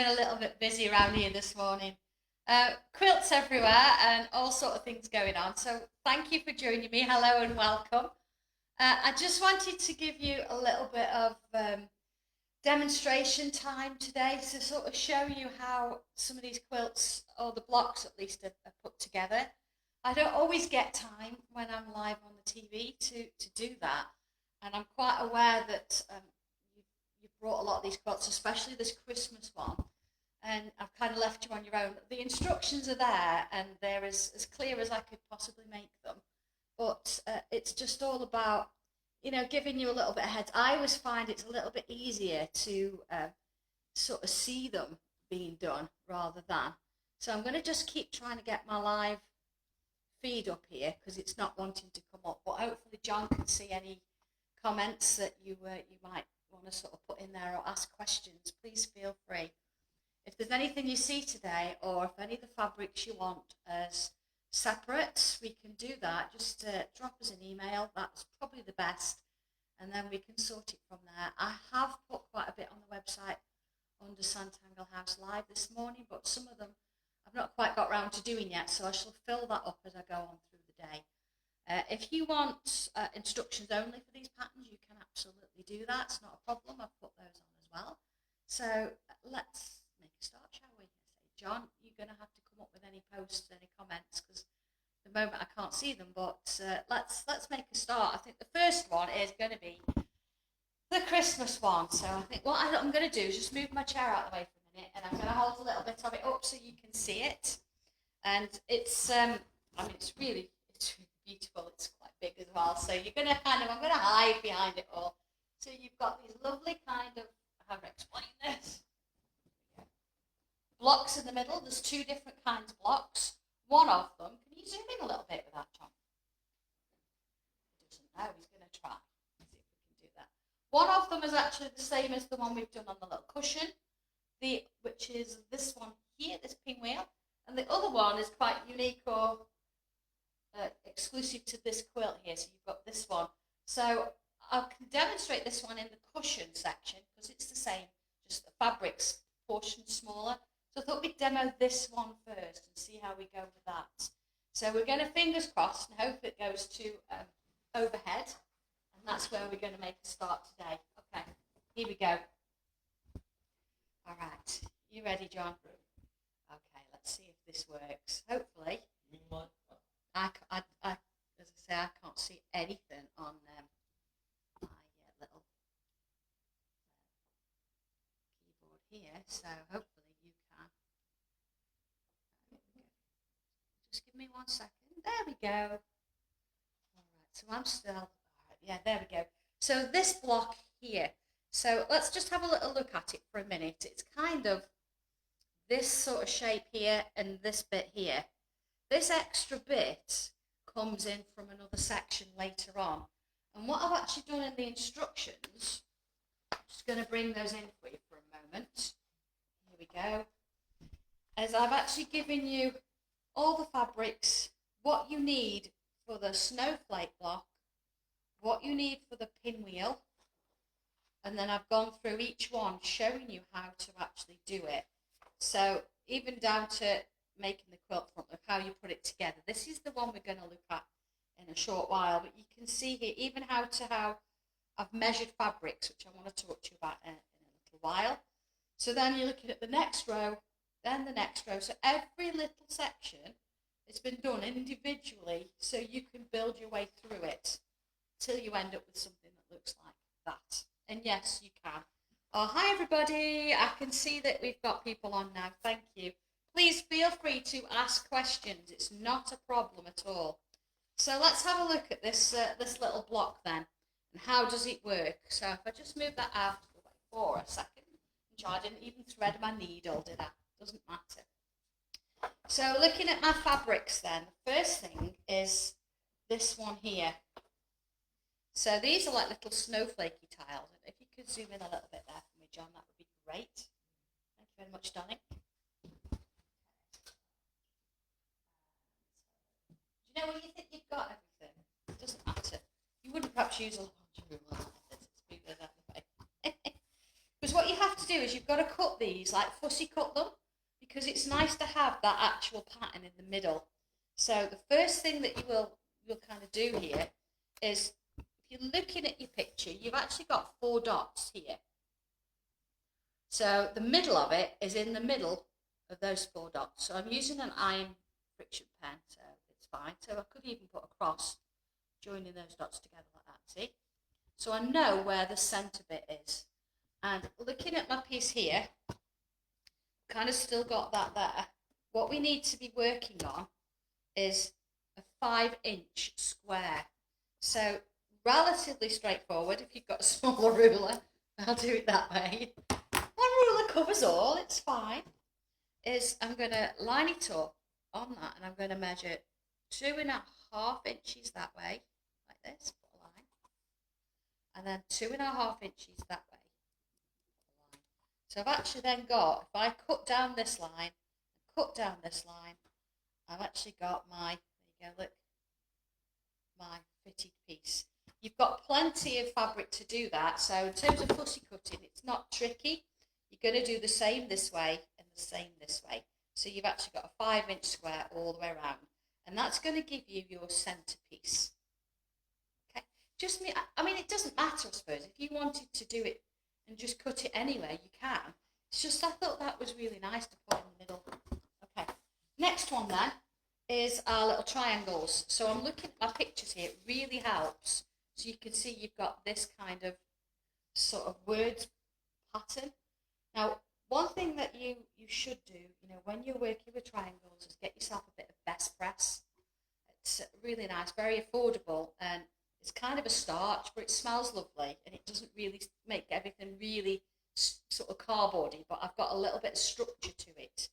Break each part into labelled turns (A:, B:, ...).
A: a little bit busy around here this morning. Quilts everywhere and all sort of things going on. So thank you for joining me. Hello and welcome. I just wanted to give you a little bit of demonstration time today to sort of show you how some of these quilts, or the blocks at least, are put together. I don't always get time when I'm live on the TV to do that, and I'm quite aware that you've brought a lot of these quilts, especially this Christmas one, and I've kind of left you on your own. The instructions are there, and they're as clear as I could possibly make them, but it's just all about, giving you a little bit ahead. I always find it's a little bit easier to sort of see them being done rather than. So I'm going to just keep trying to get my live feed up here because it's not wanting to come up. But hopefully John can see any comments that you might want to sort of put in there or ask questions. Please feel free. If there's anything you see today, or if any of the fabrics you want as separate, we can do that. Just drop us an email. That's probably the best, and then we can sort it from there. I have put quite a bit on the website under Sanntangle House Live this morning, but some of them I've not quite got round to doing yet, so I shall fill that up as I go on through the day. If you want instructions only for these patterns, you can absolutely do that. It's not a problem. I've put those on as well. So let's make a start, shall we? John, you're going to have to come up with any posts, any comments, because at the moment I can't see them, but let's make a start. I think the first one is going to be the Christmas one. So I think what I'm going to do is just move my chair out of the way for a minute, and I'm going to hold a little bit of it up so you can see it. And it's it's really beautiful. It's quite big as well, so I'm going to hide behind it all. So you've got these lovely kind of, how do I explain this, blocks in the middle. There's two different kinds of blocks. One of them, can you zoom in a little bit with that, John? He doesn't know. He's going to try. Let's see if we can do that. One of them is actually the same as the one we've done on the little cushion, which is this one here, this pinwheel, and the other one is quite unique or exclusive to this quilt here. So you've got this one. So I can demonstrate this one in the cushion section because it's the same, just the fabric's portion smaller. So I thought we'd demo this one first and see how we go with that. So we're going to, fingers crossed, and hope it goes to overhead, and that's where we're going to make a start today. Okay, here we go. All right, you ready, John? Okay, let's see if this works. Hopefully. As I say, I can't see anything on my little keyboard here, so hopefully you can. Just give me 1 second. There we go. All right, so I'm still, all right, yeah, there we go. So this block here, so let's just have a little look at it for a minute. It's kind of this sort of shape here and this bit here. This extra bit comes in from another section later on. And what I've actually done in the instructions, I'm just going to bring those in for you for a moment. Here we go. As I've actually given you all the fabrics, what you need for the snowflake block, what you need for the pinwheel, and then I've gone through each one showing you how to actually do it. So even down to making the quilt front, of how you put it together. This is the one we're going to look at in a short while, but you can see here even how I've measured fabrics, which I want to talk to you about in a little while. So then you're looking at the next row, then the next row. So every little section has been done individually, so you can build your way through it till you end up with something that looks like that. And yes, you can. Oh, hi everybody. I can see that we've got people on now. Thank you. Please feel free to ask questions. It's not a problem at all. So let's have a look at this little block then, and how does it work. So if I just move that out of the way for a second, I didn't even thread my needle, did I? Doesn't matter. So looking at my fabrics then, the first thing is this one here. So these are like little snowflakey tiles. If you could zoom in a little bit there for me, John, that would be great. Thank you very much, darling. You know when you think you've got everything, it doesn't matter. You wouldn't perhaps use a laundry room like this. Let's move those out of the way. Because what you have to do is you've got to cut these, like fussy cut them, because it's nice to have that actual pattern in the middle. So the first thing that you'll kind of do here is, if you're looking at your picture, you've actually got 4 dots here. So the middle of it is in the middle of those 4 dots. So I'm using an iron friction pen, so it's fine. So I could even put a cross joining those dots together like that, see? So I know where the centre bit is. And looking at my piece here, kind of still got that there. What we need to be working on is a 5-inch square. So relatively straightforward. If you've got a smaller ruler, I'll do it that way. One ruler covers all, it's fine. I'm going to line it up on that, and I'm going to measure 2.5 inches that way, like this, put a line, and then 2.5 inches that way, put a line. So I've actually then got, if I cut down this line, cut down this line, I've actually got my, there you go, look, my fitted piece. You've got plenty of fabric to do that, so in terms of fussy cutting, it's not tricky. You're going to do the same this way and the same this way. So you've actually got a 5-inch square all the way around, and that's going to give you your centerpiece. Okay, just me. I mean, it doesn't matter, I suppose. If you wanted to do it and just cut it anywhere, you can. It's just I thought that was really nice to put in the middle. Okay, next one then is our little triangles. So I'm looking at my pictures here. It really helps. So you can see you've got this kind of sort of word pattern. Now, one thing that you should do, when you're working with triangles, is get yourself a bit of best press. It's really nice, very affordable, and it's kind of a starch, but it smells lovely, and it doesn't really make everything really sort of cardboardy, but I've got a little bit of structure to it.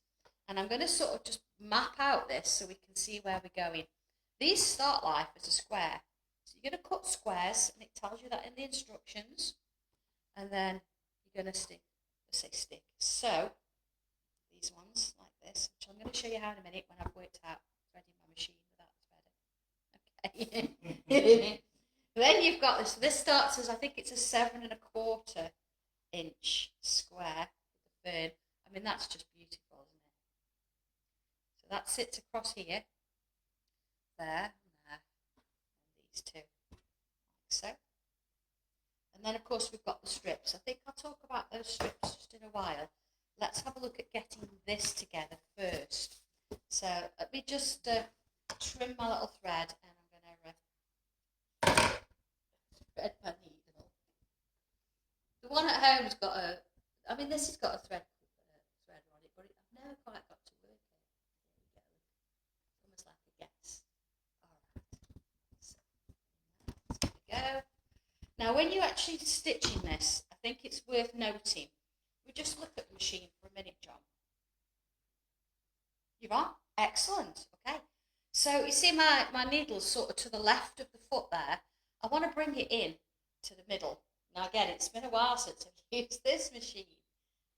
A: And I'm going to sort of just map out this so we can see where we're going. These start life as a square. So you're going to cut squares, and it tells you that in the instructions, and then you're going to stick. So these ones like this, which I'm going to show you how in a minute when I've worked out threading my machine without the thread. Okay. Then you've got this. This starts as, I think it's a 7.25 inch square with the fern. I mean, that's just beautiful, isn't it? So that sits across here, there, and these two, like so. And then, of course, we've got the strips. I think I'll talk about those strips just in a while. Let's have a look at getting this together first. So let me just trim my little thread, and I'm going to thread my needle. The one at home's got this has got a thread on it, but I've never quite got to work it. There we go. Almost like a guess. All right. So there we go. Now, when you're actually stitching this, I think it's worth noting. We just look at the machine for a minute, John. You're on? Excellent. Okay. So you see my needle's sort of to the left of the foot there. I want to bring it in to the middle. Now, again, it's been a while since I've used this machine.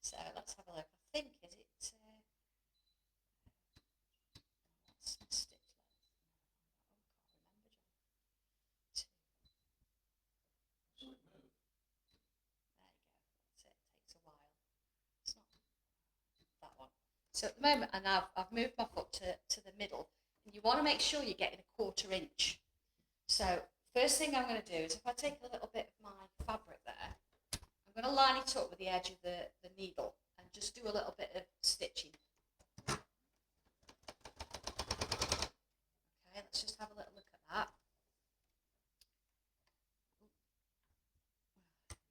A: So let's have a look. I think, is it... stitch length. So at the moment, and I've moved my foot to the middle, and you want to make sure you're getting a 1/4 inch. So first thing I'm going to do is, if I take a little bit of my fabric there, I'm going to line it up with the edge of the needle and just do a little bit of stitching. Okay, let's just have a little look at that.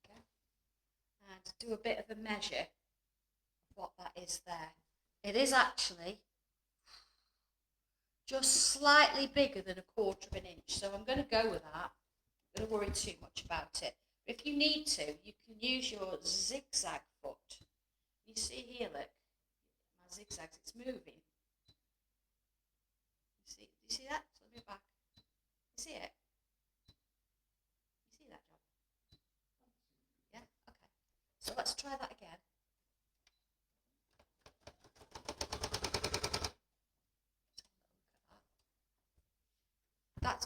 A: Okay. And do a bit of a measure of what that is there. It is actually just slightly bigger than a 1/4 inch, so I'm going to go with that. I'm going to worry too much about it. But if you need to, you can use your zigzag foot. You see here, look, my zigzags, it's moving. Do you see that? So let me back. You see it? You see that, John? Yeah? Okay. So let's try that again.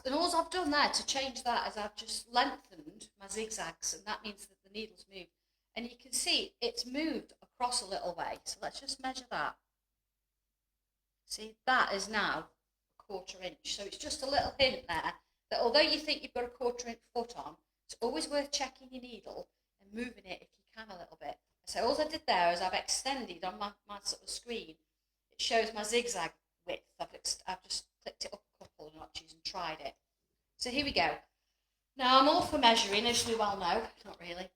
A: And all I've done there to change that is I've just lengthened my zigzags, and that means that the needle's moved. And you can see it's moved across a little way. So let's just measure that. See, that is now a 1/4 inch. So it's just a little hint there that although you think you've got a 1/4 inch foot on, it's always worth checking your needle and moving it if you can a little bit. So all I did there is I've extended on my sort of screen. It shows my zigzag width. I've just clicked it up a couple of notches and tried it. So here we go. Now I'm all for measuring, as we well know. Not really.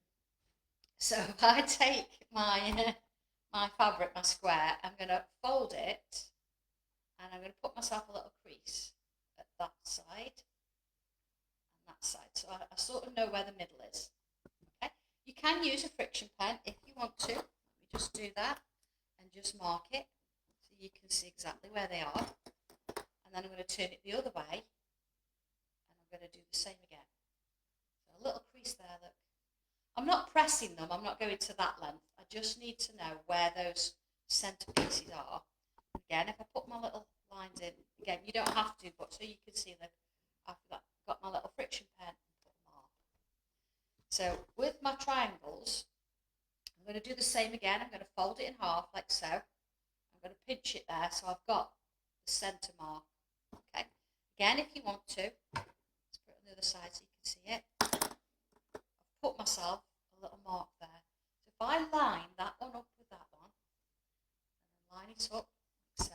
A: So if I take my my fabric, my square, I'm going to fold it, and I'm going to put myself a little crease at that side and that side, so I sort of know where the middle is. Okay, you can use a friction pen if you want to. Let me just do that and just mark it so you can see exactly where they are, and then I'm going to turn it the other way, and I'm going to do the same again. So a little crease there. Look, I'm not pressing them, I'm not going to that length. I just need to know where those centre pieces are. Again, if I put my little lines in, again, you don't have to, but so you can see that after that, I've got my little friction pen and put a mark. So with my triangles, I'm going to do the same again. I'm going to fold it in half like so. I'm going to pinch it there so I've got the centre mark. Okay. Again, if you want to, let's put it on the other side so you can see it. Put myself a little mark there. So if I line that one up with that one, and then line it up like so,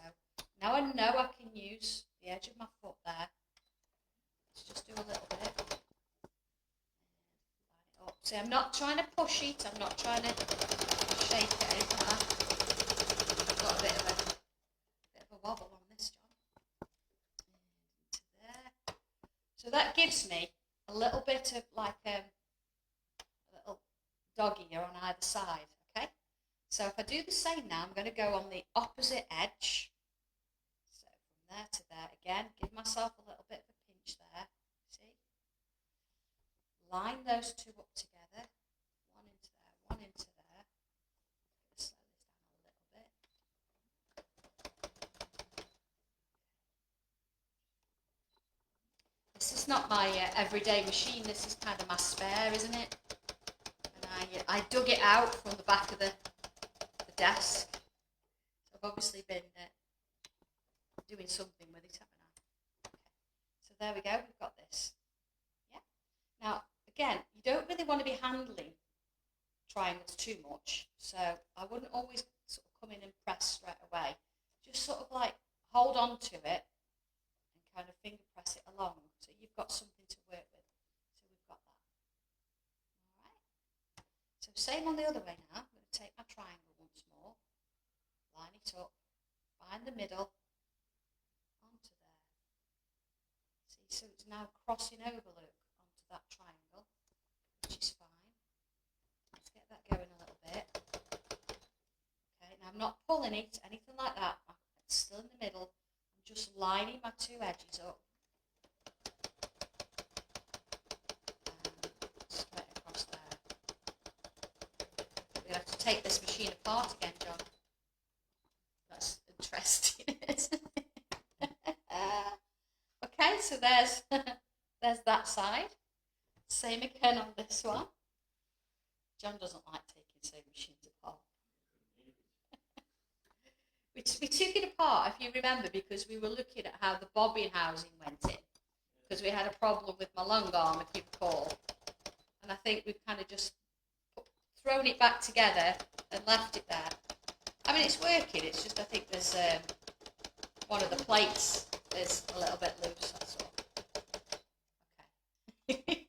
A: now I know I can use the edge of my foot there. Let's just do a little bit. Line it up. See, I'm not trying to push it, I'm not trying to shake it, anything like that. I've got a bit of a wobble on this, John. Into there. So that gives me a little bit of like a little doggy on either side, okay? So if I do the same now, I'm going to go on the opposite edge. So from there to there, again, give myself a little bit of a pinch there, see? Line those two up together, one into there, one into there. Slow this down a little bit. This is not my everyday machine, this is kind of my spare, isn't it? I dug it out from the back of the desk. So I've obviously been doing something with it, haven't I? Okay. So there we go, we've got this. Yeah. Now, again, you don't really want to be handling triangles too much, so I wouldn't always sort of come in and press straight away. Just sort of like hold on to it and kind of finger press it along so you've got something to work with. So we've got that. So same on the other way now. I'm going to take my triangle once more, line it up, find the middle, onto there. See, so it's now crossing over, look, onto that triangle, which is fine. Let's get that going a little bit. Okay, now I'm not pulling it, anything like that. It's still in the middle. I'm just lining my two edges up. We have to take this machine apart again, John. That's interesting, isn't it? Okay, so there's that side. Same again on this one. John doesn't like taking sewing machines apart. we took it apart, if you remember, because we were looking at how the bobbin housing went in. Because we had a problem with my long arm, if you recall. And I think we've kind of just thrown it back together and left it there. I mean, it's working, it's just I think there's one of the plates is a little bit loose, that's all. Okay.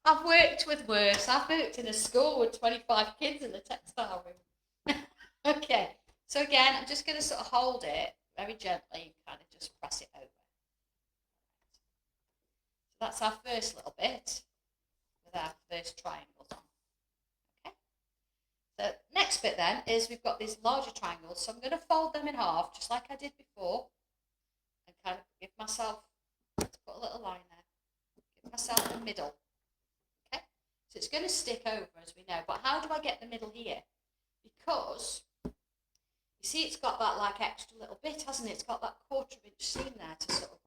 A: I've worked with worse. I've worked in a school with 25 kids in the textile room. Okay, so again, I'm just going to sort of hold it very gently and kind of just press it over. So that's our first little bit with our first triangles on. The next bit then is we've got these larger triangles, so I'm going to fold them in half, just like I did before, and kind of give myself, let's put a little line there, give myself the middle, okay? So it's going to stick over, as we know, but how do I get the middle here? Because, you see it's got that like extra little bit, hasn't it? It's got that 1/4 inch seam there to sort of,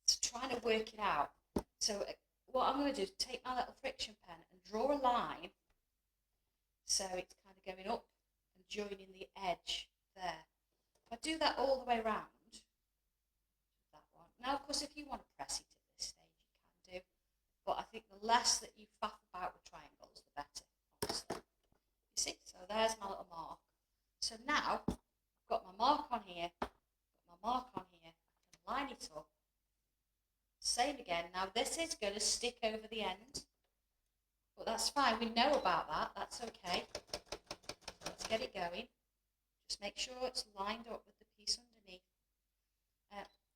A: to try to work it out. So what I'm going to do is take my little friction pen and draw a line So it's kind of going up and joining the edge there. If I do that all the way around, that one. Now, of course, if you want to press it at this stage, you can do. But I think the less that you faff about with triangles, the better, honestly. You see? So there's my little mark. So now, I've got my mark on here, got my mark on here. I can line it up. Same again. Now, this is going to stick over the end. But that's fine. We know about that. That's okay. Let's get it going. Just make sure it's lined up with the piece underneath.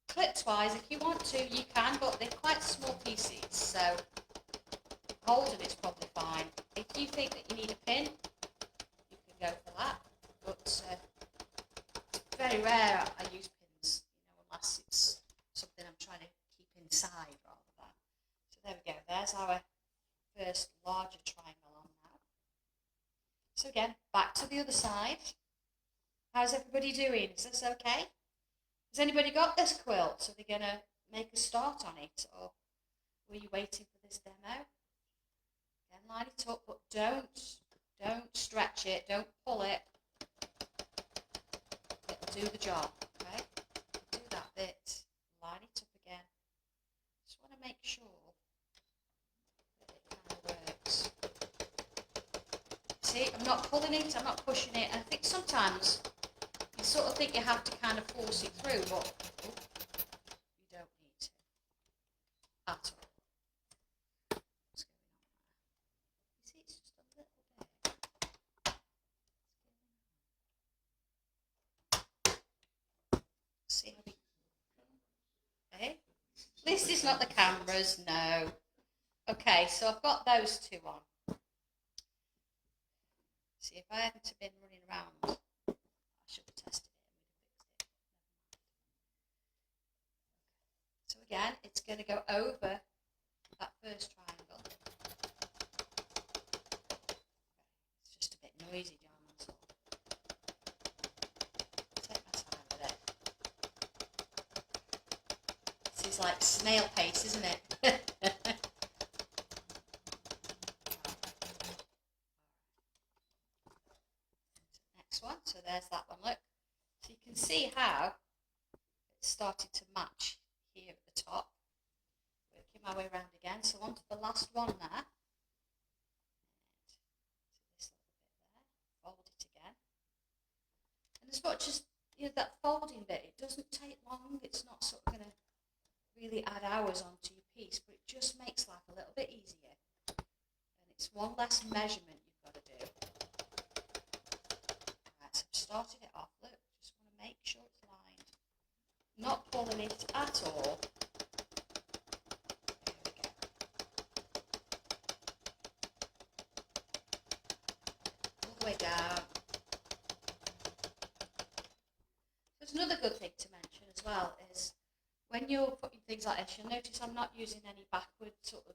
A: Clips-wise, if you want to, you can, but they're quite small pieces, so holding it's probably fine. If you think that you need a pin, you can go for that. But it's very rare I use pins, unless it's something I'm trying to keep inside rather than. So there we go. There's our first larger triangle on now. So again, back to the other side. How's everybody doing? Is this okay? Has anybody got this quilt? So they're going to make a start on it, or were you waiting for this demo? Again, line it up, but don't stretch it, don't pull it. It'll do the job, okay? Do that bit, line it up again. Just want to make sure works. See, I'm not pulling it, I'm not pushing it. I think sometimes you sort of think you have to kind of force it through, but you don't need to at all. What's going on there? You see, it's just a little bit. See how we... Okay. At least it's not the cameras, no. Okay, so I've got those two on. See, if I hadn't been running around, I should have tested it and we'd have fixed it. So again, it's going to go over that first triangle. It's just a bit noisy, John, that's all. Take my time with it. This is like snail pace, isn't it? One, so there's that one, look. So you can see how it started to match here at the top. Working my way around again, so on to the last one there. And this little bit there, fold it again. And as much as that folding bit, it doesn't take long, it's not sort of going to really add hours onto your piece, but it just makes life a little bit easier. And it's one less measurement you've got to do. So I've started it off, look, just want to make sure it's lined. Not pulling it at all. There we go. All the way down. There's another good thing to mention as well is when you're putting things like this, you'll notice I'm not using any backward sort of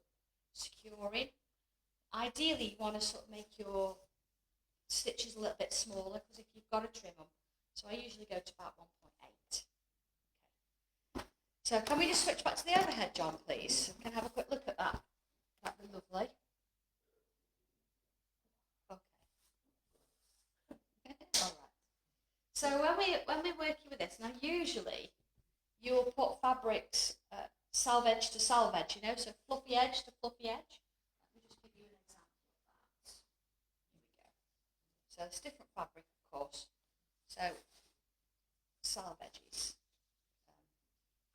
A: securing. Ideally, you want to sort of make your stitches a little bit smaller because if you've got to trim them, so I usually go to about 1.8. Okay. So can we just switch back to the overhead, John, please? We can have a quick look at that. That'd be lovely. Okay. All right. So when we're working with this, now usually you'll put fabrics salvage to salvage, so fluffy edge to fluffy edge. Let me just give you an example of that. Here we go. So it's different fabric, of course. So salvages,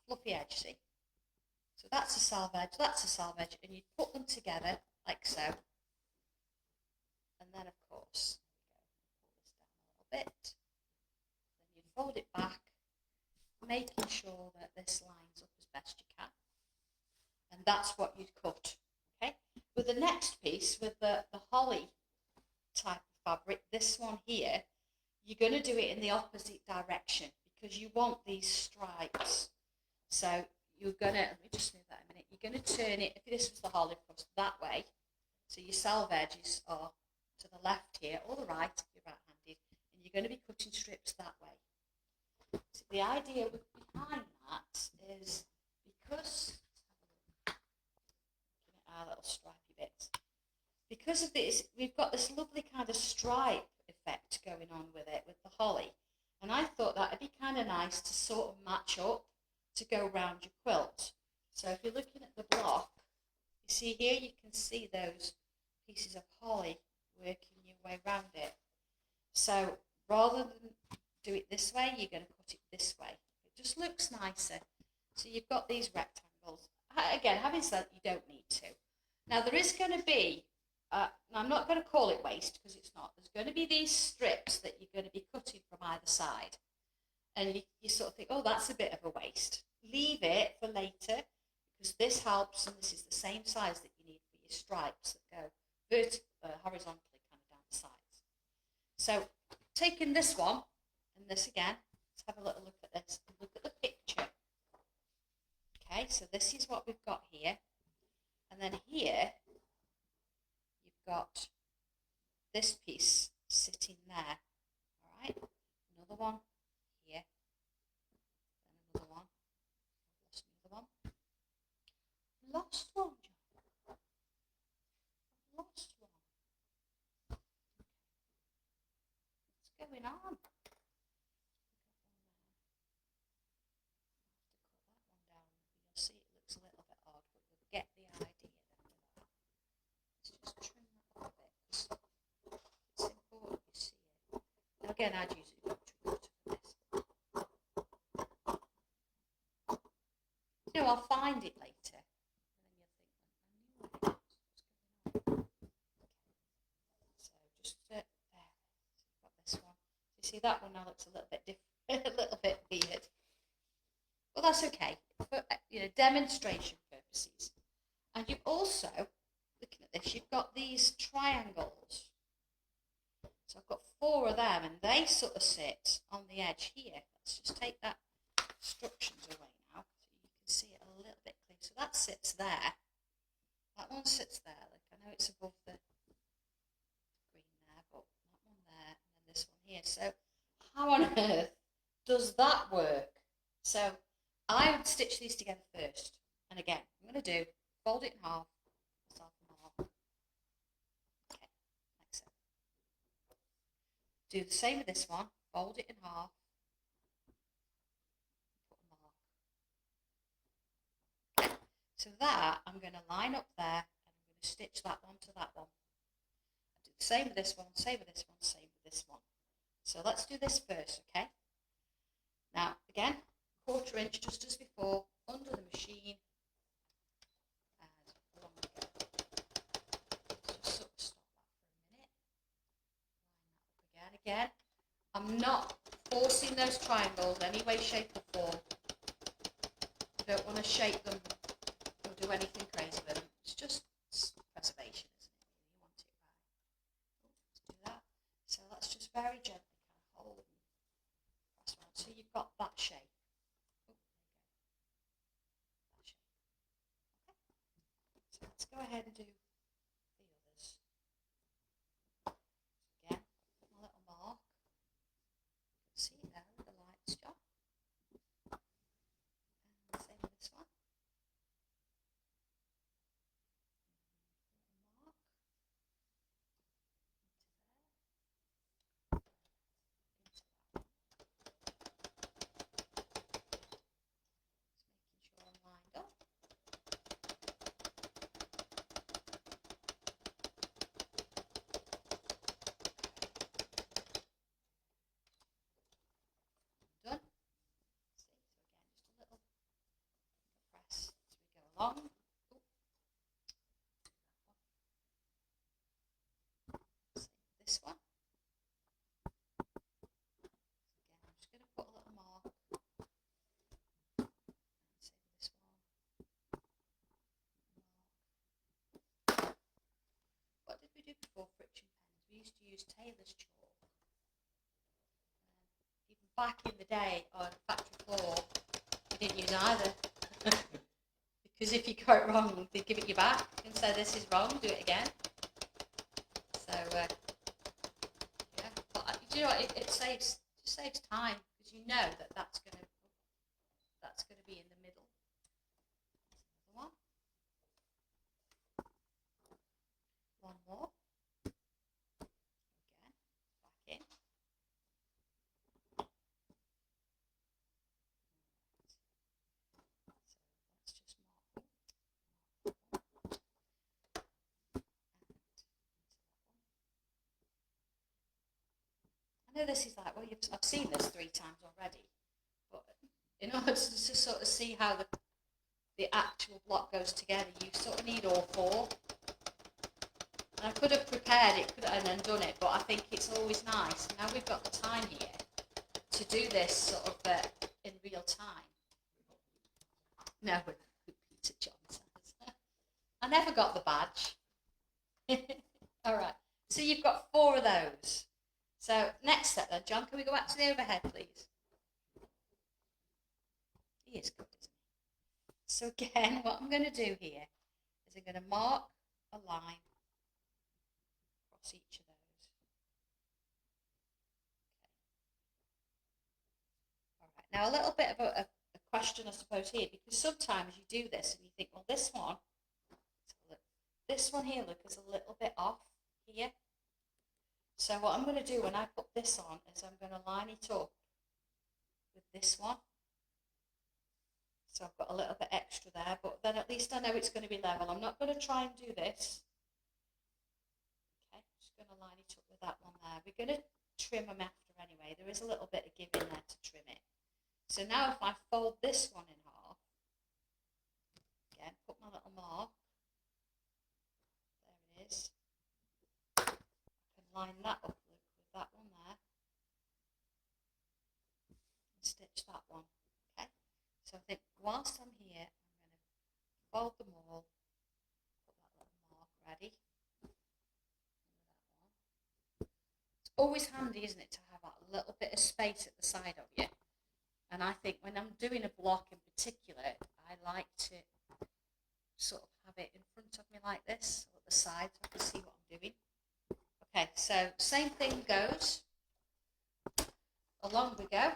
A: fluffy edge, see? So that's a salvage, and you put them together like so. And then, of course, there we go. Pull this down a little bit. Then you fold it back, making sure that this lines up as best you can. And that's what you'd cut, okay? With the next piece, with the holly type of fabric, this one here, you're going to do it in the opposite direction because you want these stripes. So you're going to, let me just move that a minute, you're going to turn it, if this was the holly, of course, that way. So your salvages are to the left here, or the right if you're right-handed, and you're going to be cutting strips that way. So the idea behind that is because, looking at our little stripy bits, because of this, we've got this lovely kind of stripe effect going on with it, with the holly. And I thought that would be kind of nice to sort of match up to go round your quilt. So if you're looking at the block, you see here, you can see those pieces of holly working your way around it. So rather than do it this way, you're going to cut it this way. It just looks nicer. So you've got these rectangles. Again, having said that, you don't need to. Now there is going to be, I'm not going to call it waste because it's not. There's going to be these strips that you're going to be cutting from either side. And you sort of think, oh, that's a bit of a waste. Leave it for later because this helps, and this is the same size that you need for your stripes that go horizontally kind of down the sides. So taking this one and this again, let's have a little look at this. Look at the picture. Okay, so this is what we've got here. And then here, you've got this piece sitting there. All right, another one here, then another one. Lost one, John. Lost one. What's going on? You'll see it looks a little bit odd, but you'll get the idea then with that. Let's just trim that up a bit because it's important you see it. Now again, I'd use it for this. You know, I'll find it later. And then you'll think, so just there. So you've got this one. You see that one now looks a little bit different, a little bit weird. Well, that's okay for demonstration purposes. And you've also, looking at this, you've got these triangles. So I've got 4 of them, and they sort of sit on the edge here. Let's just take that instructions away now, so you can see it a little bit clearer. So that sits there. That one sits there. Like I know it's above the green there, but that one there, and then this one here. So how on earth does that work? So I would stitch these together first. And again, I'm going to do, fold it in half, myself a mark. Okay, like so. Do the same with this one, fold it in half, put a mark. Okay, so that I'm going to line up there, and I'm going to stitch that one to that one. I do the same with this one, same with this one, same with this one. So let's do this first, okay? Now, again, 1/4 inch just as before, under the machine, and along we go. Let's just sort of stop that for a minute. Line that up again. I'm not forcing those triangles any way, shape or form. I don't want to shape them or do anything crazy with them. It's just preservation, isn't it? You want it right. Let's do that. So let's just very gently kind of hold and press around. So you've got that shape. Let's go ahead and do the others. Again, put my little mark. You can see it there with the lights, John. And same with this one. Mark. Into there. Just making sure I'm lined up. Done. See, so again, just a little press as we go along. Same with this one. Again, I'm just going to put a little mark. And same with this one. Mark. What did we do before friction pens? We used to use tailor's chalk. Even back in the day on factory floor, we didn't use either. Because if you got it wrong, they'd give it you back and say, this is wrong, do it again. So, yeah. But you know what, it saves time, because you know that that's going to be in the middle. Another one. One more. know this is like, well, I've seen this 3 times already, but in order to sort of see how the actual block goes together, you sort of need all 4. And I could have prepared it and then done it, but I think it's always nice. Now we've got the time here to do this sort of in real time. No, Peter John says. I never got the badge. All right, so you've got 4 of those. So next step then, John, can we go back to the overhead, please? He is good, isn't he? So again, what I'm going to do here is I'm going to mark a line across each of those. Okay. All right. Now a little bit of a question, I suppose, here, because sometimes you do this and you think, well, this one here, look, is a little bit off here. So what I'm going to do when I put this on is I'm going to line it up with this one. So I've got a little bit extra there, but then at least I know it's going to be level. I'm not going to try and do this. Okay, just going to line it up with that one there. We're going to trim them after anyway. There is a little bit of give in there to trim it. So now if I fold this one in half, again, put my little mark. There it is. Line that up with that one there and stitch that one. Okay, so I think whilst I'm here, I'm going to fold them all, put that little mark ready. It's always handy, isn't it, to have that little bit of space at the side of you. And I think when I'm doing a block in particular, I like to sort of have it in front of me like this, or at the side, so I can see what I'm doing. Okay, so same thing goes. Along we go.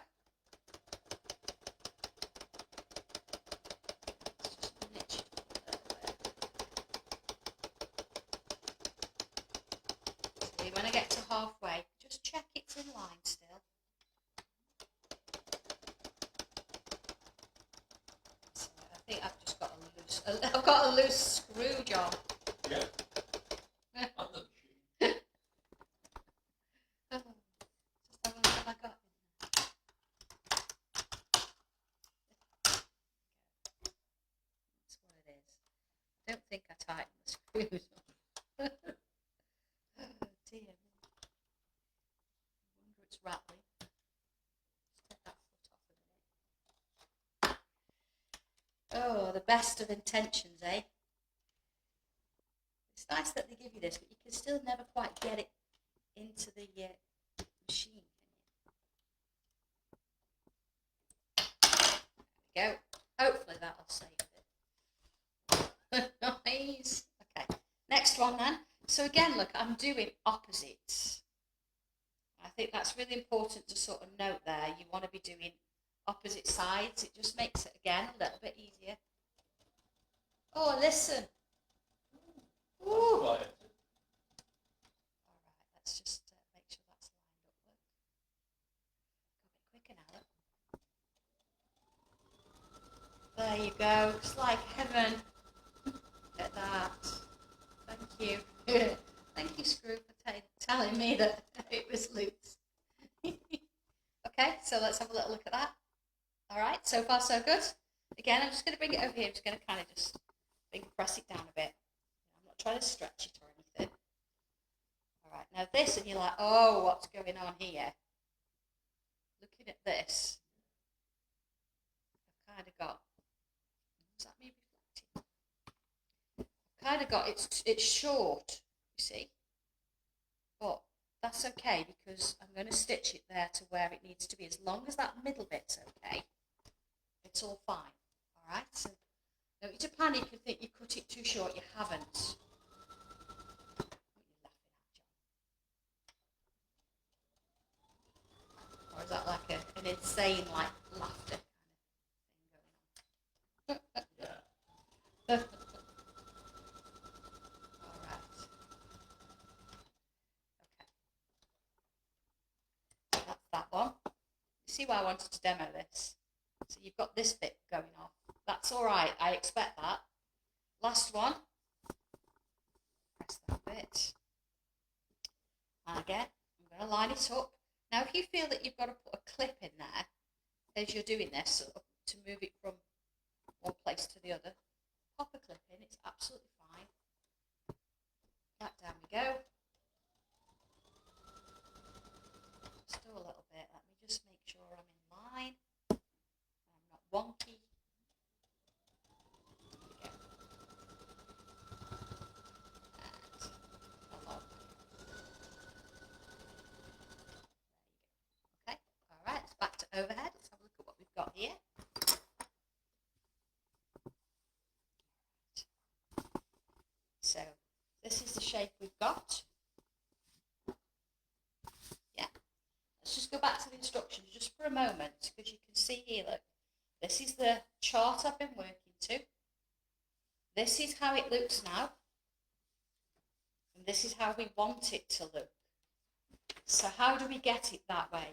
A: Let's just niche it a little bit. See, when I get to halfway, just check it's in line still. So I think I've just got a loose screw, John.
B: Yeah.
A: I don't think I tightened the screws. Oh dear. I wonder it's rattling. Let's take that foot off a minute. Oh, the best of intentions, eh? It's nice that they give you this, but you can still never quite get it into the machine, can you? There we go. Hopefully that'll save it. Nice. Okay, next one then. So again, look, I'm doing opposites. I think that's really important to sort of note there. You want to be doing opposite sides. It just makes it, again, a little bit easier. Oh, listen. Ooh. All right, let's just make sure that's lined up. Look. Got a bit quicker now. Look. There you go. It's like heaven. At that. Thank you. Thank you, Screw, for telling me that it was loose. Okay, so let's have a little look at that. All right, so far so good. Again, I'm just going to bring it over here. I'm just going to kind of just press it down a bit. I'm not trying to stretch it or anything. All right, now this, and you're like, oh, what's going on here? Looking at this, I've kind of got, is that me reflecting? Kind of got it's short, you see, but that's okay because I'm going to stitch it there to where it needs to be. As long as that middle bit's okay, it's all fine. All right, so don't need to panic and think you cut it too short. You haven't. What are you laughing at, John? Or is that like an insane laughter kind of thing going on? Yeah. That one. You see why I wanted to demo this? So you've got this bit going off. That's all right. I expect that. Last one. Press that bit. And again, I'm going to line it up. Now, if you feel that you've got to put a clip in there as you're doing this, sort of, to move it from one place to the other, pop a clip in, it's absolutely fine. Back down we go. Just do a little bit. Let me just make sure I'm in line. I'm not wonky. There we go. And along. Okay, all right, it's back to overhead. Let's have a look at what we've got here. So this is the shape we've got. Yeah. Let's just go back to the instructions just for a moment, because you can see here, look, this is the chart I've been working to. This is how it looks now. And this is how we want it to look. So how do we get it that way?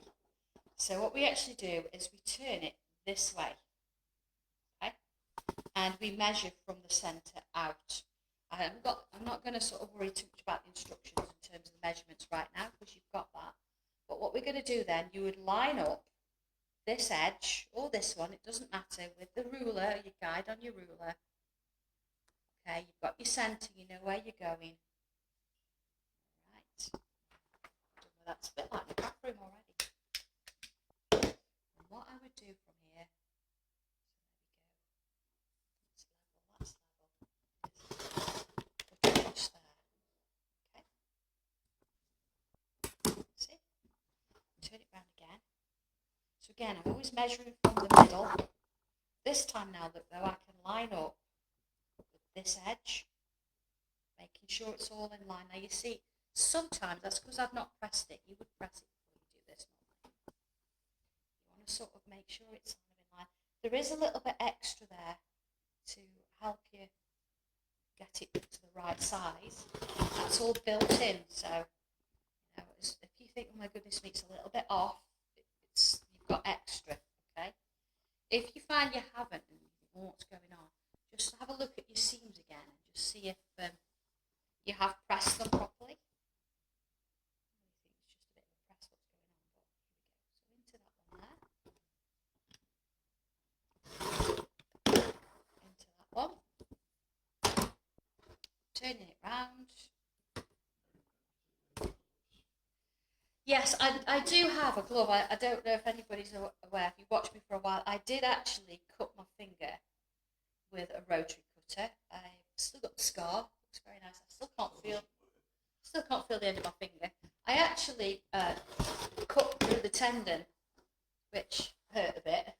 A: So what we actually do is we turn it this way. Okay? And we measure from the centre out. I'm not going to sort of worry too much about the instructions in terms of the measurements right now, because you've got that. But what we're going to do then, you would line up this edge, or this one, it doesn't matter, with the ruler, your guide on your ruler. Okay, you've got your centre, you know where you're going. Right. Well, that's a bit like the bathroom already. And what I would do from here, so there we go. That's level. Across there. Okay. See? Turn it round again. So again, I'm always measuring from the middle. This time now, look, though, I can line up with this edge, making sure it's all in line. Now you see, sometimes that's because I've not pressed it. You would press it before you do this normally. You want to sort of make sure it's kind of in line. There is a little bit extra there to help you get it to the right size. That's all built in, so you know, if you think, oh my goodness me, it's a little bit off, you've got extra, okay? If you find you haven't and you think, oh, what's going on, just have a look at your seams again and just see if you have pressed them properly. I think it's just a bit of a press what's going on, but here we go. So into that one. Turning it round. Yes, I do have a glove. I don't know if anybody's aware. If you watched me for a while, I did actually cut my finger with a rotary cutter. I've still got the scar. Looks very nice. I still can't feel the end of my finger. I actually cut through the tendon, which hurt a bit.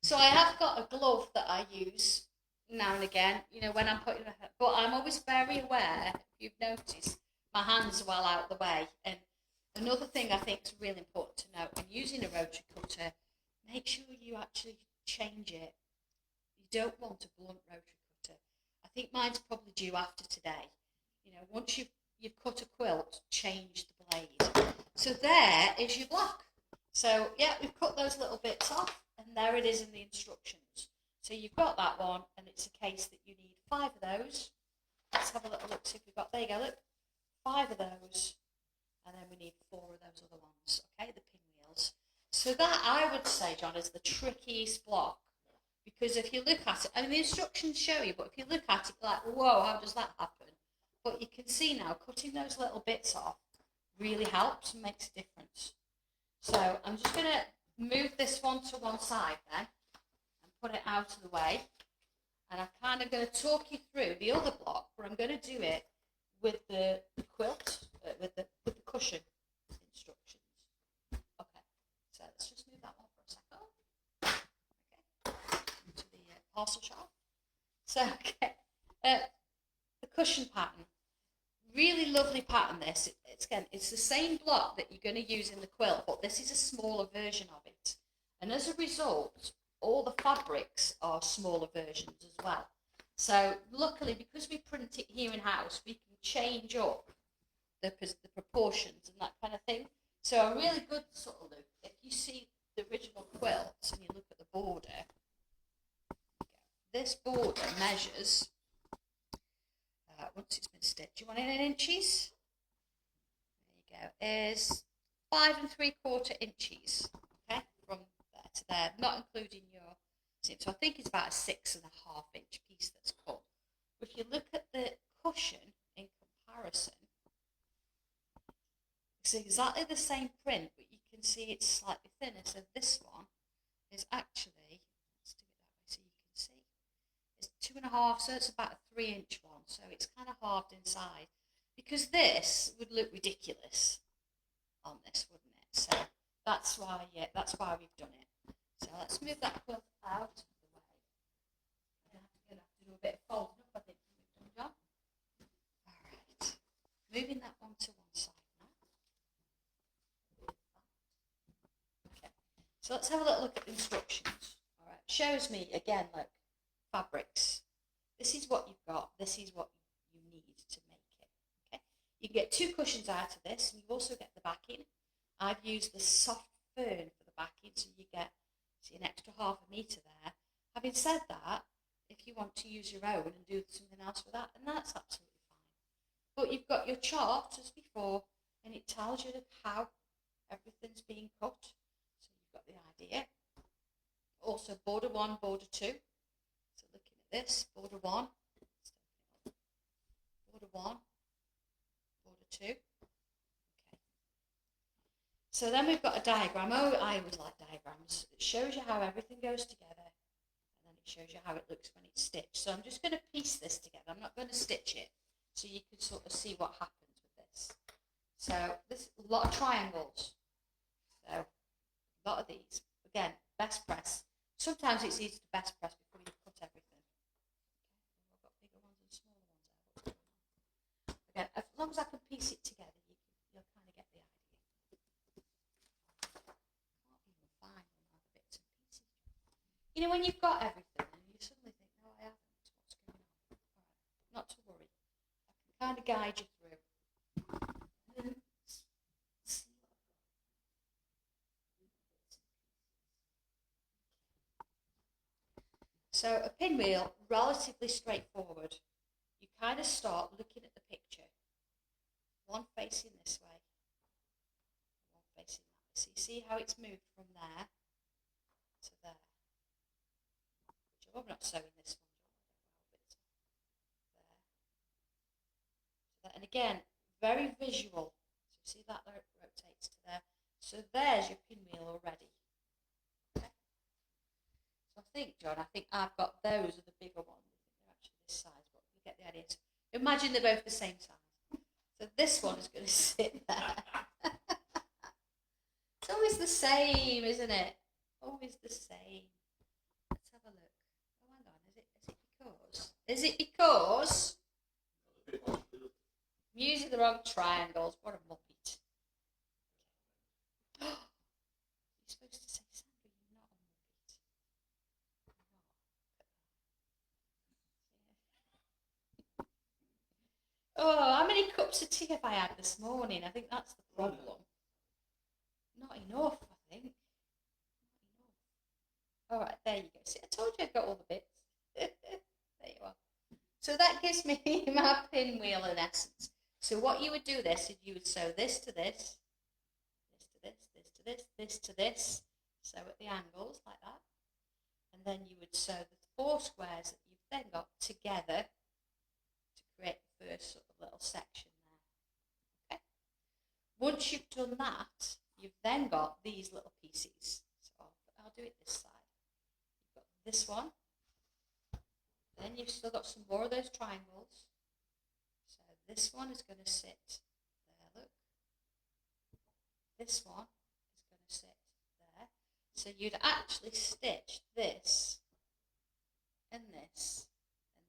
A: So I have got a glove that I use now and again, you know, when I'm putting my, but I'm always very aware, if you've noticed, my hands are well out of the way. And another thing I think is really important to note, when using a rotary cutter, make sure you actually change it. You don't want a blunt rotary cutter. I think mine's probably due after today. You know, once you've cut a quilt, change the blade. So there is your block. So yeah, we've cut those little bits off, and there it is in the instructions. So you've got that one, and it's a case that you need 5 of those. Let's have a little look, see if we've got, there you go, look, 5 of those, and then we need 4 of those other ones, okay, the pinwheels. So that, I would say, John, is the trickiest block, because if you look at it, I mean, the instructions show you, but if you look at it, you're like, whoa, how does that happen? But you can see now, cutting those little bits off really helps and makes a difference. So I'm just going to move this one to one side then, and put it out of the way. And I'm kind of going to talk you through the other block, where I'm going to do it with the quilt, with the cushion instructions. Okay, so let's just move that one for a second. Okay, into the parcel shop. So, okay, the cushion pattern. Really lovely pattern this. It's the same block that you're going to use in the quilt, but this is a smaller version of it. And as a result, all the fabrics are smaller versions as well. So luckily, because we print it here in house, we can change up the proportions and that kind of thing. So a really good sort of look, if you see the original quilt and you look at the border, this border measures, once it's been stitched, you want it in inches? There you go, is 5 3/4 inches, okay, from there to there, not including your seam. So I think it's about a 6.5 inch piece that's cut. But if you look at the cushion in comparison, it's exactly the same print, but you can see it's slightly thinner. So this one is actually, let's do it that way so you can see, it's 2.5, so it's about a 3-inch one. So it's kind of halved inside, because this would look ridiculous on this, wouldn't it? So that's why, yeah, that's why we've done it. So let's move that quilt out of the way. I'm going to have to do a bit of folding up, I think, when we've done, John. All right, moving that one to one side now. Okay, so let's have a little look at the instructions. All right, shows me again, like fabrics. This is what you've got. This is what you need to make it. Okay, you get 2 cushions out of this, and you also get the backing. I've used the soft fern for the backing, so you get an extra 1/2 metre there. Having said that, if you want to use your own and do something else with that, and that's absolutely fine. But you've got your chart as before, and it tells you how everything's being cut. So you've got the idea. Also, border 1, border 2. So looking at this, border 1, border 1, border 2. Okay. So then we've got a diagram. Oh, I always like diagrams. It shows you how everything goes together, and then it shows you how it looks when it's stitched. So I'm just going to piece this together. I'm not going to stitch it, so you can sort of see what happens with this. So this, a lot of triangles. So a lot of these. Again, best press. Sometimes it's easy to best press before you cut everything. Okay. I've got bigger ones and smaller ones out. Again, as long as I can piece it together, you'll kind of get the idea. Can't even find all my bits and pieces. You know, when you've got everything and you suddenly think, no, I haven't. What's going on? All right, not to worry. I can kind of guide you through. So a pinwheel, relatively straightforward. You kind of start looking at the picture. One facing this way, one facing that way. So you see how it's moved from there to there. I'm not sewing this one, there. And again, very visual. So see that rotates to there. So there's your pinwheel already. Okay. So I think, John, I've got those are the bigger ones. I think they're actually this size, but you get the idea. So imagine they're both the same size. So this one is going to sit there. It's always the same, isn't it? Always the same. Let's have a look. Oh, hang on. Is it because? I'm using the wrong triangles. What a muppet. You're supposed to say, Sandra, you're not a muppet. Oh, how many cups of tea have I had this morning? I think that's the problem. Not enough, I think. Not enough. All right, there you go. See, I told you I've got all the bits. There you are. So that gives me my pinwheel in essence. So what you would do this is you would sew this to this, this to this, this to this, this to this, sew at the angles like that, and then you would sew the 4 squares that you've then got together to create the first sort of little section there. Okay. Once you've done that, you've then got these little pieces. So I'll do it this side. You've got this one. Then you've still got some more of those triangles. So this one is going to sit there, look. This one is going to sit there. So you'd actually stitch this and this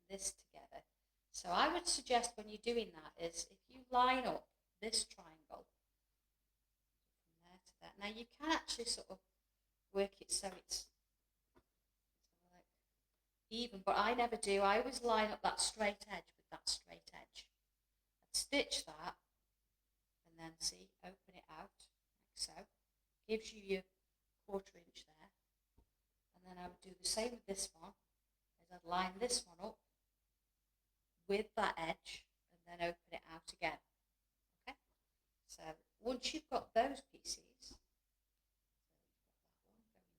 A: together. So I would suggest when you're doing that is if you line up this triangle from there to there. Now you can actually sort of work it so it's even, but I never do. I always line up that straight edge with that straight edge. I'd stitch that and then see, open it out like so. Gives you your 1/4 inch there. And then I would do the same with this one, is I'd line this one up with that edge and then open it out again. Okay? So once you've got those pieces,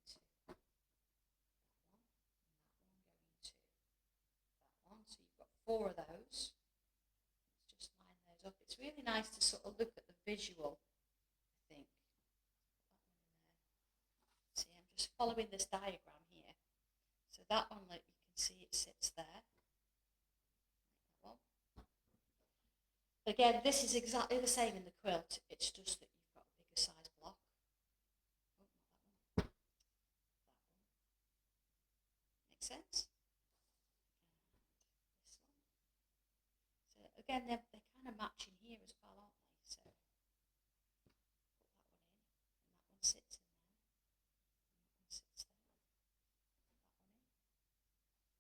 A: so you've got that one going to that one, and that one going to that one. So you've got 4 of those. Let's just line those up. It's really nice to sort of look at the visual, I think. See, I'm just following this diagram here. So that one, look, you can see it sits there. That one. Again, this is exactly the same in the quilt. It's just that you've got a bigger size block. Oh, not that one. That one. Makes sense? And this one. So again, they're kind of matching here as well, aren't they? So put that one in, and that one sits in there, and that one sits there. Put that one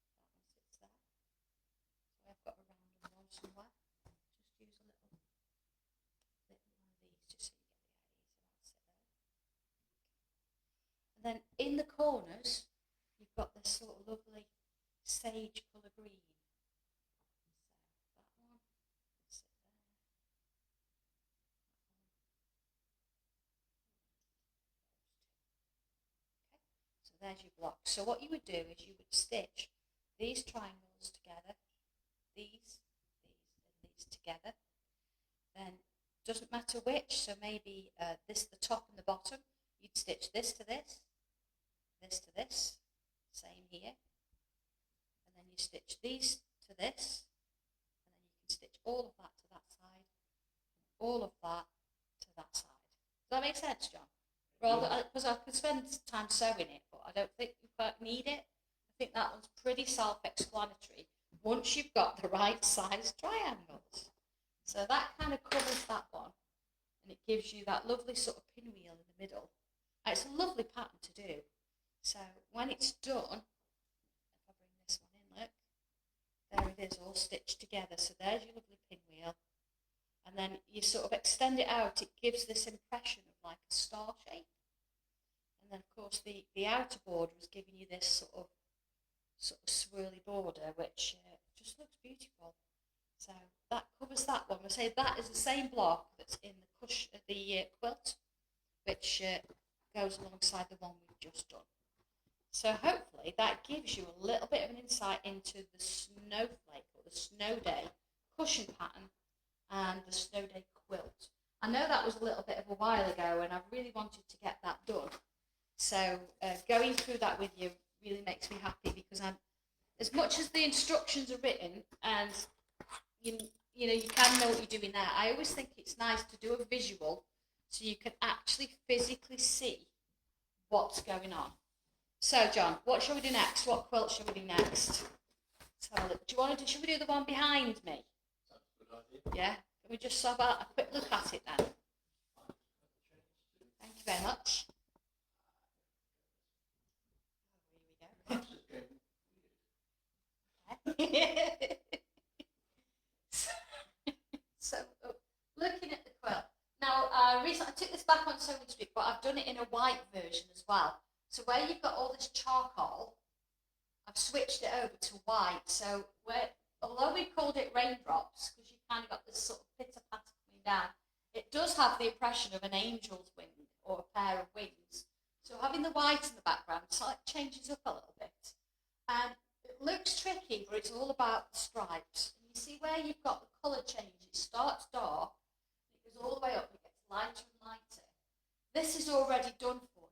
A: in, that one sits there. So I've got a random one somewhere. Just use a little one of these just so you get the idea. So that'll sit there. And then in the corners, you've got this sort of lovely sage colour green. So that one will sit there. So there's your block. So what you would do is you would stitch these triangles together, these, and these together. Then doesn't matter which, so maybe this, the top and the bottom, you'd stitch this to this to this, same here. And then you stitch these to this, and then you can stitch all of that to that side, and all of that to that side. Does that make sense, John? Rather, because I could spend time sewing it, but I don't think you quite need it. I think that one's pretty self-explanatory once you've got the right size triangles. So that kind of covers that one, and it gives you that lovely sort of pinwheel in the middle. And it's a lovely pattern to do. So when it's done, if I bring this one in, look, there it is, all stitched together. So there's your lovely pinwheel. And then you sort of extend it out, it gives this impression of like a star shape. And then of course the outer border is giving you this sort of swirly border, which just looks beautiful. So that covers that one. We say that is the same block that's in the quilt, which goes alongside the one we've just done. So hopefully that gives you a little bit of an insight into the snowflake or the snow day cushion pattern and the snow day quilt. I know that was a little bit of a while ago, and I really wanted to get that done. So going through that with you really makes me happy, because as much as the instructions are written and you know you can know what you're doing there, I always think it's nice to do a visual so you can actually physically see what's going on. So John, what shall we do next? What quilt shall we do next? So should we do the one behind me?
B: That's a good idea.
A: Yeah? Can we just have a quick look at it then? Thank you very much. Here we go. So, looking at the quilt. Now, recently I took this back on Sewing Street, but I've done it in a white version as well. So where you've got all this charcoal, I've switched it over to white. So although we called it raindrops, because you've kind of got this sort of pitter-patter coming down, it does have the impression of an angel's wing or a pair of wings. So having the white in the background changes up a little bit. And it looks tricky, but it's all about the stripes. And you see where you've got the colour change, it starts dark, it goes all the way up, it gets lighter and lighter. This is already done for you.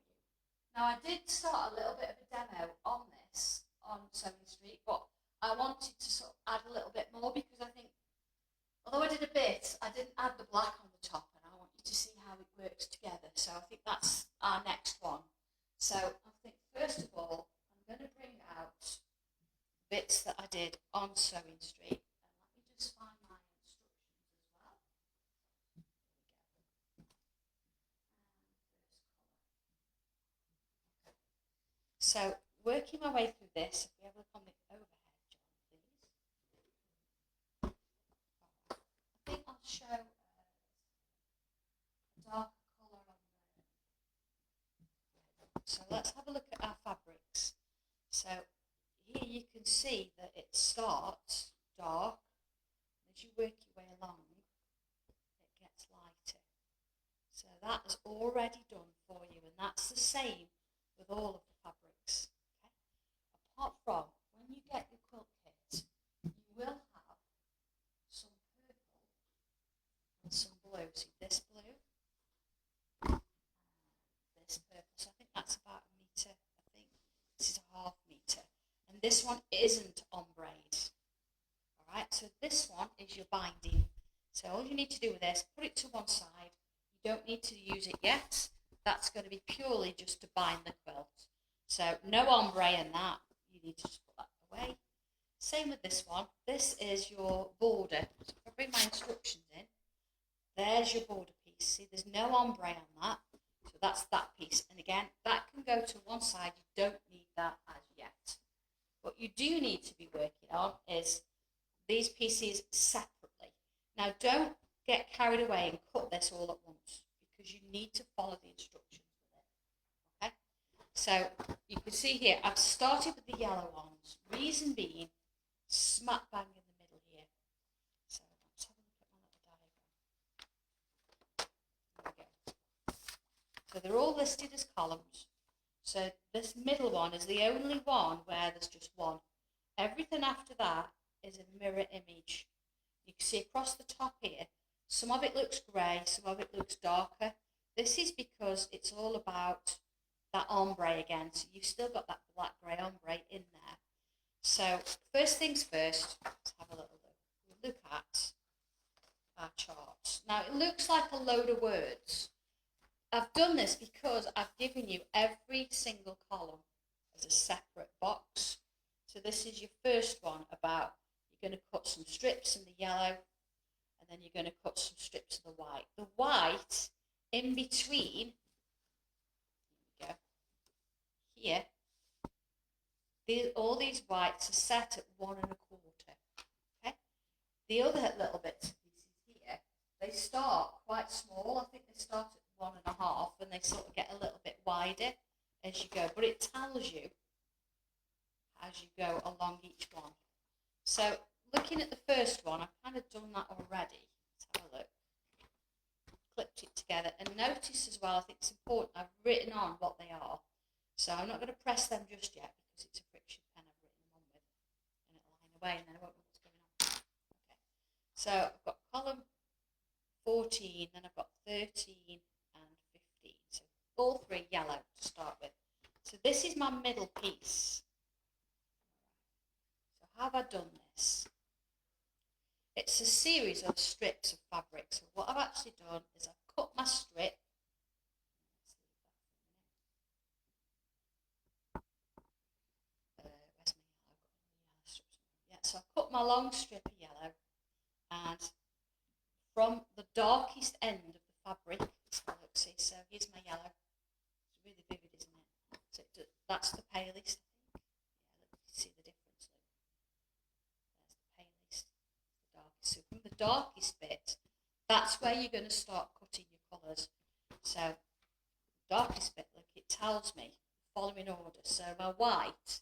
A: Now I did start a little bit of a demo on this on Sewing Street, but I wanted to sort of add a little bit more, because I think, although I did a bit, I didn't add the black on the top, and I want you to see how it works together. So I think that's our next one. So I think first of all, I'm going to bring out bits that I did on Sewing Street, and let me just find my instructions as well. So working my way through this, if we have a look on the overhead, John, please. I think I'll show a darker colour on there. So let's have a look at our fabrics. So here you can see that it starts dark, and as you work your way along, it gets lighter. that is already done for you, and that's the same with all of the fabrics. Okay? Apart from when you get your quilt kit, you will have some purple and some blue. See this blue, this purple. So I think that's about a metre. I think this is a half metre, and this one isn't ombre. All right. So this one is your binding. So all you need to do with this, put it to one side. You don't need to use it yet. That's going to be purely just to bind the quilt. So no ombre in that. You need to just put that away. Same with this one. This is your border. So if I bring my instructions in, there's your border piece. See, there's no ombre on that. So that's that piece. And again, that can go to one side. You don't need that as yet. What you do need to be working on is these pieces separately. Now, don't get carried away and cut this all at once, because you need to follow the instructions with it. Okay? So you can see here, I've started with the yellow ones. Reason being, smack bang in the middle here. So let's have a look at my little diagram. There we go. So they're all listed as columns. So this middle one is the only one where there's just one. Everything after that is a mirror image. You can see across the top here, some of it looks grey, some of it looks darker. This is because it's all about that ombre again. So you've still got that black grey ombre in there. So first things first, let's have a little look. We'll look at our charts. Now it looks like a load of words. I've done this because I've given you every single column as a separate box. So this is your first one about you're going to cut some strips in the yellow, and then you're going to cut some strips of the white. The white in between, here we go, here, all these whites are set at 1 1/4. Okay? The other little bits of pieces here, they start quite small. I think they start at 1 1/2, and they sort of get a little bit wider as you go. But it tells you as you go along each one. So looking at the first one, I've kind of done that already. Let's have a look. Clipped it together, and notice as well, I think it's important, I've written on what they are. So I'm not going to press them just yet because it's a friction pen I've written them on with, and it'll line away and then I won't know what's going on. Okay. So I've got column 14, then I've got 13 and 15. So all three yellow to start with. So this is my middle piece. So how have I done this? It's a series of strips of fabric. So what I've actually done is I've cut my strip. Where's my yellow? Yeah, so I've cut my long strip of yellow, and from the darkest end of the fabric, let's see, so here's my yellow. It's really vivid, isn't it? So that's the palest, I think. Yeah, look, you see the difference. Look. There's the palest, the darkest. So from the darkest bit, that's where you're going to start cutting your colours. So the darkest bit, look, it tells me following order. So my white,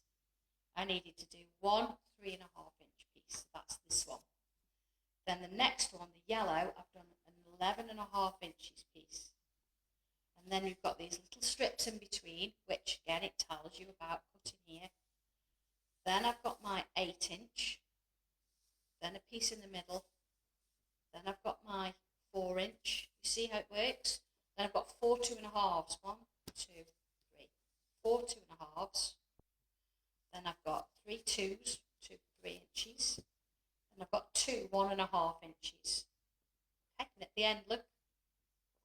A: I needed to do 1 3 1/2 inch piece. So that's this one. Then the next one, the yellow, I've done an 11 1/2 inches piece. And then you've got these little strips in between, which again, it tells you about cutting here. Then I've got my 8 inch, then a piece in the middle. Then I've got my 4 inch. You see how it works? Then I've got 4 2 1/2s. 1 2 3. 4 2 1/2s. Then I've got 3 2s, 2 3 inches. And I've got 2 1 1/2 inches. Okay, and at the end, look,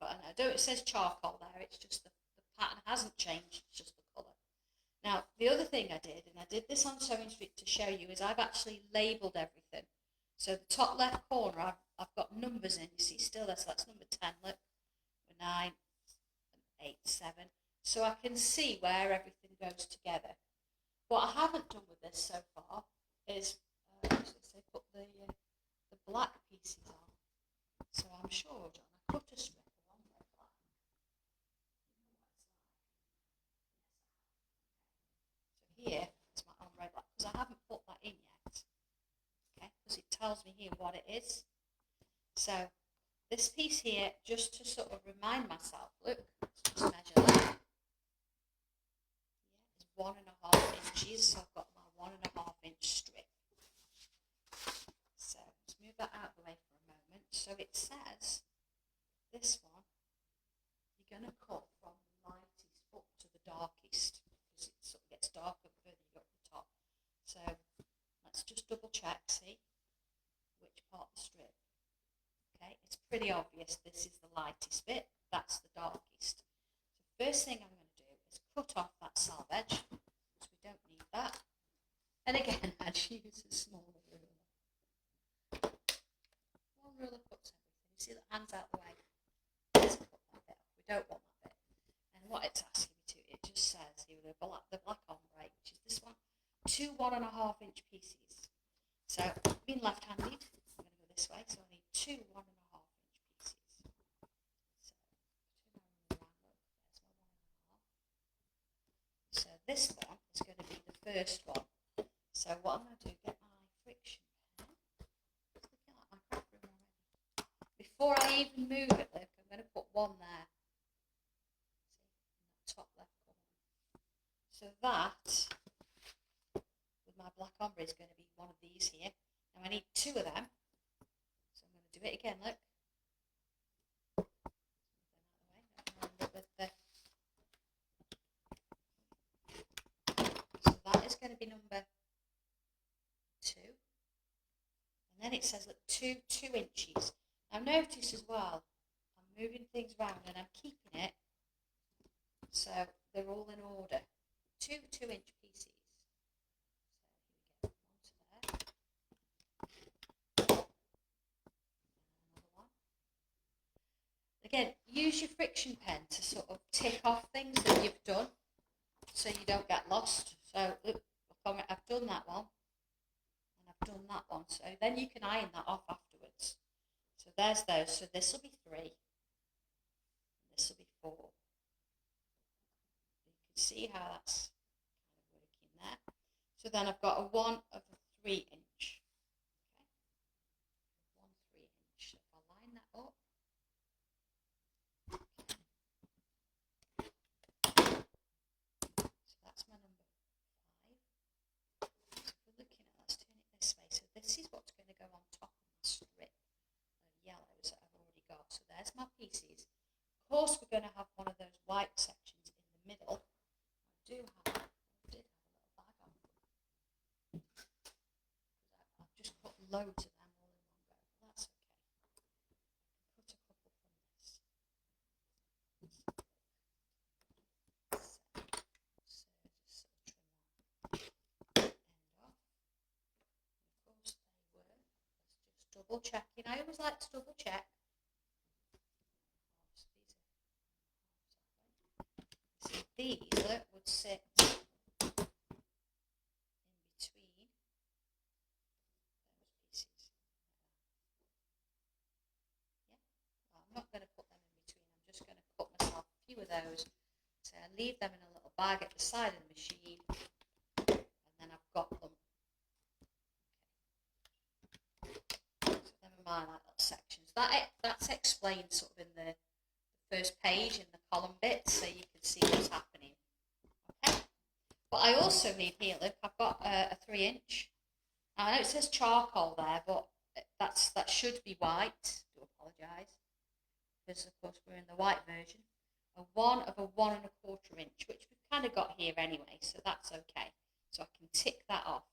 A: and I know it says charcoal there, it's just the pattern hasn't changed, it's just the colour. Now, the other thing I did, and I did this on Sewing Street to show you, is I've actually labelled everything. So the top left corner, I've got numbers in, you see still there, so that's number 10, look, 9, 8, 7. So I can see where everything goes together. What I haven't done with this so far is put the black pieces on. So I'm sure, John, I cut a strip of ombre black. You know what it's like. Yes, I have. Okay. So here is my ombre black, because I haven't put that in yet. Okay, because it tells me here what it is. So this piece here, just to sort of remind myself, look, let's just measure that. Yeah, it's 1.5 inches, so I've got my 1.5 inch strip. So let's move that out of the way for a moment. So it says, this one, you're going to cut from the lightest up to the darkest, because it sort of gets darker the further you go up the top. So let's just double check, see which part of the strip. Okay, it's pretty obvious this is the lightest bit, that's the darkest. So first thing I'm going to do is cut off that selvage, because we don't need that. And again, I'd use a smaller ruler. One ruler cuts everything. You see that hand's out the way. Let's cut that bit off. We don't want that bit. And what it's asking me to, it just says here the black ombre, which is this one, 2 1.5 inch pieces. So being left-handed, I'm going to go this way, so I need 2 1.5 inch pieces. So turn around, look, there's my 1.5. So this one is going to be the first one. So what I'm going to do, get my friction pen. It's looking like my craft room already. Before I even move it, look, I'm going to put one there. See, in that top left corner. So that, with my black ombre, is going to be one of these here. Now I need 2 of them. So I'm going to do it again, look. So that is going to be number 2. And then it says, look, 2 inches. Now notice as well, I'm moving things around and I'm keeping it so they're all in order. 2 2-inch pieces. So here we go, one to there. Another one. Again, use your friction pen to sort of tick off things that you've done so you don't get lost. So look, I've done that one. And I've done that one. So then you can iron that off afterwards. So there's those. So this will be 3. And this will be 4. You can see how that's kind of working there. So then I've got a 1 of a 3 inch. Okay. 1 3 inch. So if I line that up. So that's my number 5. So if we're looking at, let's turn it this way. So this is what's going to go on top of the strip of yellows that I've already got. So there's my pieces. Of course, we're going to have one of those white sections in the middle. I did have a little bag on. I've just put loads of them all in one go. But that's okay. I can cut a couple from this. So just sort of trim that end off. And of course they were. Let's just double checking. I always like to double check. So these would sit in between those pieces. Yeah, well, I'm not going to put them in between. I'm just going to cut myself a few of those. So I leave them in a little bag at the side of the machine, and then I've got them. Okay. So them are my little sections. That's explained sort of in the first page in the column bit, so you can see what's happening. Okay. But I also need here, look, I've got a 3 inch. Now I know it says charcoal there, but that should be white. I do apologise, because of course we're in the white version. A 1 of a 1 1/4 inch, which we've kind of got here anyway, so that's okay. So I can tick that off.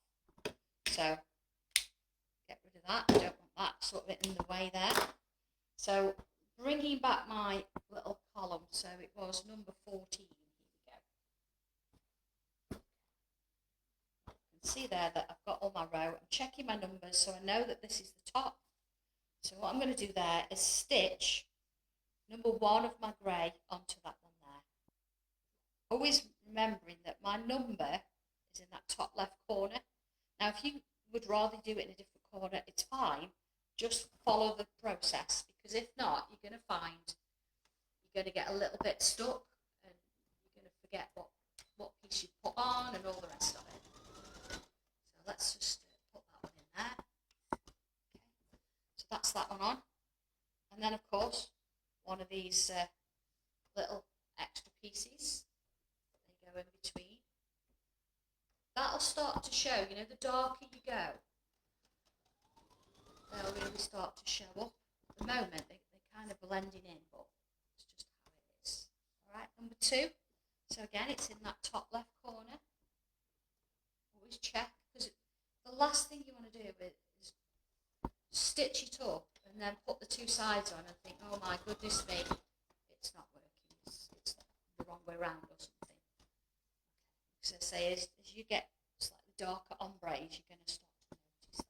A: So get rid of that. I don't want that sort of in the way there. So bringing back my little column, so it was number 14. Here we go. You can see there that I've got all my row. I'm checking my numbers, so I know that this is the top. So what I'm going to do there is stitch number 1 of my grey onto that one there. Always remembering that my number is in that top left corner. Now, if you would rather do it in a different corner, it's fine. Just follow the process, because if not, you're going to find you're going to get a little bit stuck and you're going to forget what piece you put on and all the rest of it. So let's just put that one in there. Okay. So that's that one on. And then, of these little extra pieces. They go in between. That'll start to show, you know, the darker you go, they'll really start to show up. At the moment, they're kind of blending in, but it's just how it is. All right, number 2. So again, it's in that top left corner. Always check, because the last thing you want to do is stitch it up and then put the 2 sides on and think, oh my goodness me, it's not working. It's the wrong way around or something. So say as you get slightly darker ombres, you're going to start to notice that.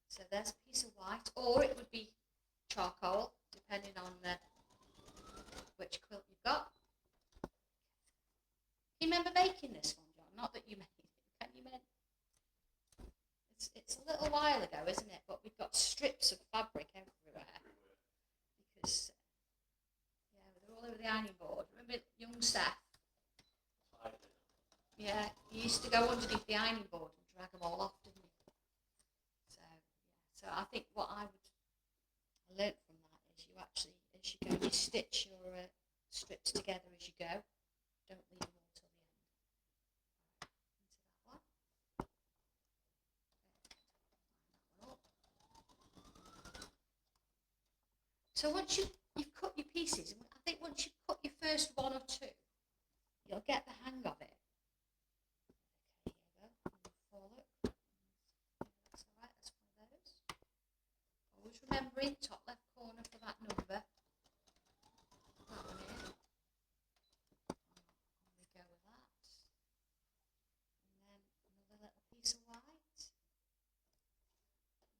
A: So there's a piece of white, or it would be charcoal, depending on which quilt you've got. Can you remember making this one, John? Not that you made it, can you remember? It's a little while ago, isn't it? But we've got strips of fabric everywhere. Because, yeah, they're all over the ironing board. Remember young Seth? Yeah, he used to go underneath the ironing board and drag them all off, didn't he? So, yeah. So I think what I learnt from that is you actually, as you go, you stitch your strips together as you go. Don't leave them all till the end. Right, into that one. So once you've cut your pieces, I think once you've cut your first 1 or 2, you'll get the hang of it. That's all right, that's one of those. Always remembering top left corner for that number. That one in. And we go with that. And then another little piece of white.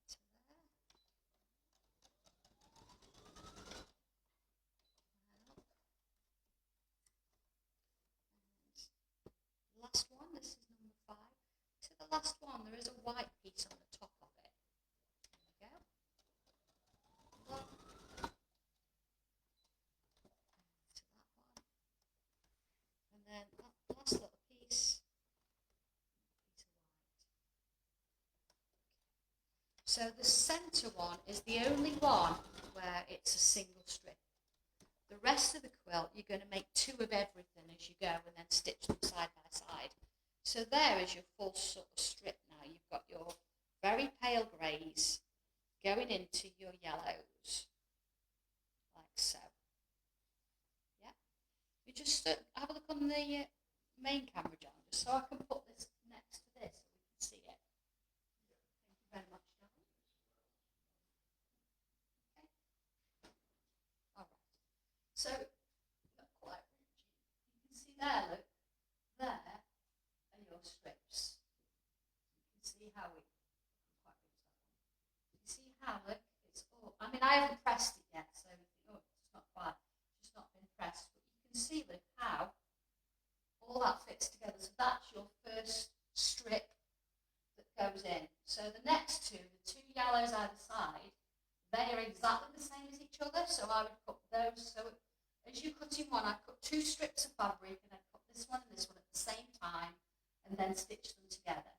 A: Into there. And last one, this is number 5. To the last one, there is a white piece on the top of it. There we go. One. To that one. And then that last little piece of white. So the centre one is the only one where it's a single strip. The rest of the quilt, you're going to make 2 of everything as you go and then stitch them side by side. So there is your full sort of strip now. You've got your very pale greys going into your yellows, like so. Yeah. You just have a look on the main camera, John, just so I can put this next to this so we can see it. Thank you very much, John. Okay. All right. So, not quite. You can see there, look, there. Strips. You can see how you see how it's all. I mean, I haven't pressed it yet, so you think, oh, it's not quite, it's just not been pressed. But you can see how all that fits together. So that's your first strip that goes in. So the next 2, the 2 yellows either side, they are exactly the same as each other. So I would put those. So as you cut in one, I cut 2 strips of fabric and I cut this one and this one at the same time, and then stitch them together.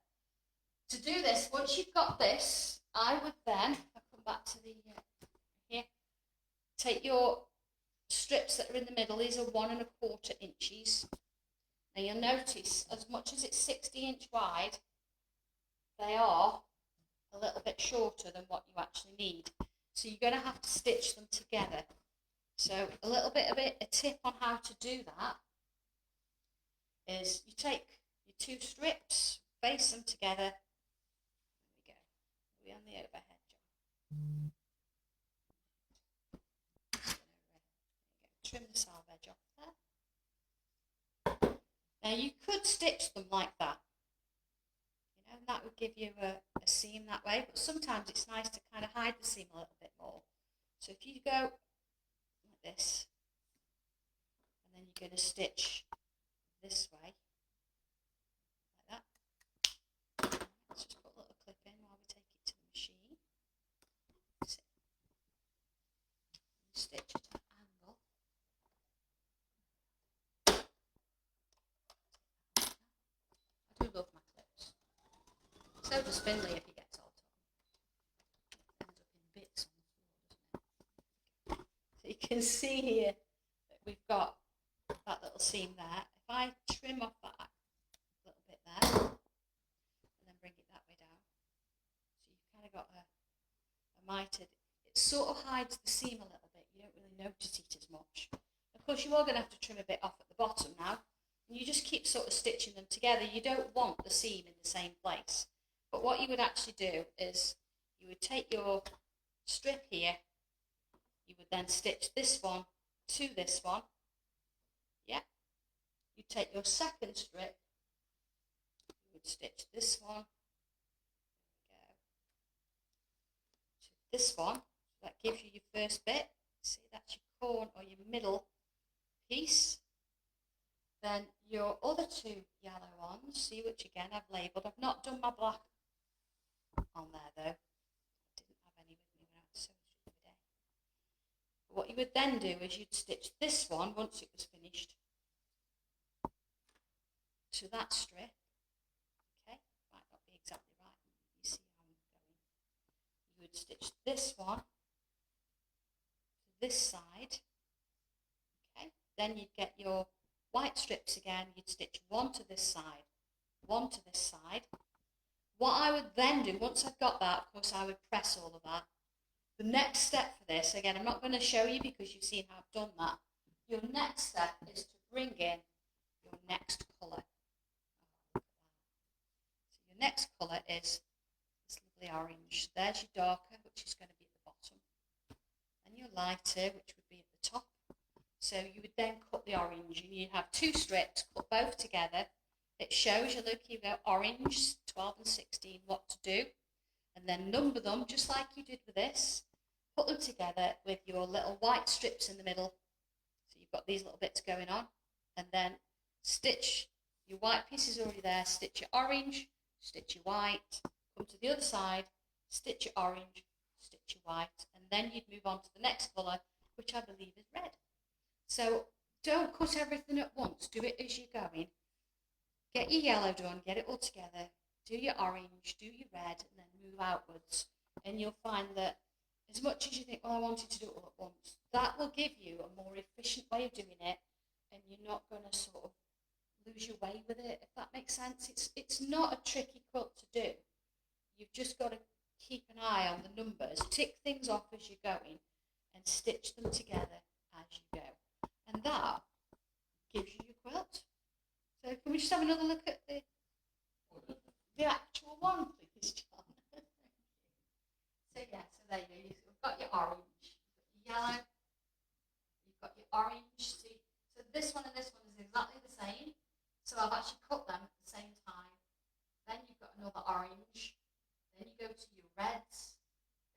A: To do this, once you've got this, I would then, I'll come back to the here, take your strips that are in the middle. These are 1 1/4 inches. Now you'll notice, as much as it's 60-inch wide, they are a little bit shorter than what you actually need. So you're going to have to stitch them together. So a little bit of a tip on how to do that is you take 2 strips, face them together. There we go. Are we on the overhead, John? Trim the salve edge off there. Now you could stitch them like that. You know, and that would give you a seam that way, but sometimes it's nice to kind of hide the seam a little bit more. So if you go like this, and then you're going to stitch this way. Let's just put a little clip in while we take it to the machine. Stitch it at an angle. I do love my clips. So does Finley if he gets all torn. It ends up in bits on the floor, doesn't it? So you can see here that we've got that little seam there. If I trim off that little bit there and then bring it that way down, so you've kind of got a mitered, it sort of hides the seam a little bit. You don't really notice it as much. Of course, you are going to have to trim a bit off at the bottom now, and you just keep sort of stitching them together. You don't want the seam in the same place. But what you would actually do is you would take your strip here, you would then stitch this one to this one. Yeah. You take your second strip, you would stitch this one, to this one. That gives you your first bit. See, that's your corner or your middle piece. Then your other two yellow ones, see, which again I've labelled. I've not done my black on there though. I didn't have any with me when I was sewing the other day. But what you would then do is you'd stitch this one once it was finished to that strip. Okay, might not be exactly right. You see how I'm going. You would stitch this one to this side. Okay, then you'd get your white strips again. You'd stitch one to this side, one to this side. What I would then do, once I've got that, of course I would press all of that. The next step for this, again, I'm not going to show you because you've seen how I've done that. Your next step is to bring in your next colour. So your next colour is this lovely orange. There's your darker, which is going to be at the bottom, and your lighter, which would be at the top. So you would then cut the orange, and you'd have two strips, cut both together. It shows you, look, you've got orange, 12 and 16, what to do. And then number them, just like you did with this. Put them together with your little white strips in the middle. So you've got these little bits going on. And then stitch your white pieces already there, stitch your orange, stitch your white, come to the other side, stitch your orange, stitch your white, and then you'd move on to the next colour, which I believe is red. So don't cut everything at once, do it as you're going. Get your yellow done, get it all together, do your orange, do your red, and then move outwards. And you'll find that as much as you think, well, I wanted to do it all at once, that will give you a more efficient way of doing it, and you're not going to sort of lose your way with it, if that makes sense. It's not a tricky quilt to do. You've just got to keep an eye on the numbers, tick things off as you're going, and stitch them together as you go. And that gives you your quilt. So can we just have another look at the actual one, please, John? So yeah, so there you go. You've got your orange, you've got your yellow, you've got your orange. See, so this one and this one is exactly the same. So I've actually cut them at the same time. Then you've got another orange. Then you go to your reds,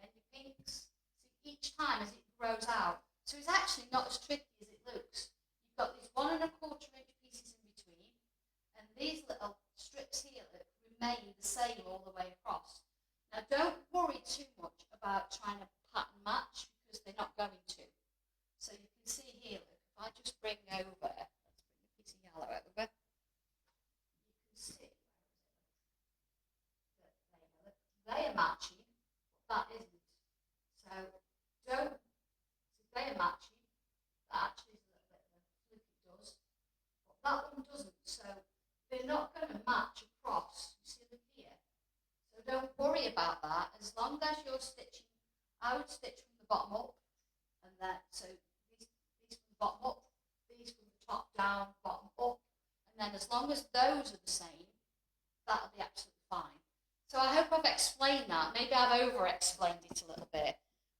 A: then your pinks. See, each time as it grows out. So it's actually not as tricky as it looks. You've got these 1 1/4 inch pieces in between, and these little strips here that remain the same all the way across. Now don't worry too much about trying to pattern match because they're not going to. So you can see here, look, if I just bring over, let's bring a piece of yellow over, you can see that they are matching, but that isn't. So don't, if they are matching, that actually is a little bit of a fluke, it does, but that one doesn't. So they're not going to match across, you see them here. So don't worry about that, as long as you're stitching. I would stitch from the bottom up, and then, so these from the bottom up, these from the top down, bottom up, and then as long as those are the same, that'll be absolutely fine. So I hope I've explained that. Maybe I've over-explained it a little bit,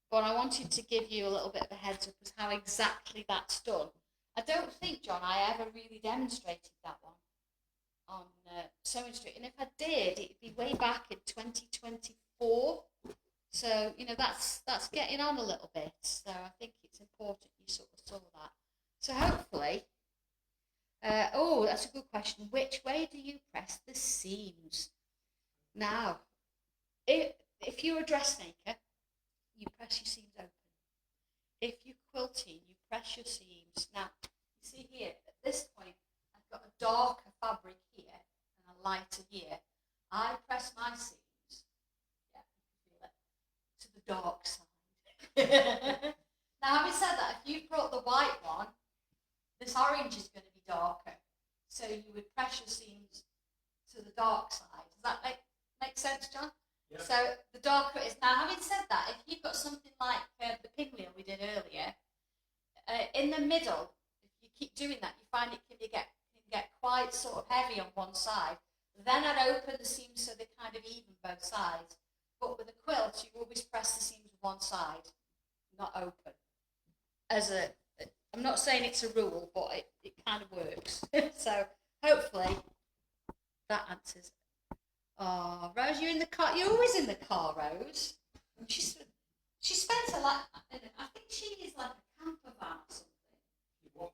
A: but I wanted to give you a little bit of a heads up as how exactly that's done. I don't think, John, I ever really demonstrated that one on Sewing Street, and if I did, it'd be way back in 2024. So you know that's getting on a little bit. So I think it's important you sort of saw that. So hopefully, oh, that's a good question. Which way do you press the seams? Now, if you're a dressmaker, you press your seams open. If you're quilting, you press your seams. Now, you see here at this point, I've got a darker fabric here and a lighter here. I press my seams, yeah, you can feel it, to the dark side. Now, having said that, if you've brought the white one, this orange is going to be darker. So you would press your seams to the dark side. Does that make sense, John?
B: Yep.
A: So the darker it is. Now, having said that, if you've got something like the pinwheel we did earlier, in the middle, if you keep doing that, you find it can get quite sort of heavy on one side. Then I'd open the seams so they're kind of even both sides. But with a quilt, you always press the seams one side, not open. I'm not saying it's a rule, but it kind of works. So hopefully that answers. Oh, Rose, you're in the car. You're always in the car, Rose. She spent a lot. I think she is like a camper van or something.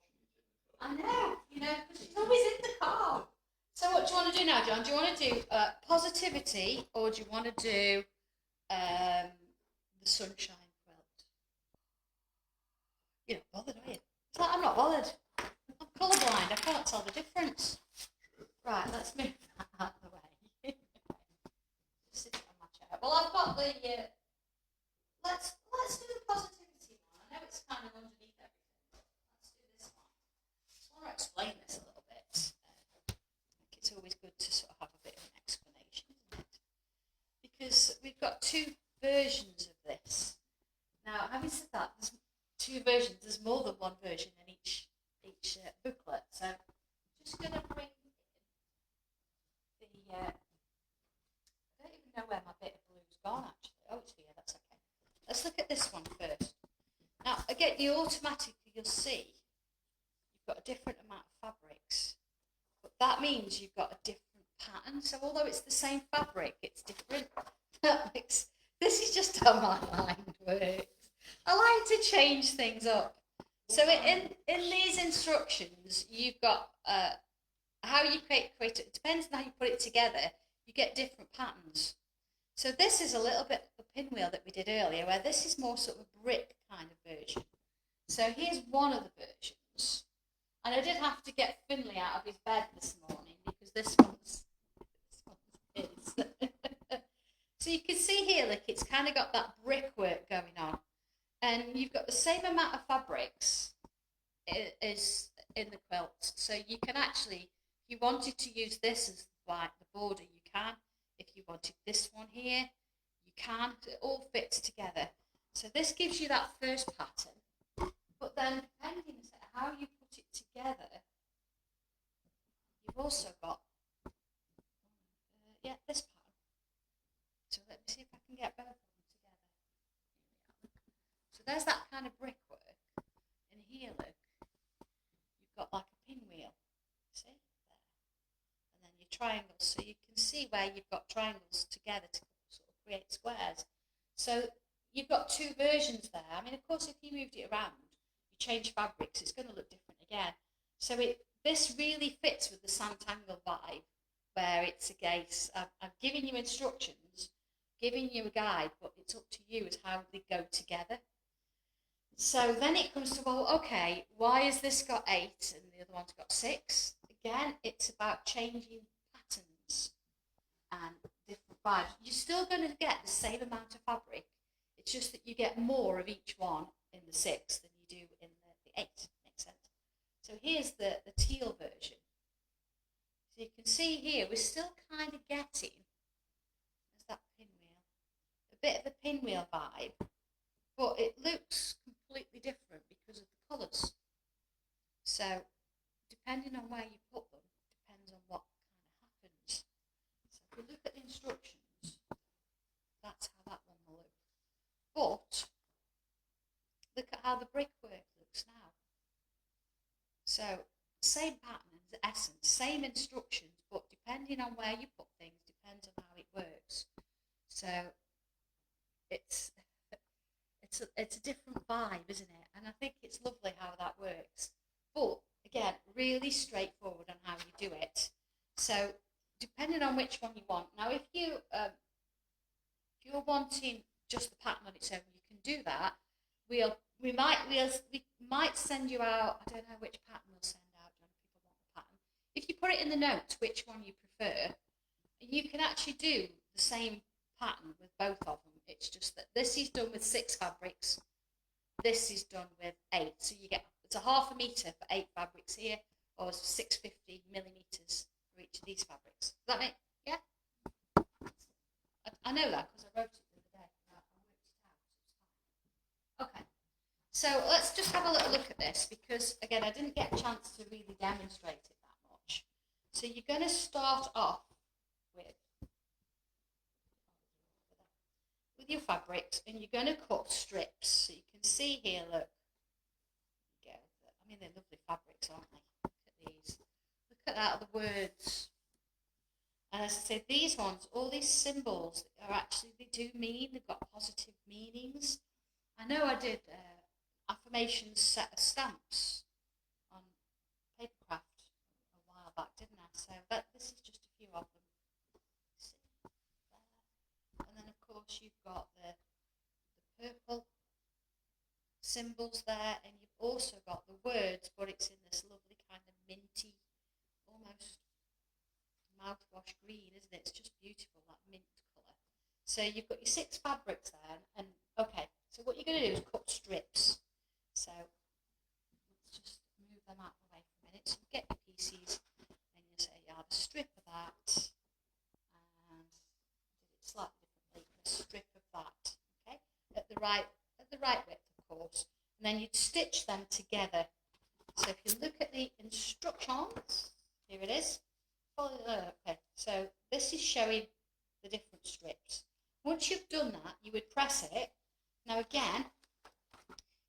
A: I know, because she's always in the car. So what do you want to do now, John? Do you want to do positivity, or do you want to do the sunshine quilt? You're not bothered, are you? It's like I'm not bothered. I'm colourblind. I can't tell the difference. Right, let's move that out of the way. Just sit on my chair. Well, I've got the. Let's do the positivity one. I know it's kind of underneath everything. Let's do this one. I just want to explain this a little bit. I think it's always good to sort of have a bit of an explanation, isn't it? Because we've got two versions of this. Now, having said that, there's two versions. There's more than one version in each booklet. So, I'm just going to bring in the. I don't even know where my bit of blue's gone. Actually, oh, it's here. That's okay. Let's look at this one first. Now, again, automatically you'll see you've got a different amount of fabrics, but that means you've got a different pattern. So, although it's the same fabric, it's different. This is just how my mind works. I like to change things up. So in these instructions, you've got how you create it. It depends on how you put it together. You get different patterns. So this is a little bit of the pinwheel that we did earlier, where this is more sort of a brick kind of version. So here's one of the versions. And I did have to get Finley out of his bed this morning because this one's his. So you can see here, look, it's kind of got that brickwork going on. And you've got the same amount of fabrics as in the quilt. So you can actually, if you wanted to use this as like the border, you can. If you wanted this one here, you can. It all fits together. So this gives you that first pattern. But then depending on how you put it together, you've also got, this pattern. So let me see if I can get both of them together. So there's that kind of brickwork. And here, look, you've got like a pinwheel. See? There. And then your triangles. So you can see where you've got triangles together to sort of create squares. So you've got two versions there. I mean, of course, if you moved it around, you change fabrics, it's going to look different again. So this really fits with the Sanntangle vibe, where it's a case of giving you instructions, giving you a guide, but it's up to you as how they go together. So then it comes to, well, okay, why has this got 8 and the other one's got 6? Again, it's about changing patterns and different vibes. You're still going to get the same amount of fabric. It's just that you get more of each one in the 6 than you do in the 8. Makes sense? So here's the teal version. So you can see here, we're still kind of getting, there's that pinwheel, a bit of a pinwheel vibe, but it looks completely different because of the colours. So depending on where you put them, depends on what kind of happens. So if we look at the instructions, that's how that one will look. But look at how the brickwork looks now. So same pattern, essence, same instructions, but depending on where you put things, depends on how it works. So it's a different vibe, isn't it? And I think it's lovely how that works. But again, really straightforward on how you do it. So depending on which one you want. Now, if you're wanting just the pattern on its own, you can do that. We might send you out. I don't know which pattern we'll send out. People want the pattern. If you put it in the notes which one you prefer, you can actually do the same pattern with both of them. It's just that this is done with 6 fabrics, this is done with 8. So you get, it's a half a metre for 8 fabrics here, or 650 millimetres for each of these fabrics. Does that make, yeah? I know that because I wrote it the other day. I worked it out. Okay, so let's just have a little look at this, because again, I didn't get a chance to really demonstrate it that much. So you're going to start off with your fabrics, and you're going to cut strips. So you can see here, look. I mean, they're lovely fabrics, aren't they? Look at these. Look at that, the words. And as I say, these ones, all these symbols are actually, they do mean, they've got positive meanings. I know I did affirmations set of stamps on papercraft a while back, didn't I? So this is just a few of them. See, there. And then of course you've got the purple symbols there, and you've also got the words, but it's in this lovely kind of minty, almost mouthwash green, isn't it? It's just beautiful, that mint colour. So you've got your 6 fabrics there, and okay, so what you're going to do is cut strips. So let's just move them out of the way for a minute. So you get your pieces, and you say, yeah, I have a strip of that, and I did it slightly differently, a strip of that, okay, at the right width, of course, and then you'd stitch them together. So if you look at the instructions, here it is. Okay, so this is showing the different strips. Once you've done that, you would press it. Now again,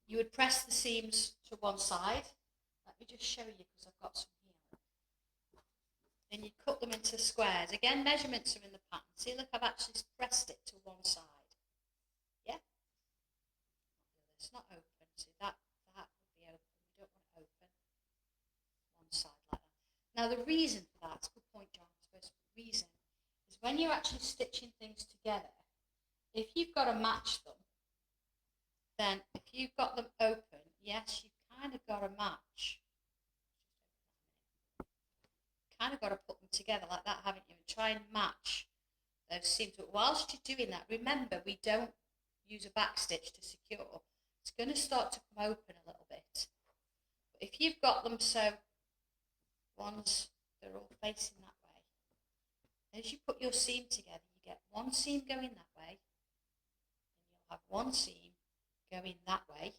A: you would press the seams to one side. Let me just show you, because I've got some here. Then you cut them into squares. Again, measurements are in the pattern. See, look, I've actually pressed it to one side. Yeah? It's not open. See, that would be open. We don't want it open. One side like that. Now the reason for that, it's a good point, John, I suppose the reason is when you're actually stitching things together, if you've got to match them, then if you've got them open, yes, you've kind of got to match. Kind of got to put them together like that, haven't you? And try and match those seams. But whilst you're doing that, remember, we don't use a back stitch to secure. It's going to start to come open a little bit. But if you've got them so ones, they're all facing that way, as you put your seam together, you get one seam going that way, and you'll have one seam going that way,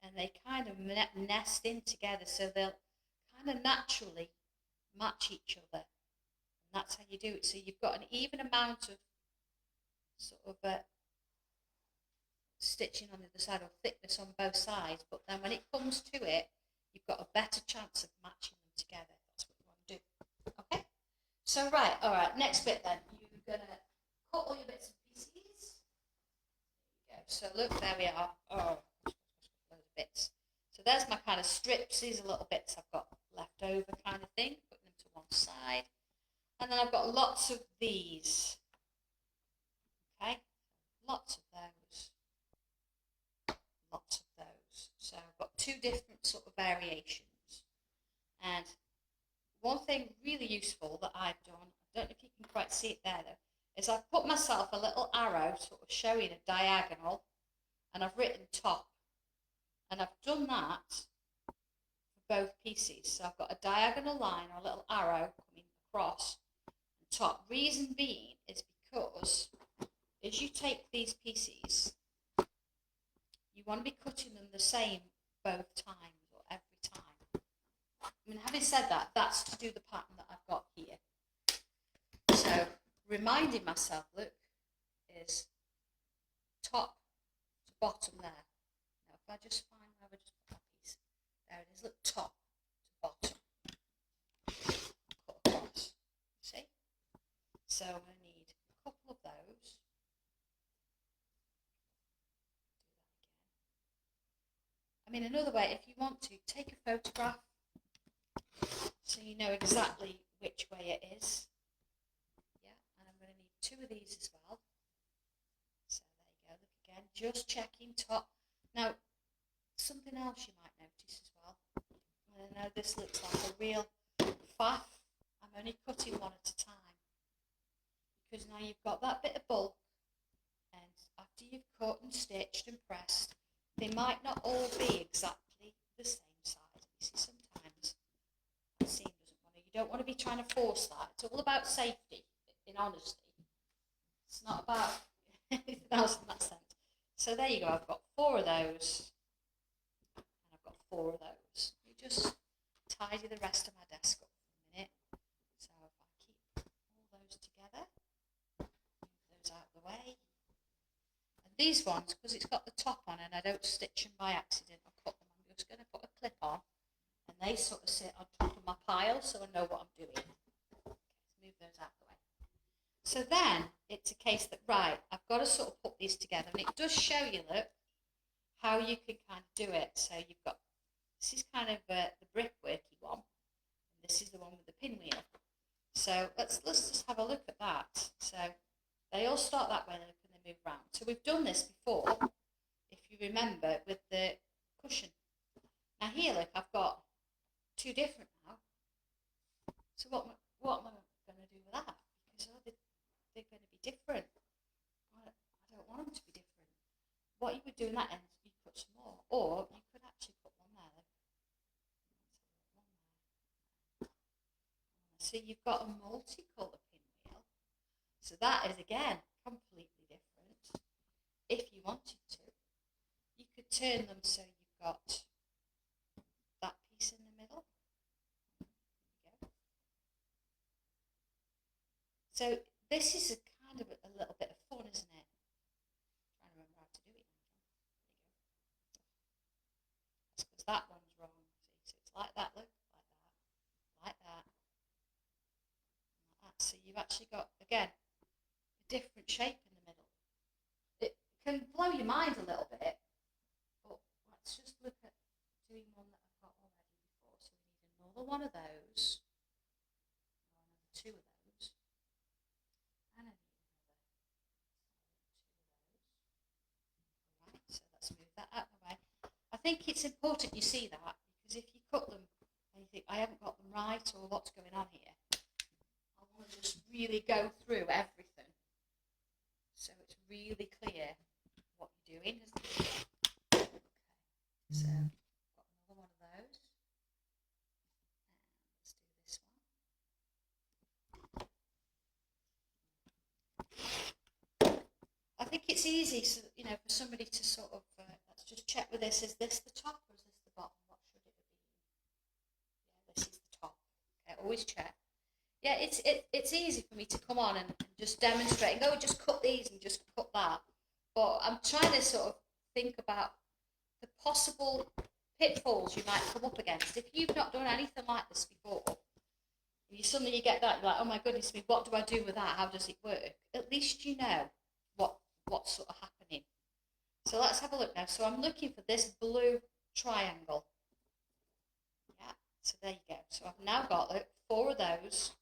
A: and they kind of nest in together, so they'll kind of naturally match each other, and that's how you do it. So you've got an even amount of sort of stitching on the other side, or thickness on both sides, but then when it comes to it, you've got a better chance of matching them together. That's what you want to do. Okay? So right, all right, next bit then. You're going to cut all your bits and pieces. There you go. So look, there we are. Oh, loads of bits. So there's my kind of strips. These are little bits I've got left over kind of thing. Putting them to one side. And then I've got lots of these. Okay? Lots of those. Lots of those. So I've got 2 different sort of variations. And one thing really useful that I've done, I don't know if you can quite see it there though, is I've put myself a little arrow sort of showing a diagonal, and I've written top. And I've done that for both pieces. So I've got a diagonal line or a little arrow coming across the top. Reason being is because as you take these pieces, you want to be cutting them the same both times or every time. I mean, having said that, that's to do the pattern that I've got here. So reminding myself, look, is top to bottom there. Now if I just find where I just put that piece, there it is, look, top to bottom. Cut across, see? So I'm going to need a couple of those. I mean, another way, if you want to, take a photograph so you know exactly which way it is. Yeah, and I'm going to need 2 of these as well. So there you go, look again, just checking top. Now, something else you might notice as well. I know this looks like a real faff. I'm only cutting one at a time, because now you've got that bit of bulk, and after you've cut and stitched and pressed, they might not all be exactly the same size. You see, sometimes the seam doesn't want to. You don't want to be trying to force that. It's all about safety, in honesty. It's not about anything else in that sense. So there you go. I've got 4 of those, and I've got 4 of those. You just tidy the rest of my desk up for a minute. So if I keep all those together, move those out of the way. And these ones, because it's got the top on and I don't stitch them by accident or cut them, I'm just going to put a clip on, and they sort of sit on top of my pile so I know what I'm doing. Okay, so move those out of the way. So then it's a case that, right, I've got to sort of put these together, and it does show you, look, how you can kind of do it. So you've got, this is kind of the brickworky one, and this is the one with the pinwheel. So let's just have a look at that. So they all start that way, look, and they move round. So we've done this before, if you remember, with the cushion. Now here, look, I've got 2 different now. So what am I going to do with that? Because they're going to be different. I don't want them to be different. What you would do in that end, you put some more, or you could actually put one there. So you've got a multicolour pinwheel. So that is again completely different. If you wanted to, you could turn them so you've got that piece in the middle. There you go. So this is a kind of a little bit of fun, isn't it? I'm trying to remember how to do it now. There you go. That's because that one's wrong. See, so it's like that, look, like that, like that. So you've actually got, again, a different shape in the middle. It can blow your mind a little bit, but let's just look at doing one that I've got already before. So we need another one of those, or another 2 of those. And I need another 2 of those. Right, so let's move that out of the way. I think it's important you see that, because if you cut them and you think, I haven't got them right, or what's going on here, I want to just really go through everything so it's really clear what you're doing. Okay, so I've got another one of those. And let's do this one. I think it's easy, so, you know, for somebody to sort of, let's just check with this. Is this the top or is this the bottom? What should it have been? Yeah, this is the top. Okay, always check. Yeah, it's easy for me to come on and just demonstrate and go, just cut these and just cut that. But I'm trying to sort of think about the possible pitfalls you might come up against. If you've not done anything like this before, and you suddenly get that, you're like, oh my goodness me, what do I do with that? How does it work? At least you know what's sort of happening. So let's have a look now. So I'm looking for this blue triangle. Yeah, so there you go. So I've now got 4 of those,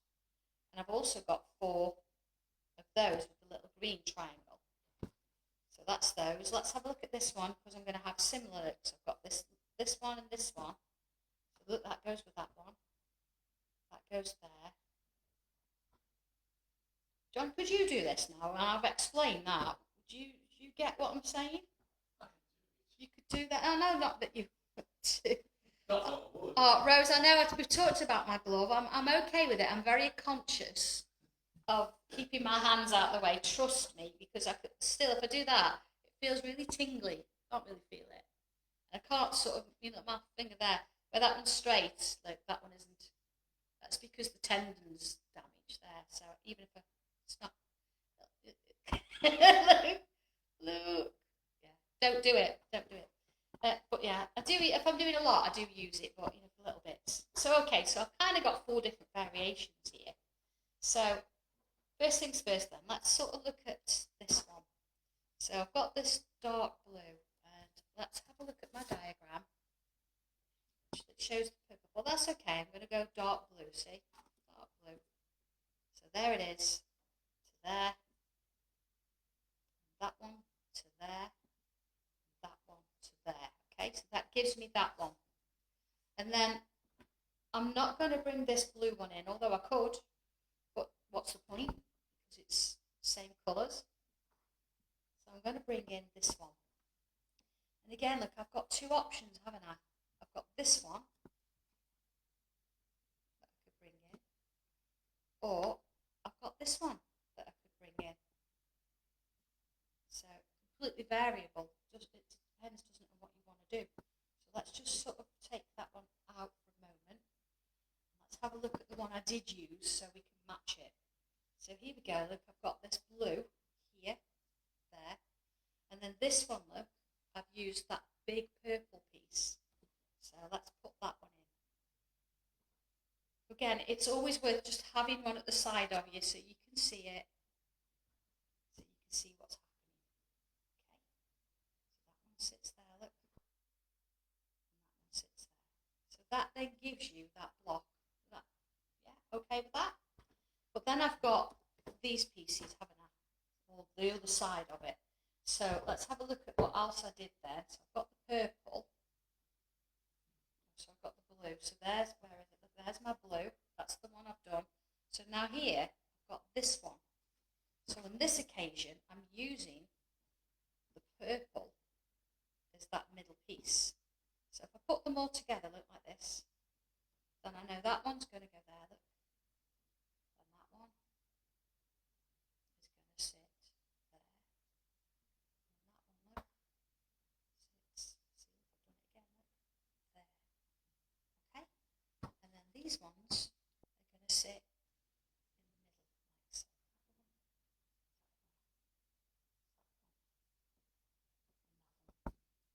A: and I've also got 4 of those with the little green triangle. So that's those. Let's have a look at this one, because I'm going to have similar. So I've got this one and this one. So look, that goes with that one. That goes there. John, could you do this now? And I've explained that. Do you get what I'm saying? You could do that. Oh no, not that you. Oh, Rose, I know we've talked about my glove. I'm okay with it. I'm very conscious of keeping my hands out of the way. Trust me, because I could still, if I do that, it feels really tingly. I can't really feel it. And I can't sort of, my finger there. Where that one's straight, like that one isn't. That's because the tendon's damaged there. So even if it's not. Look. Yeah. Don't do it. But yeah, I do. If I'm doing a lot, I do use it, but for little bits. So okay, so I've kind of got 4 different variations here. So first things first, then let's sort of look at this one. So I've got this dark blue, and let's have a look at my diagram. It shows the purple. Well, that's okay. I'm going to go dark blue. See, dark blue. So there it is. To there. That one to there. That one to there. Okay, so that gives me that one. And then I'm not going to bring this blue one in, although I could, but what's the point? Because it's the same colours. So I'm going to bring in this one. And again, look, I've got two options, haven't I? I've got this one that I could bring in, or I've got this one that I could bring in. So completely variable. Just it depends, doesn't it, on what you want to do. So let's just sort of take that one out for a moment. Let's have a look at the one I did use so we can match it. So here we go. Look, I've got this blue here, there, and then this one. Look, I've used that big purple piece. So let's put that one in. Again, it's always worth just having one at the side of you so you can see it, so you can see what's happening. Okay, so that one sits there, look, and that one sits there. So that then gives you that block. That, yeah, okay with that? But then I've got these pieces, haven't I? Or the other side of it. So let's have a look at what else I did there. So I've got the purple. So I've got the blue. So there's, where is it? There's my blue. That's the one I've done. So now here, I've got this one. So on this occasion, I'm using the purple as that middle piece. So if I put them all together, look like this, then I know that one's going to go there, look. And that one is going to sit there. And that one, look, sits, see, I've done it again, look, there. Okay? And then these ones are going to sit in the middle, like so.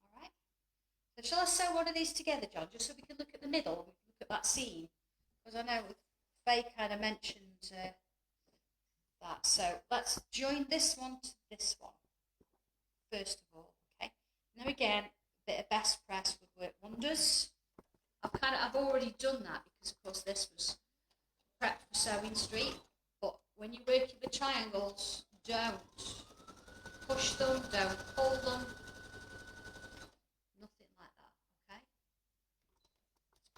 A: All right. So shall I sew one of these together, John, just so we can look at the middle and we can look at that seam? Because I know Faye kind of mentioned that. So let's join this one to this one first of all. Okay. Now again, a bit of best press would work wonders. I've already done that because of course this was prepped for Sewing Street. But when you're working with triangles, don't push them, don't pull them, nothing like that. Okay.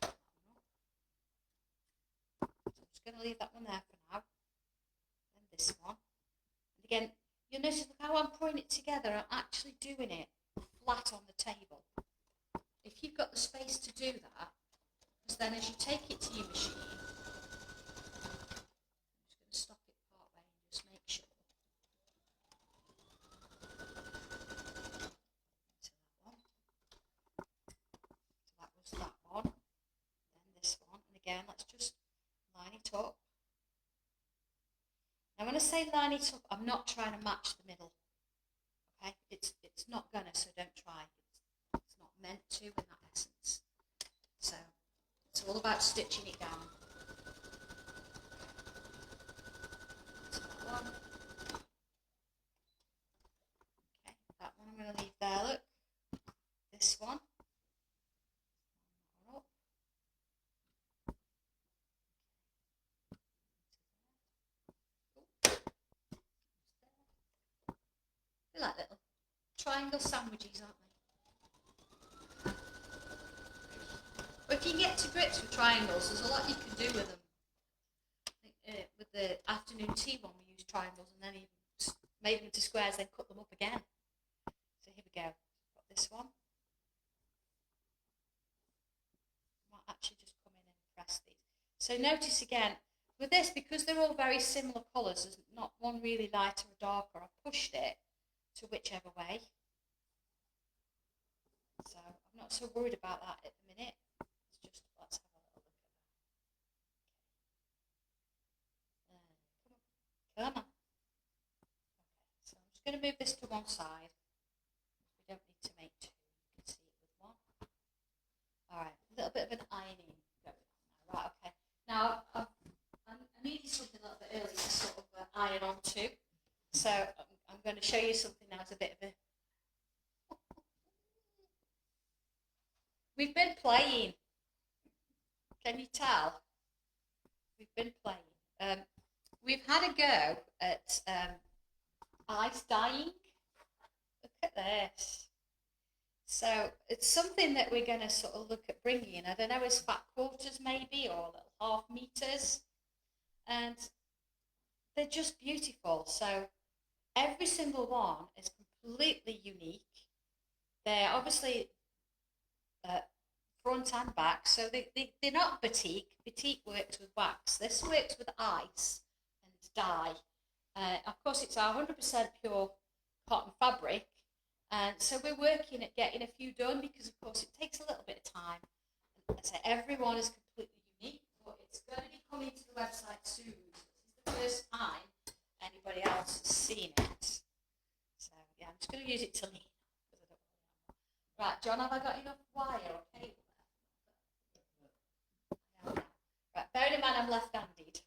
A: So I'm just going to leave that one there for now. Then this one. And again, you'll notice how I'm putting it together. I'm actually doing it flat on the table. If you've got the space to do that, because then as you take it to your machine, I'm just going to stop it part way and just make sure. So that one. So that was that one. Then this one. And again, let's just line it up. Now when I say line it up, I'm not trying to match the middle. Okay? It's not gonna, so don't try. It's not meant to in that essence. So it's all about stitching it down. So that one. Okay, that one I'm gonna leave there, look. This one. Up. They're like little triangle sandwiches, aren't they? But if you get to grips with triangles, there's a lot you can do with them. I think, with the afternoon tea one, we used triangles and then even made them into squares, then cut them up again. So here we go. Got this one. Might actually just come in and press these. So notice again, with this, because they're all very similar colours, there's not one really lighter or darker. I pushed it to whichever way. So I'm not so worried about that at the minute. It's just, let's have a little look at that. Come on. Okay, so I'm just going to move this to one side. We don't need to make two. You can see it with one. All right, a little bit of an ironing going on now. Right, okay. Now, I needed something a little bit early to sort of iron on to. So I'm going to show you something now as a bit of a... We've been playing. Can you tell? We've been playing. We've had a go at ice dyeing. Look at this. So it's something that we're going to sort of look at bringing. I don't know, as fat quarters maybe, or little half meters. And they're just beautiful. So every single one is completely unique. they're obviously uh, front and back, so they're not batik. Batik works with wax. This works with ice and dye. Of course, it's our 100% pure cotton fabric, and so we're working at getting a few done because, of course, it takes a little bit of time. And I say everyone is completely unique, but it's going to be coming to the website soon. This is the first time anybody else has seen it. So yeah, I'm just going to use it to lean. Right, John, have I got enough wire or cable there? No. Right, bearing in mind I'm left-handed.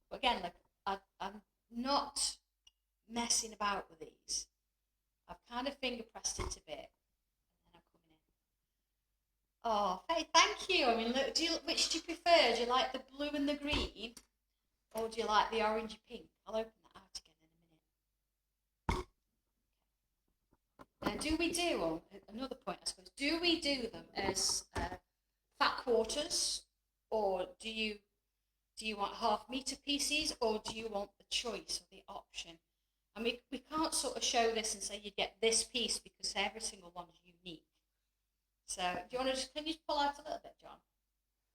A: But again, look, I'm not messing about with these. I've kind of finger pressed it a bit, and then I'm coming in. Oh, hey, thank you. I mean, look, which do you prefer? Do you like the blue and the green, or do you like the orangey pink? I'll open that out again in a minute. Now, do we do, another point I suppose, do we do them as fat quarters, or do you want half-metre pieces, or do you want the choice or the option? And we can't sort of show this and say you get this piece because every single one is unique. So do you want to can you pull out a little bit, John?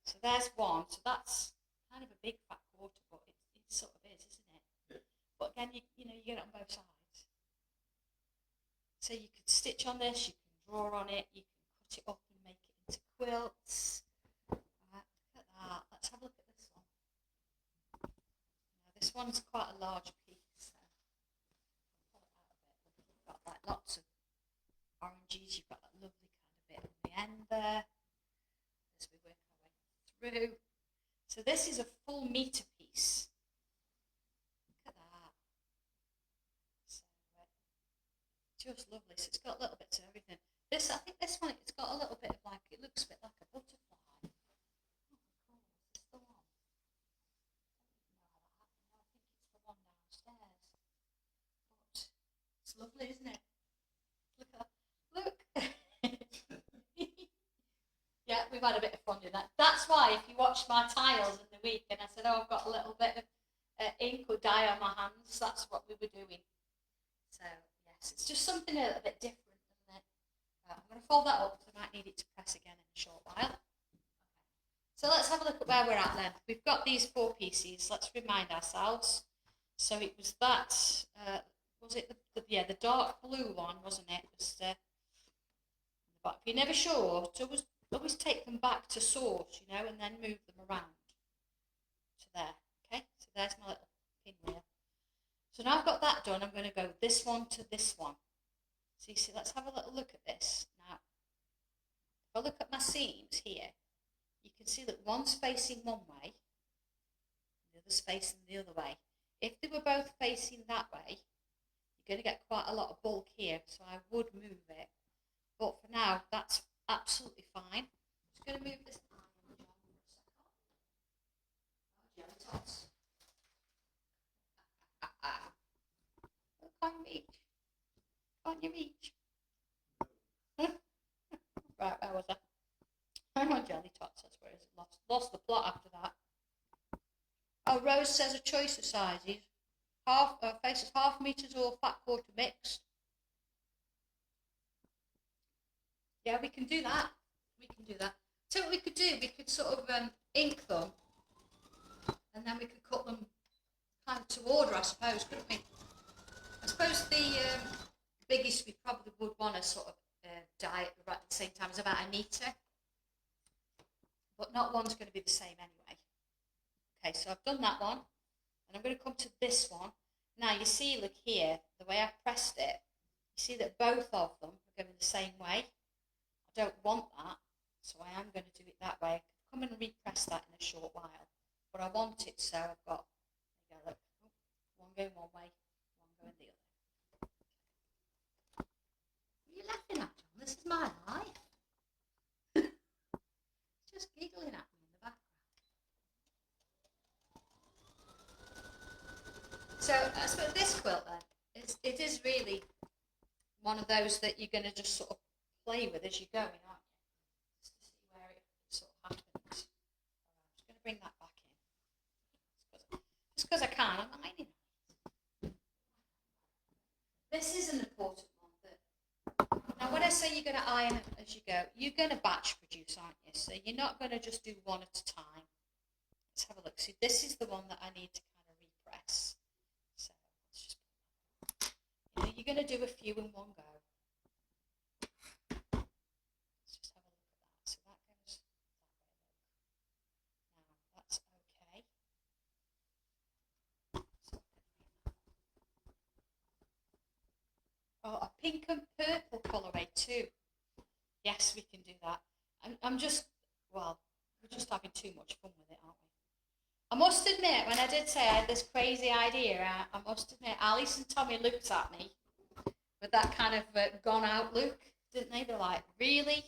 A: So there's one. So that's kind of a big fat quarter, but it sort of is, isn't it? Yeah. But again, you know, you get it on both sides. So you could stitch on this, you can draw on it, you can cut it up and make it into quilts. Right, look at that. Let's have a look at this one. Now, this one's quite a large piece. So pull it out a bit. You've got like lots of oranges. You've got that lovely kind of bit on the end there. As we work our way through. So this is a full metre piece. Look at that. So just lovely. So it's got little bits of everything. This, I think this one, it's got a little bit of like, it looks a bit like a butterfly. Oh, cool. Is this the one? I don't even know how that happened. I think it's the one downstairs. But it's lovely, isn't it? Look at that. Look. Yeah, we've had a bit of fun doing that. That's why if you watched my tiles in the week and I said, oh, I've got a little bit of ink or dye on my hands, that's what we were doing. So, yes, it's just something a little bit different, isn't it? I'm going to fold that up because I might need it to press again in a short while. Okay. So let's have a look at where we're at then. We've got these 4 pieces. Let's remind ourselves. So it was that, was it the dark blue one, wasn't it? It was, but if you're never sure, always take them back to source, you know, and then move them around to there. Okay, so there's my little pinwheel. So now I've got that done, I'm going to go this one to this one. So you see, let's have a little look at this. Now, if I look at my seams here, you can see that one's facing one way, the other's facing the other way. If they were both facing that way, you're going to get quite a lot of bulk here, so I would move it. But for now, that's absolutely fine. I'm just going to move this iron for a second. Oh, jelly tots. Can't reach. Can't you reach? Right, where was I? I'm on jelly tots, that's where it's lost the plot after that. Oh, Rose says a choice of sizes. Faces half meters or fat quarter mixed. Yeah, we can do that. We can do that. So what we could do, we could sort of ink them, and then we could cut them kind of to order, I suppose, couldn't we? I suppose the biggest we probably would want to sort of dye at the same time is about 1 metre, but not one's going to be the same anyway. Okay, so I've done that one, and I'm going to come to this one. Now you see, look here, the way I've pressed it, you see that both of them are going the same way. I don't want that, so I am going to do it that way. I can come and repress that in a short while, but I want it so I've got, there you go, look, one going one way, one going the other. What are you laughing at, John? This is my life. It's just giggling at me in the background. So I suppose this quilt then, it is really one of those that you're going to just sort of play with as you're going, aren't you? Just to see where it sort of happens. I'm just going to bring that back in. Just because I can, I'm not hiding. This is an important one that say you're going to iron as you go, you're going to batch produce, aren't you? So you're not going to just do one at a time. Let's have a look. See, this is the one that I need to kind of repress. So let's just, you're going to do a few in one go. Let's just have a look at that. So that goes that way. Now that's okay. Oh, a pink and purple colourway too. Yes, we can do that. I'm just, well, we're just having too much fun with it, aren't we? I must admit, when I did say I had this crazy idea, I must admit, Alice and Tommy looked at me with that kind of gone out look, didn't they? They're like, really?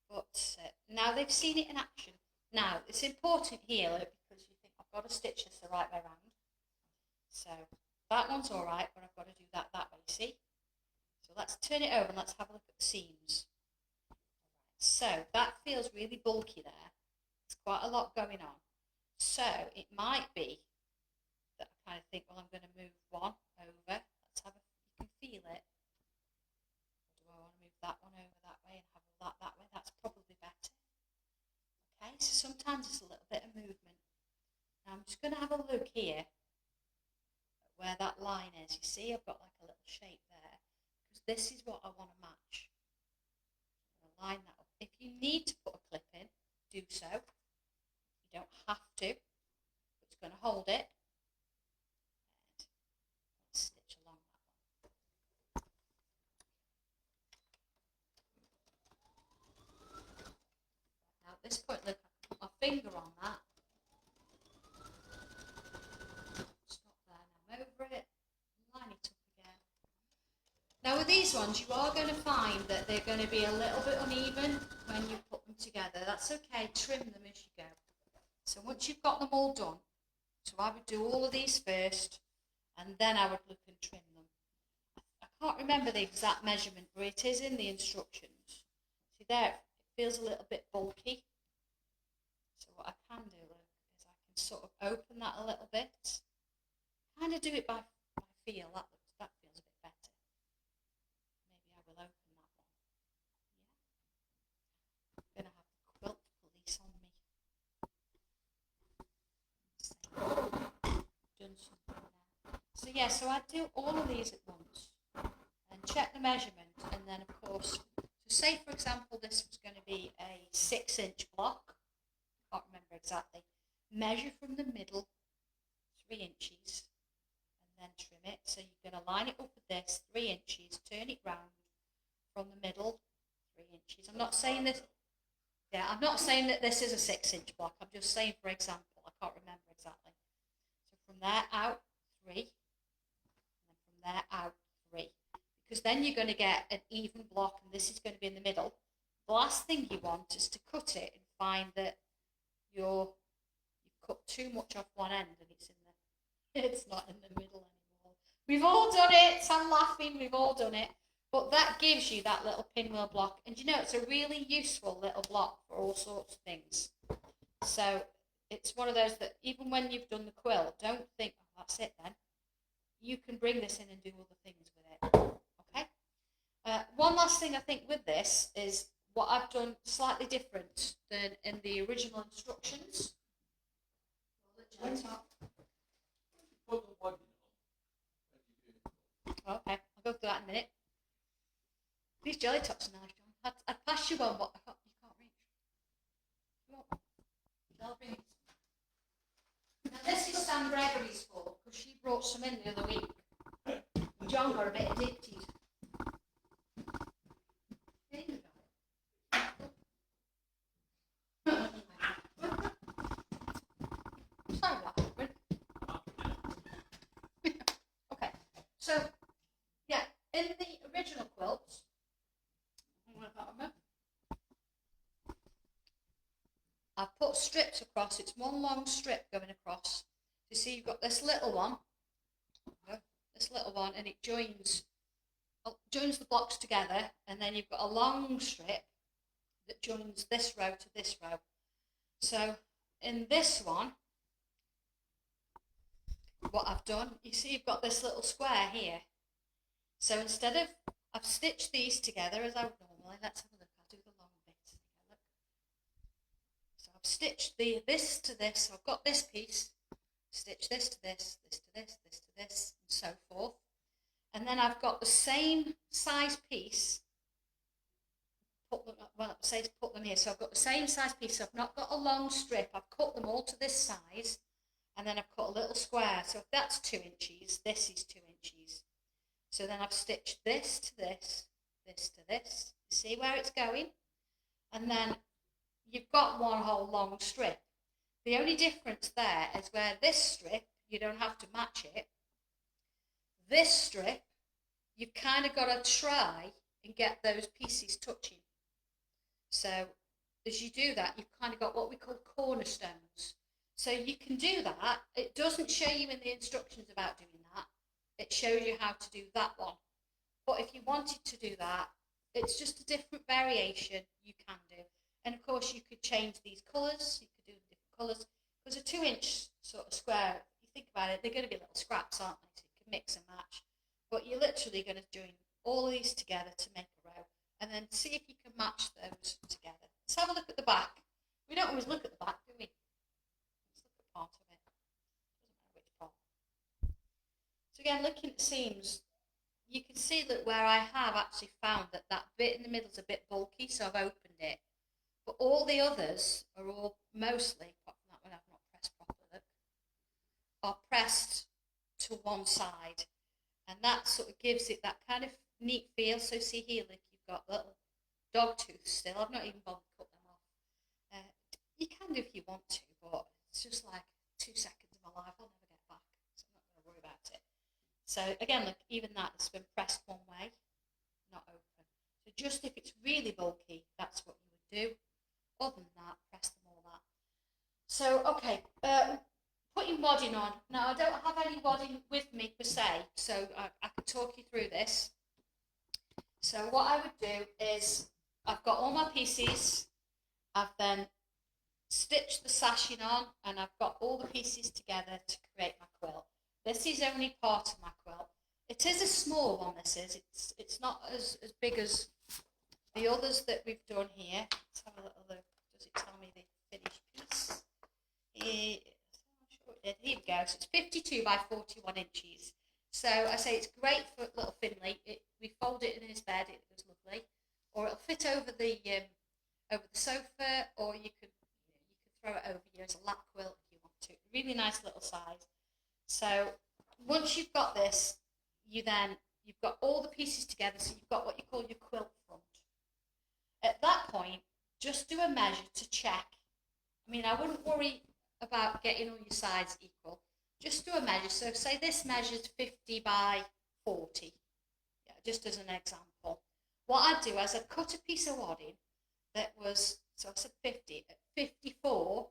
A: But now they've seen it in action. Now, it's important here, look, because you think, I've got to stitch this the right way around. So that one's all right, but I've got to do that way, see? So let's turn it over and let's have a look at the seams. So that feels really bulky there. There's quite a lot going on. So it might be that I kind of think, well, I'm going to move one over. Let's have a, you can feel it. Or do I want to move that one over that way and have that way? That's probably better. Okay, so sometimes it's a little bit of movement. Now I'm just going to have a look here at where that line is. You see, I've got like a little shape there because this is what I want to match. I'm going to line that up. If you need to put a clip in, do so. You don't have to. It's going to hold it. And let's stitch along that one. Now at this point, look, I can put my finger on that. Stop there, now I'm over it. Line it up again. Now with these ones, you are going to find that they're going to be a little bit uneven when you put them together. That's okay, trim them as you go. So once you've got them all done, so I would do all of these first, and then I would look and trim them. I can't remember the exact measurement, but it is in the instructions. See there, it feels a little bit bulky. So what I can do, look, is I can sort of open that a little bit. Kind of do it by feel. That feels a bit better. Maybe I will open that one. Yeah. I'm going to have the quilt police on me. Done something now. So yeah, so I do all of these at once and check the measurement, and then of course, so say for example this was going to be a 6-inch block. I can't remember exactly. Measure from the middle 3 inches. And then trim it. So you're going to line it up with this 3 inches, turn it round from the middle 3 inches. I'm not saying this. Yeah, I'm not saying that this is a 6-inch block. I'm just saying, for example, I can't remember exactly. So from there out 3, and then from there out 3, because then you're going to get an even block, and this is going to be in the middle. The last thing you want is to cut it and find that you've cut too much off one end, and it's not in the middle anymore. We've all done it. I'm laughing. We've all done it. But that gives you that little pinwheel block. And you know, it's a really useful little block for all sorts of things. So it's one of those that even when you've done the quilt, don't think, oh, that's it then. You can bring this in and do other things with it. Okay? One last thing I think with this is what I've done slightly different than in the original instructions. Okay, I'll go through that in a minute. These jelly tops are nice, John. I'd pass you one, but you can't reach. You want one? I'll bring it. Now this is Sam Gregory's fault, because she brought some in the other week. John got a bit addicted. Sorry about that. Okay, so yeah, in the original quilts, I've put strips across. It's one long strip going across. You see, you've got this little one, and it joins the blocks together, and then you've got a long strip that joins this row to this row. So in this one, what I've done, you see, you've got this little square here. So instead of I've stitched these together as I would normally. Let's have a look. I'll do the long bit. Look. So I've stitched this to this. So I've got this piece. Stitch this to this, this to this, this to this, and so forth. And then I've got the same size piece. Put them here. So I've got the same size piece. So I've not got a long strip. I've cut them all to this size, and then I've cut a little square. So if that's 2 inches, this is 2 inches. So then I've stitched this to this, this to this. See where it's going? And then you've got one whole long strip. The only difference there is where this strip, you don't have to match it. This strip, you've kind of got to try and get those pieces touching. So as you do that, you've kind of got what we call cornerstones. So you can do that. It doesn't show you in the instructions about doing that. It shows you how to do that one. But if you wanted to do that, it's just a different variation you can do. And of course, you could change these colours. You could do different colours. Because a 2-inch sort of square, if you think about it, they're going to be little scraps, aren't they? So you can mix and match. But you're literally going to join all of these together to make a row. And then see if you can match those together. Let's have a look at the back. We don't always look at the back, do we? Let's look at part of it. Doesn't matter which part. So again, looking at the seams, you can see that where I have actually found that that bit in the middle is a bit bulky, so I've opened it. But all the others are all mostly, apart from that one I've not pressed properly, look, are pressed to one side. And that sort of gives it that kind of neat feel. So see here, look, you've got little dog tooth still. I've not even bothered to cut them off. You can do if you want to, but it's just like 2 seconds of my life. I'll never get back, so I'm not going to worry about it. So again, look, even that has been pressed one way, not open. So just if it's really bulky, that's what you would do. Other than that, press them all that. So, okay, putting wadding on. Now, I don't have any wadding with me per se, so I could talk you through this. So what I would do is, I've got all my pieces, I've then stitched the sashing on, and I've got all the pieces together to create my quilt. This is only part of my quilt. It is a small one, this is. It's not as big as the others that we've done here. Let's have a little look. Does it tell me the finished piece? Here we go. So it's 52 by 41 inches. So I say it's great for little Finley. We fold it in his bed. It was lovely. Or it'll fit over the sofa, or you could throw it over you as a lap quilt if you want to. Really nice little size. So once you've got this, you've got all the pieces together. So you've got what you call your quilt front. At that point, just do a measure to check. I mean, I wouldn't worry about getting all your sides equal. Just do a measure. So say this measures 50 by 40, yeah, just as an example. What I'd do is I'd cut a piece of wadding that was, so I said 50, at 54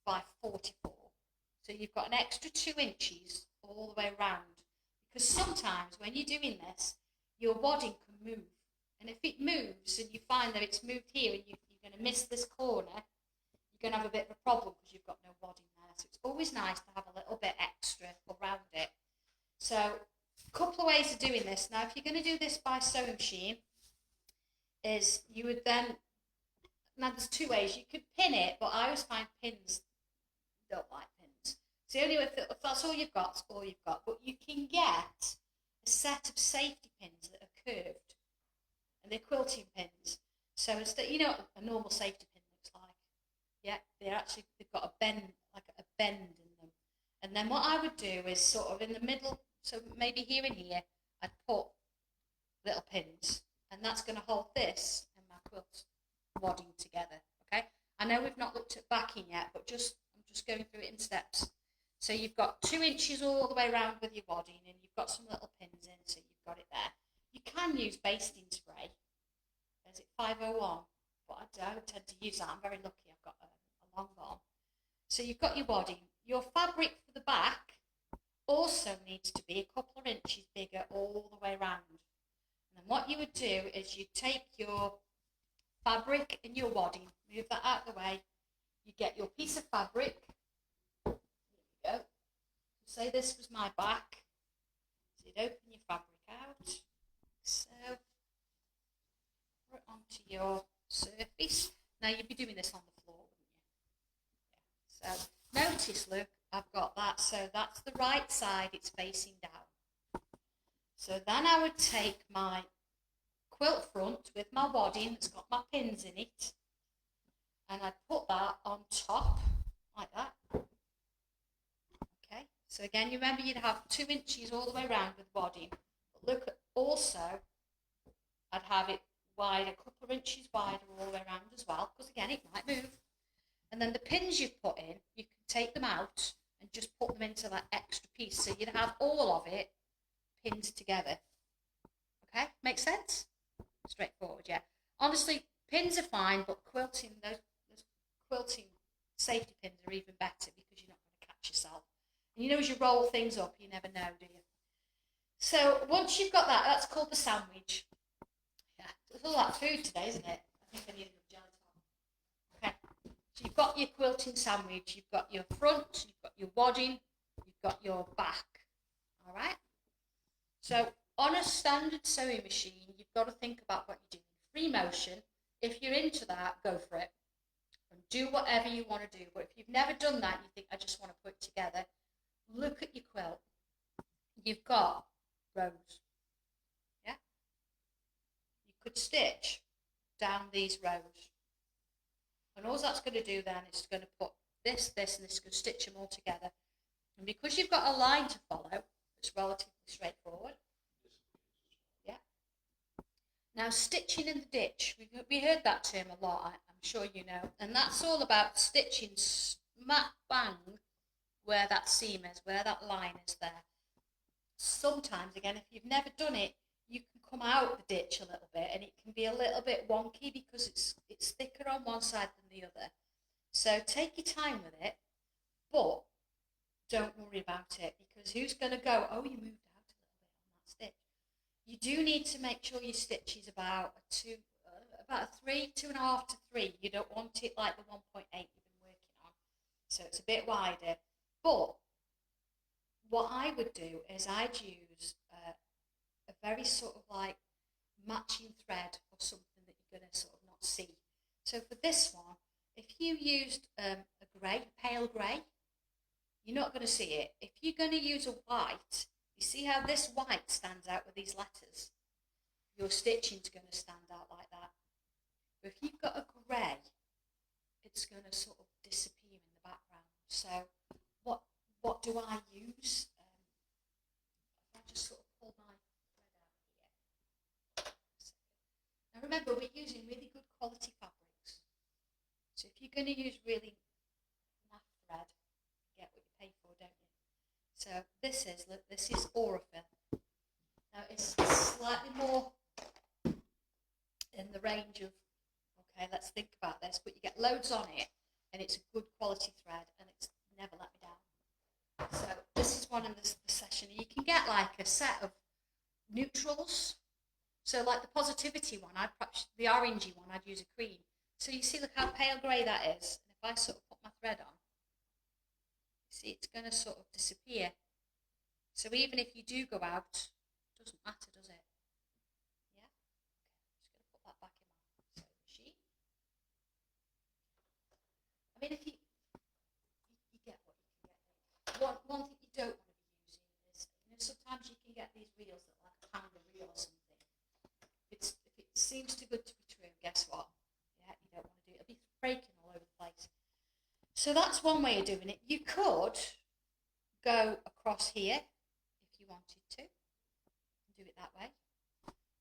A: by 44. So you've got an extra 2 inches all the way around. Because sometimes when you're doing this, your wadding can move. And if it moves and you find that it's moved here and you're going to miss this corner, you're going to have a bit of a problem because you've got no wadding there. So it's always nice to have a little bit extra around it. So a couple of ways of doing this. Now, if you're going to do this by sewing machine, is you would then, now there's 2 ways. You could pin it, but I always find pins don't like pins. So only if that's all you've got, it's all you've got. But you can get a set of safety pins that are curved. And they're quilting pins. So instead, you know what a normal safety pin looks like? Yeah, they've got a bend, like a bend in them. And then what I would do is sort of in the middle, so maybe here and here, I'd put little pins. And that's going to hold this and my quilt wadding together, okay? I know we've not looked at backing yet, but I'm just going through it in steps. So you've got 2 inches all the way around with your wadding, and you've got some little pins in, so you've got it there. You can use basting spray. Is it 501? But I don't tend to use that. I'm very lucky I've got a long arm. So you've got your wadding. Your fabric for the back also needs to be a couple of inches bigger all the way around. And then what you would do is you take your fabric and your wadding, move that out of the way. You get your piece of fabric. There you go. Say this was my back. So you'd open your fabric out. So doing this on the floor, wouldn't you? Yeah. So notice, look, I've got that. So that's the right side, it's facing down. So then I would take my quilt front with my wadding that's got my pins in it, and I'd put that on top like that. Okay, so again, you remember you'd have 2 inches all the way around with wadding, but look at also I'd have it wide, a couple of inches wider all the way around as well, because again it might move. And then the pins you've put in, you can take them out and just put them into that extra piece, so you'd have all of it pinned together. Okay, makes sense? Straightforward, yeah. Honestly, pins are fine, but quilting, those quilting safety pins are even better because you're not going to catch yourself. And you know, as you roll things up, you never know, do you? So once you've got that, that's called the sandwich. Yeah, it's all that food today, isn't it? I think I need a jelly top. Okay, so you've got your quilting sandwich, you've got your front, you've got your wadding, you've got your back. All right? So on a standard sewing machine, you've got to think about what you're doing. Free motion, if you're into that, go for it. And do whatever you want to do. But if you've never done that, you think, I just want to put it together, look at your quilt. You've got rows. Yeah? You could stitch down these rows. And all that's going to do then is going to put this, and this is going to stitch them all together. And because you've got a line to follow, it's relatively straightforward. Yeah. Now, stitching in the ditch, we heard that term a lot, I'm sure you know, and that's all about stitching smack bang where that seam is, where that line is there. Sometimes, again, if you've never done it, you can come out the ditch a little bit, and it can be a little bit wonky because it's thicker on one side than the other. So take your time with it, but don't worry about it, because who's going to go, oh, you moved out a little bit on that stitch. You do need to make sure your stitch is about a 3, 2.5 to 3. You don't want it like the 1.8 you've been working on. So it's a bit wider. But what I would do is I'd use a very sort of like matching thread or something that you're going to sort of not see. So for this one, if you used a grey, pale grey, you're not going to see it. If you're going to use a white, you see how this white stands out with these letters? Your stitching's going to stand out like that. But if you've got a grey, it's going to sort of disappear in the background. So what do I use? I just sort of pull my thread out here. Now remember, we're using really good quality fabrics. So if you're going to use really naff thread, you get what you pay for, don't you? So this is Aurifil. Now it's slightly more in the range of, okay, let's think about this, but you get loads on it, and it's a good quality thread, and it's never let me down. So this is one in the session. You can get like a set of neutrals. So like the positivity one, the orangey one, I'd use a cream. So you see, look how pale grey that is. And if I sort of put my thread on, you see it's going to sort of disappear. So even if you do go out, it doesn't matter, does it? Yeah? Okay, I'm just going to put that back in my sewing machine. I mean, if you get what you can get. One thing you don't want to be using is, sometimes you can get these reels that are like a pound a reel or something. If it seems too good to be true, guess what? Yeah, you don't want to do it. It'll be breaking all over the place. So that's one way of doing it. You could go across here if you wanted to, and do it that way.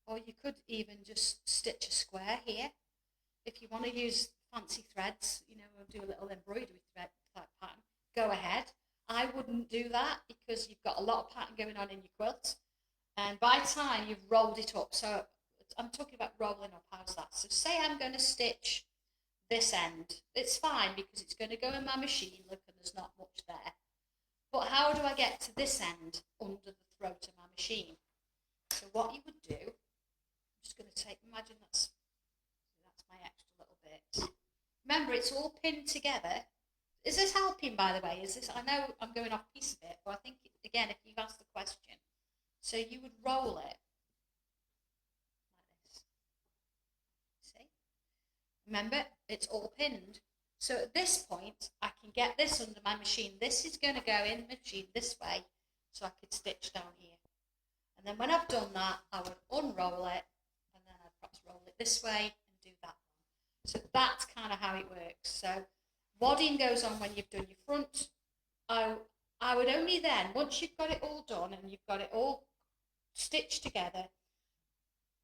A: Or you could even just stitch a square here. If you want to use fancy threads, or do a little embroidery thread type pattern, go ahead. I wouldn't do that because you've got a lot of pattern going on in your quilt. And by the time you've rolled it up, so I'm talking about rolling up, how's that? So say I'm going to stitch this end. It's fine because it's going to go in my machine, look, and there's not much there. But how do I get to this end under the throat of my machine? So what you would do, I'm just going to imagine that's my extra little bit. Remember, it's all pinned together. Is this helping, by the way? I know I'm going off piece of it, but I think, again, if you've asked the question, so you would roll it like this. See? Remember, it's all pinned. So at this point, I can get this under my machine. This is going to go in the machine this way, so I could stitch down here. And then when I've done that, I would unroll it, and then I'd perhaps roll it this way and do that one. So that's kind of how it works. So wadding goes on when you've done your front. I would only then, once you've got it all done and you've got it all stitched together,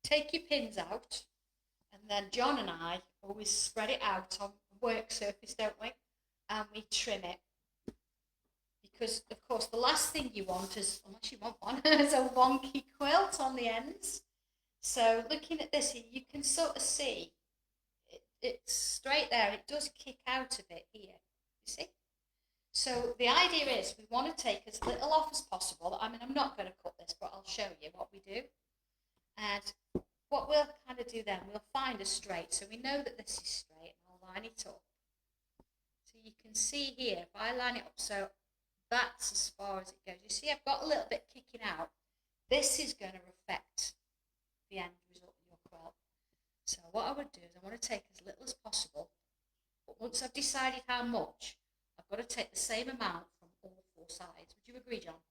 A: take your pins out, and then John and I always spread it out on the work surface, don't we? And we trim it. Because, of course, the last thing you want is, unless you want one, is a wonky quilt on the ends. So looking at this, you can sort of see it's straight there. It does kick out a bit here, you see? So the idea is we want to take as little off as possible. I mean, I'm not going to cut this, but I'll show you what we do. And what we'll kind of do then, we'll find a straight. So we know that this is straight, and I'll line it up. So you can see here, if I line it up, so that's as far as it goes. You see, I've got a little bit kicking out. This is going to affect the end result of your quilt. So what I would do is I want to take as little as possible, but once I've decided how much, I've got to take the same amount from all four sides. Would you agree, John?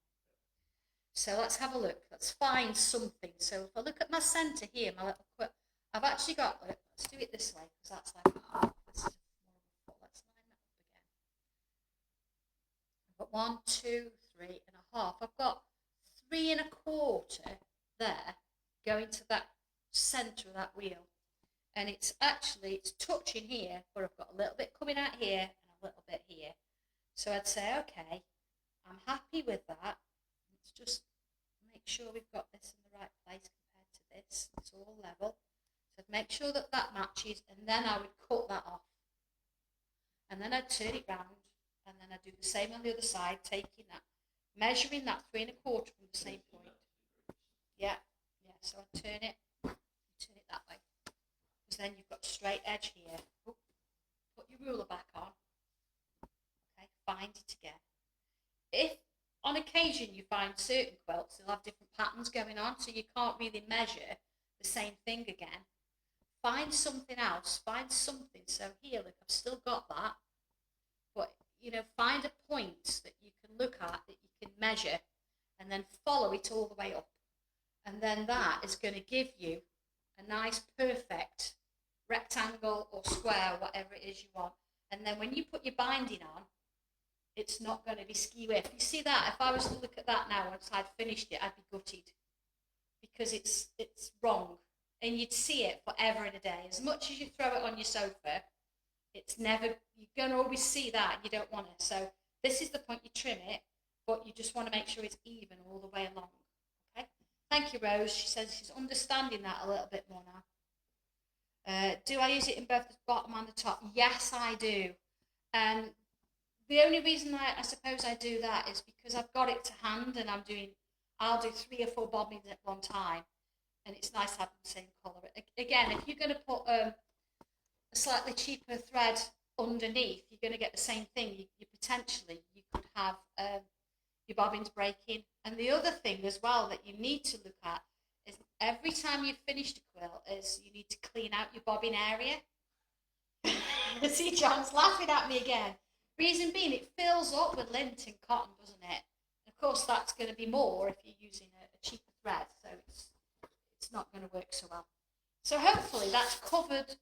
A: So let's have a look. Let's find something. So if I look at my centre here, my little quilt, I've actually got, let's do it this way, because that's like half. This is more of a foot. Let's line that up again. I've got 1, 2, 3 and a half. I've got 3 1/4 there going to that centre of that wheel. And it's touching here, but I've got a little bit coming out here and a little bit here. So I'd say, okay, I'm happy with that. Let's just make sure we've got this in the right place compared to this. It's all level. So I'd make sure that that matches, and then I would cut that off. And then I'd turn it round, and then I'd do the same on the other side, taking that, measuring that 3 1/4 from the same point. Yeah. So I'd turn it that way. Because then you've got a straight edge here. Ooh, put your ruler back on. Okay, find it again. If on occasion you find certain quilts, they'll have different patterns going on, so you can't really measure the same thing again. Find something else, find something. So here, look, I've still got that. But, find a point that you can look at, that you can measure, and then follow it all the way up. And then that is going to give you a nice, perfect rectangle or square, whatever it is you want. And then when you put your binding on, it's not going to be skewy. If you see that, if I was to look at that now once I'd finished it, I'd be gutted because it's wrong, and you'd see it forever and a day. As much as you throw it on your sofa, it's never, you're going to always see that, and you don't want it. So this is the point you trim it, but you just want to make sure it's even all the way along. Okay. Thank you, Rose. She says she's understanding that a little bit more now. Do I use it in both the bottom and the top? Yes, I do. And the only reason I suppose I do that is because I've got it to hand, and I'll do 3 or 4 bobbins at one time, and it's nice having the same colour. Again, if you're going to put a slightly cheaper thread underneath, you're going to get the same thing. You could have your bobbins breaking. And the other thing as well that you need to look at is every time you've finished a quilt is you need to clean out your bobbin area. See, John's laughing at me again. Reason being, it fills up with lint and cotton, doesn't it? And of course, that's going to be more if you're using a cheaper thread, so it's not going to work so well. So hopefully that's covered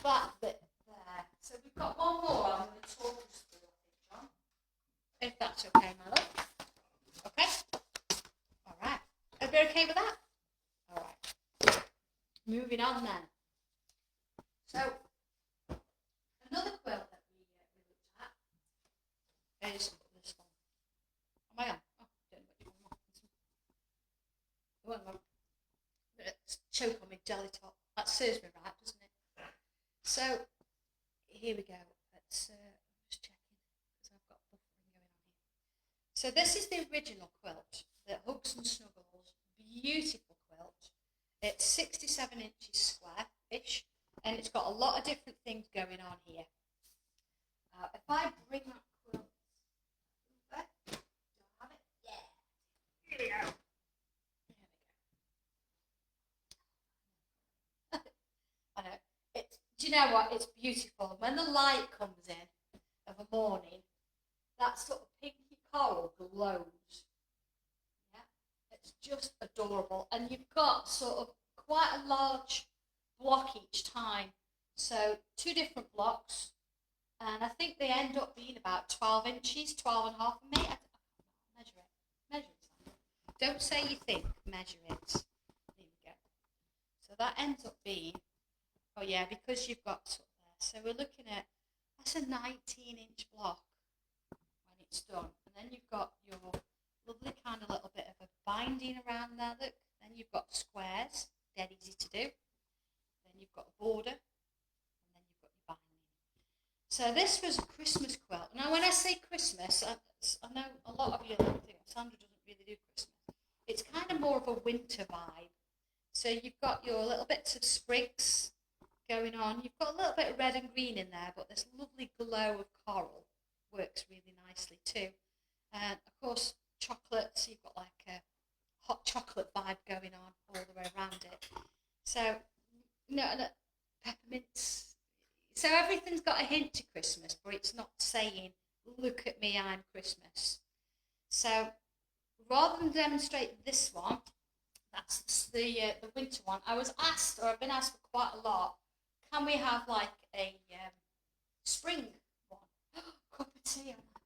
A: that bit there. So we've got one more I'm going to talk us through, I think, John. If that's okay, my love. Okay? All right. Are we okay with that? All right. Moving on then. So, another quilt that we looked at is this one. Am I on? Oh, I don't know which one. Choke on me, jelly top. That serves me right, doesn't it? So, here we go. Let's just checking because I've got buffering going on here. So this is the original quilt, the Hugs and Snuggles, beautiful quilt. It's 67 inches square-ish, and it's got a lot of different things going on here. If I bring that quilt over, do I have it? Yeah. Here we go. I know. Do you know what? It's beautiful. When the light comes in of a morning, that sort of pinky coral glows. Yeah, it's just adorable. And you've got sort of quite a large block each time. So 2 different blocks. And I think they end up being about 12 inches, 12 and a half. Maybe, I can't measure it. Measure it, Sandra. Don't say you think, measure it. There we go. So that ends up being, oh yeah, because you've got sort of there. So we're looking at, that's a 19-inch block when it's done. And then you've got your lovely kind of little bit of a binding around there. Look, then you've got squares, dead easy to do. Then you've got a border, and then you've got your binding. So this was a Christmas quilt. Now when I say Christmas, I know a lot of you think Sandra doesn't really do Christmas. It's kind of more of a winter vibe. So you've got your little bits of sprigs going on. You've got a little bit of red and green in there, but this lovely glow of coral works really nicely too. And of course, chocolate, so you've got like a hot chocolate vibe going on all the way around it. So, peppermints. So everything's got a hint to Christmas, but it's not saying, look at me, I'm Christmas. So rather than demonstrate this one, that's the winter one. I was asked, or I've been asked for quite a lot, can we have like a spring one? Cup of tea, oh my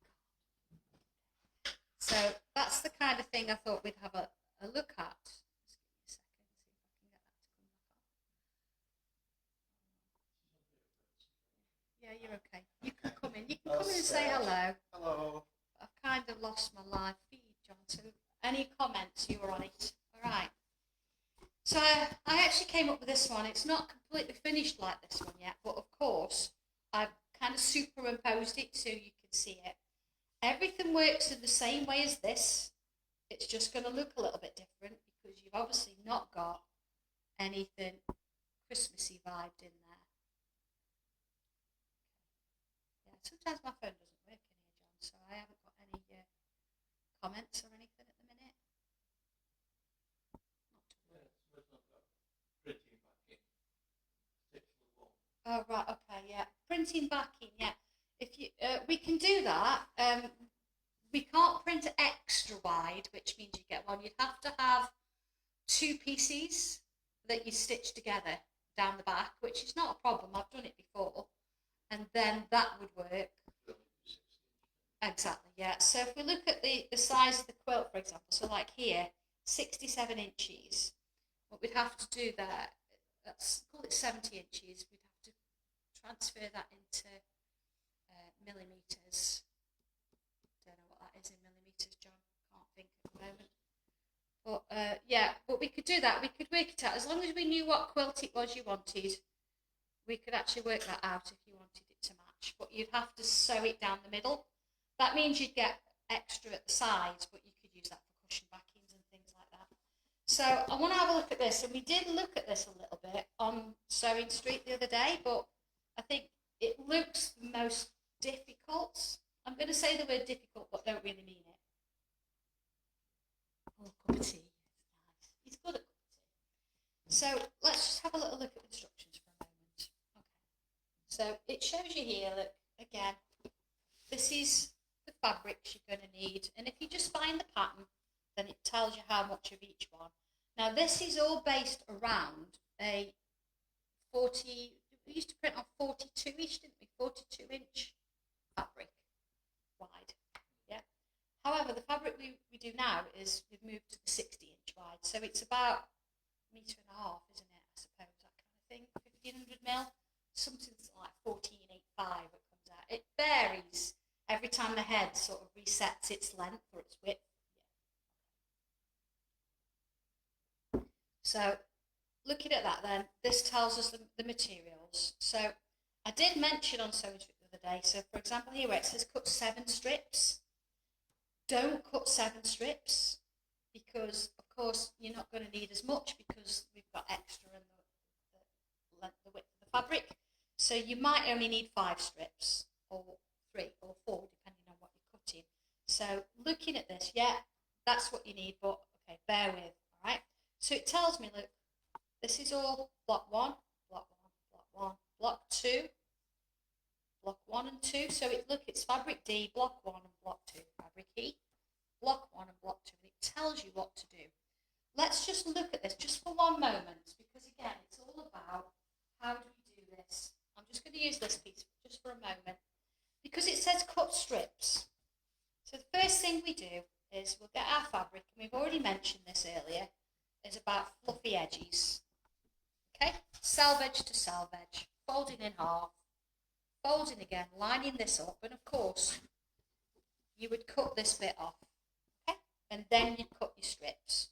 A: God. So that's the kind of thing I thought we'd have a look at. Just give me a second, see if I can get that to come back on. Yeah, you're okay. You can come in. You can come in and say hello.
B: Hello.
A: I've kind of lost my live feed, John. So any comments, you were on it. All right. So I actually came up with this one. It's not completely finished like this one yet, but of course I've kind of superimposed it so you can see it. Everything works in the same way as this. It's just going to look a little bit different because you've obviously not got anything Christmassy vibed in there. Yeah, sometimes my phone doesn't work in here, John, so I haven't got any comments or anything at the minute. Oh right, okay, yeah. Printing backing, yeah. If you, we can do that. We can't print extra wide, which means you get one. You'd have to have 2 pieces that you stitch together down the back, which is not a problem. I've done it before, and then that would work. Exactly, yeah. So if we look at the size of the quilt, for example, so like here, 67 inches. What we'd have to do there, let's call it 70 inches. We'd have to transfer that into millimetres. Don't know what that is in millimetres, John. Can't think at the moment. But yeah, but we could do that. We could work it out. As long as we knew what quilt it was you wanted, we could actually work that out if you wanted it to match. But you'd have to sew it down the middle. That means you'd get extra at the sides, but you could use that for cushion backings and things like that. So I want to have a look at this, and we did look at this a little bit on Sewing Street the other day, but I think it looks the most difficult. I'm going to say the word difficult, but don't really mean it. Oh, cup of tea. Nice. He's good at cup of tea. So let's just have a little look at the instructions for a moment. Okay. So it shows you here, look, again, this is the fabrics you're going to need. And if you just find the pattern, then it tells you how much of each one. Now this is all based around a 40, we used to print on 42-ish, didn't we? 42-inch fabric wide, yeah. However, the fabric we do now is we've moved to the 60-inch wide, so it's about a metre and a half, isn't it? I suppose, that kind of thing, 1500 mil, something like 1485 it comes out. It varies every time the head sort of resets its length or its width. Yeah. So looking at that then, this tells us the materials. So I did mention on Sewing Street the other day, so for example here where it says cut 7 strips, don't cut 7 strips because of course you're not going to need as much because we've got extra in the length, the width of the fabric. So you might only need 5 strips or 3 or 4 depending on what you're cutting. So looking at this, yeah, that's what you need, but okay, bear with, all right? So it tells me, look, this is all block 1, block 1, block 1, block 2, block 1 and 2. So look, it's fabric D, block 1 and block 2, fabric E, block 1 and block 2, and it tells you what to do. Let's just look at this just for one moment, because again, it's all about how do we do this. I'm just going to use this piece just for a moment, because it says cut strips. So the first thing we do is we'll get our fabric, and we've already mentioned this earlier, is about fluffy edges. Okay, selvage to selvage, folding in half, folding again, lining this up, and of course, you would cut this bit off, okay, and then you cut your strips.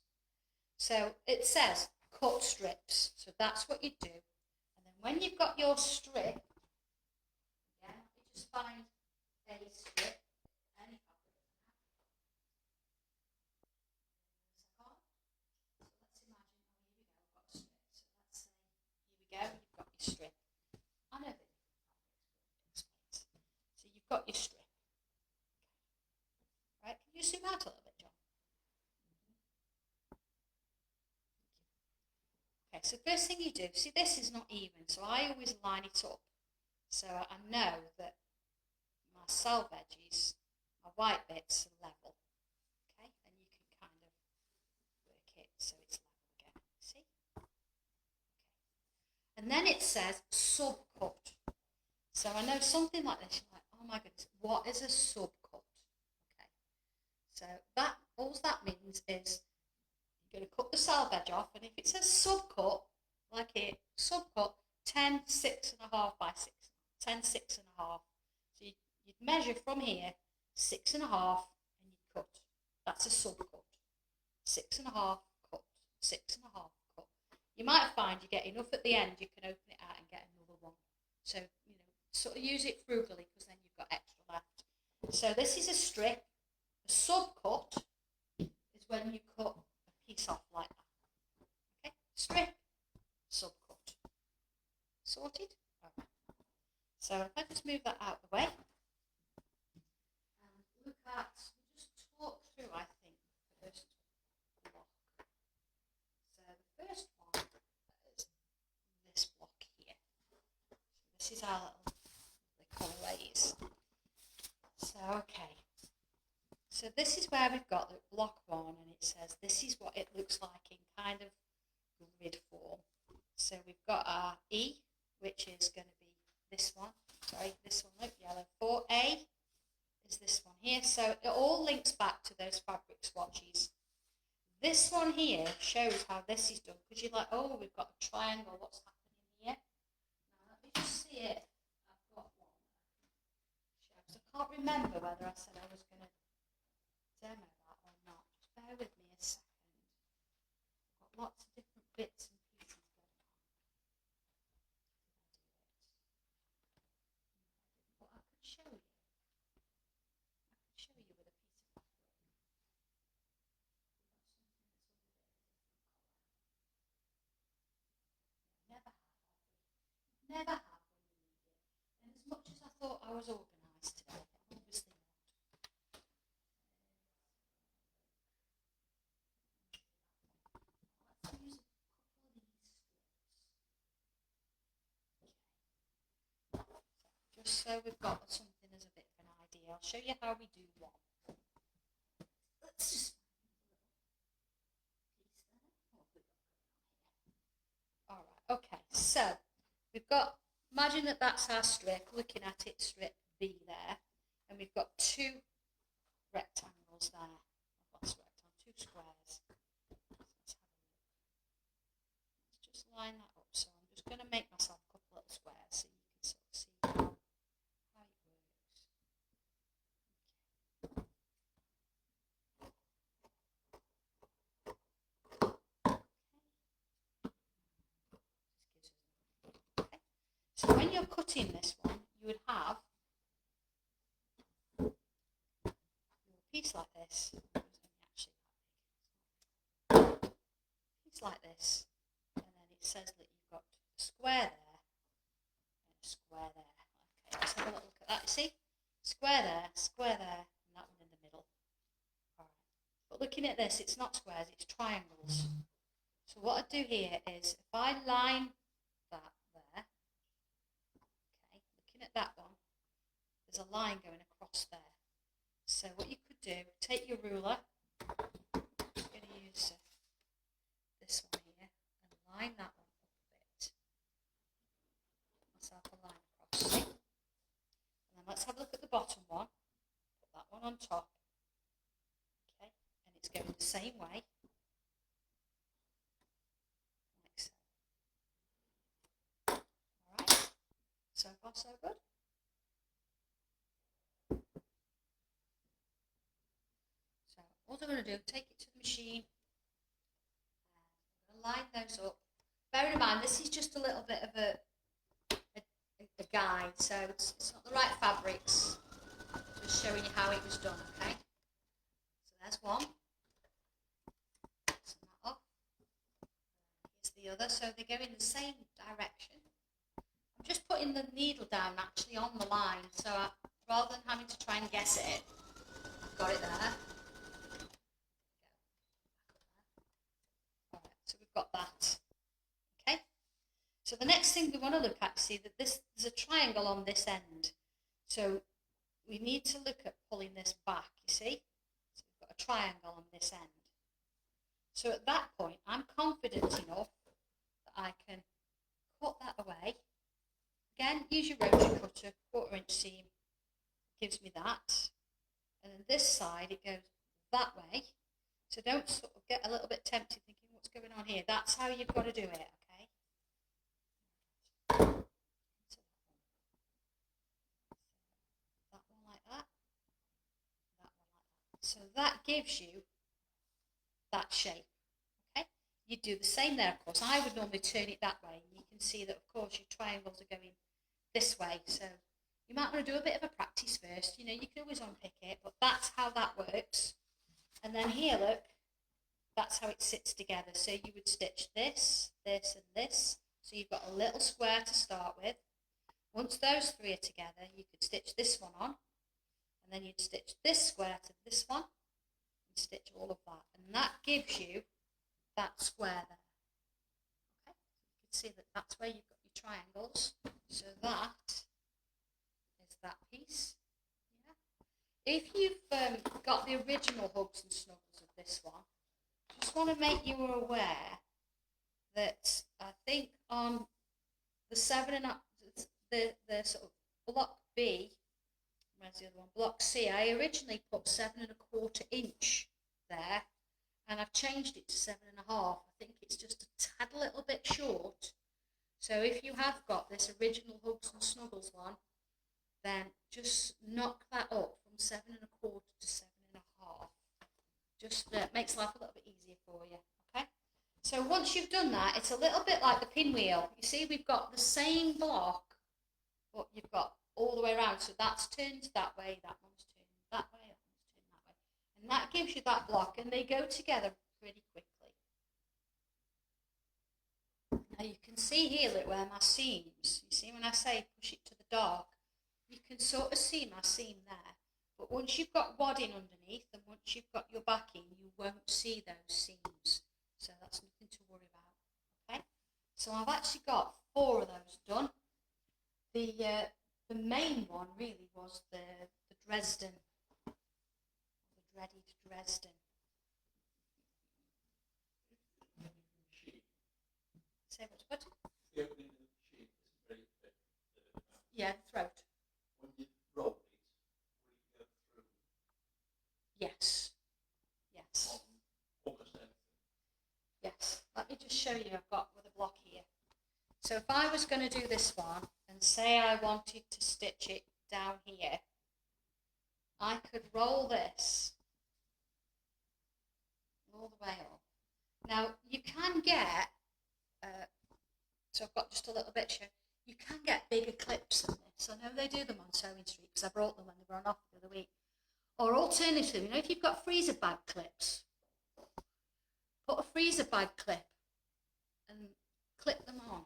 A: So it says cut strips, so that's what you do. And then when you've got your strip, again, you just find a strip, any fabric. So let's imagine, oh, here we go, I've got a strip. So let's say, here we go, you've got your strip. I know that explains. So you've got your strip. Right, can you zoom out a little bit, John? Okay, so first thing you do, see this is not even, so I always line it up. So I know that my selvages, my white bits are level. Okay, and you can kind of work it so it's level again, see? Okay. And then it says subcut. So I know something like this, you're like, oh my goodness, what is a subcut? Okay, so that, all that means is you're going to cut the selvage off, and if it says subcut, like it, subcut 10, 6.5 by 6, 10, 6.5. So you'd measure from here 6.5 and you'd cut. That's a subcut. 6.5 cut, 6.5 cut. You might find you get enough at the end, you can open it out and get another one. So, you know, sort of use it frugally because then you've got extra left. So this is a strip. A subcut is when you cut piece off like that. Okay, strip, subcut. Sorted? Alright. So if I just move that out of the way and look at, we'll just talk through, I think, the first block. So the first one is this block here. So this is our little colourways. So, okay. So this is where we've got the block 1, and it says this is what it looks like in kind of grid form. So we've got our E, which is going to be this one. Sorry, this one, look, yellow. 4A is this one here. So it all links back to those fabric swatches. This one here shows how this is done, because you're like, oh, we've got a triangle, what's happening here? Now let me just see it. I've got one. I can't remember whether I said I was going to demo that or not. Just bear with me a second. I've got lots of different bits and pieces going on. But I could show you. I could show you with a piece of fabric. Never have, have we? Never have when you need it. And as much as I thought I was organised today, I'm obviously not. Let's use a couple of these strips. Okay. Just so we've got something as a bit of an idea, I'll show you how we do one. Let's just Alright, okay, so we've got, imagine that that's our strip, looking at it, strip B there, and we've got 2 rectangles there. I've lost rectangle, 2 squares. Let's have a look. Let's just line that up. So I'm just going to make myself a couple little squares so you can sort of see how it works. Okay. So when you're cutting this one, you would have a piece like this. Piece like this, and then it says that you've got a square there and a square there. Okay, let's have a look at that. You see, square there, and that one in the middle. All right. But looking at this, it's not squares, it's triangles. So what I do here is, if I line that there, at that one, there's a line going across there. So what you could do, take your ruler, I'm going to use this one here, and line that one up a bit. Myself a line across, see? And then let's have a look at the bottom one. Put that one on top. Okay, and it's going the same way. Like so. Alright, so far so good. So all I'm going to do, take it to the machine, and I'm going to line those up. Bear in mind, this is just a little bit of a guide, so it's not the right fabrics, just showing you how it was done, okay? So there's one. Send that off. Here's the other, so they go in the same direction. I'm just putting the needle down actually on the line, so rather than having to try and guess it, I've got it there. Alright, so we've got that. Okay. So the next thing we want to look at, see that there's a triangle on this end. So we need to look at pulling this back, you see? So we've got a triangle on this end. So at that point, I'm confident enough that I can cut that away. Again, use your rotary cutter, 1/4 inch seam, gives me that. And then this side, it goes that way. So don't sort of get a little bit tempted thinking, what's going on here? That's how you've got to do it, okay? That one like that. That one like that. So that gives you that shape, okay? You do the same there, of course. I would normally turn it that way. You can see that, of course, your triangles are going this way. So you might want to do a bit of a practice first. You know, you can always unpick it, but that's how that works. And then here, look, that's how it sits together. So you would stitch this, this, and this. So you've got a little square to start with. Once those three are together, you could stitch this one on, and then you'd stitch this square to this one, and stitch all of that. And that gives you that square there. Okay, you can see that that's where you've got your triangles. So that is that piece. Yeah. If you've got the original hugs and snuggles of this one, just want to make you aware that I think on the 7 and the sort of block B, where's the other one? Block C, I originally put 7 1/4 inch there, and I've changed it to 7 1/2. I think it's just a tad little bit short. So if you have got this original Hugs and Snuggles one, then just knock that up from 7 1/4 to 7 1/2. Just makes life a little bit easier for you, okay? So once you've done that, it's a little bit like the pinwheel. You see, we've got the same block, but you've got all the way around. So that's turned that way, that one's turned that way, that one's turned that way. And that gives you that block, and they go together pretty quickly. Now you can see here, look, where my seams, you see when I say push it to the dark, you can sort of see my seam there. But once you've got wadding underneath and once you've got your backing, you won't see those seams. So that's nothing to worry about, okay? So I've actually got 4 of those done. The main one really was the Dresden, the dreaded Dresden. Say what's what?
B: The opening of the machine is very thick.
A: Yeah, throat.
B: When you roll it, will you go through?
A: Yes. Yes.
B: Almost anything.
A: Yes. Let me just show you. I've got with a block here. So if I was going to do this one and say I wanted to stitch it down here, I could roll this all the way up. Now you can get, so I've got just a little bit shown, you can get bigger clips than this. I know they do them on Sewing Street because I brought them when they were on offer the other week. Or alternatively, you know, if you've got freezer bag clips, put a freezer bag clip and clip them on.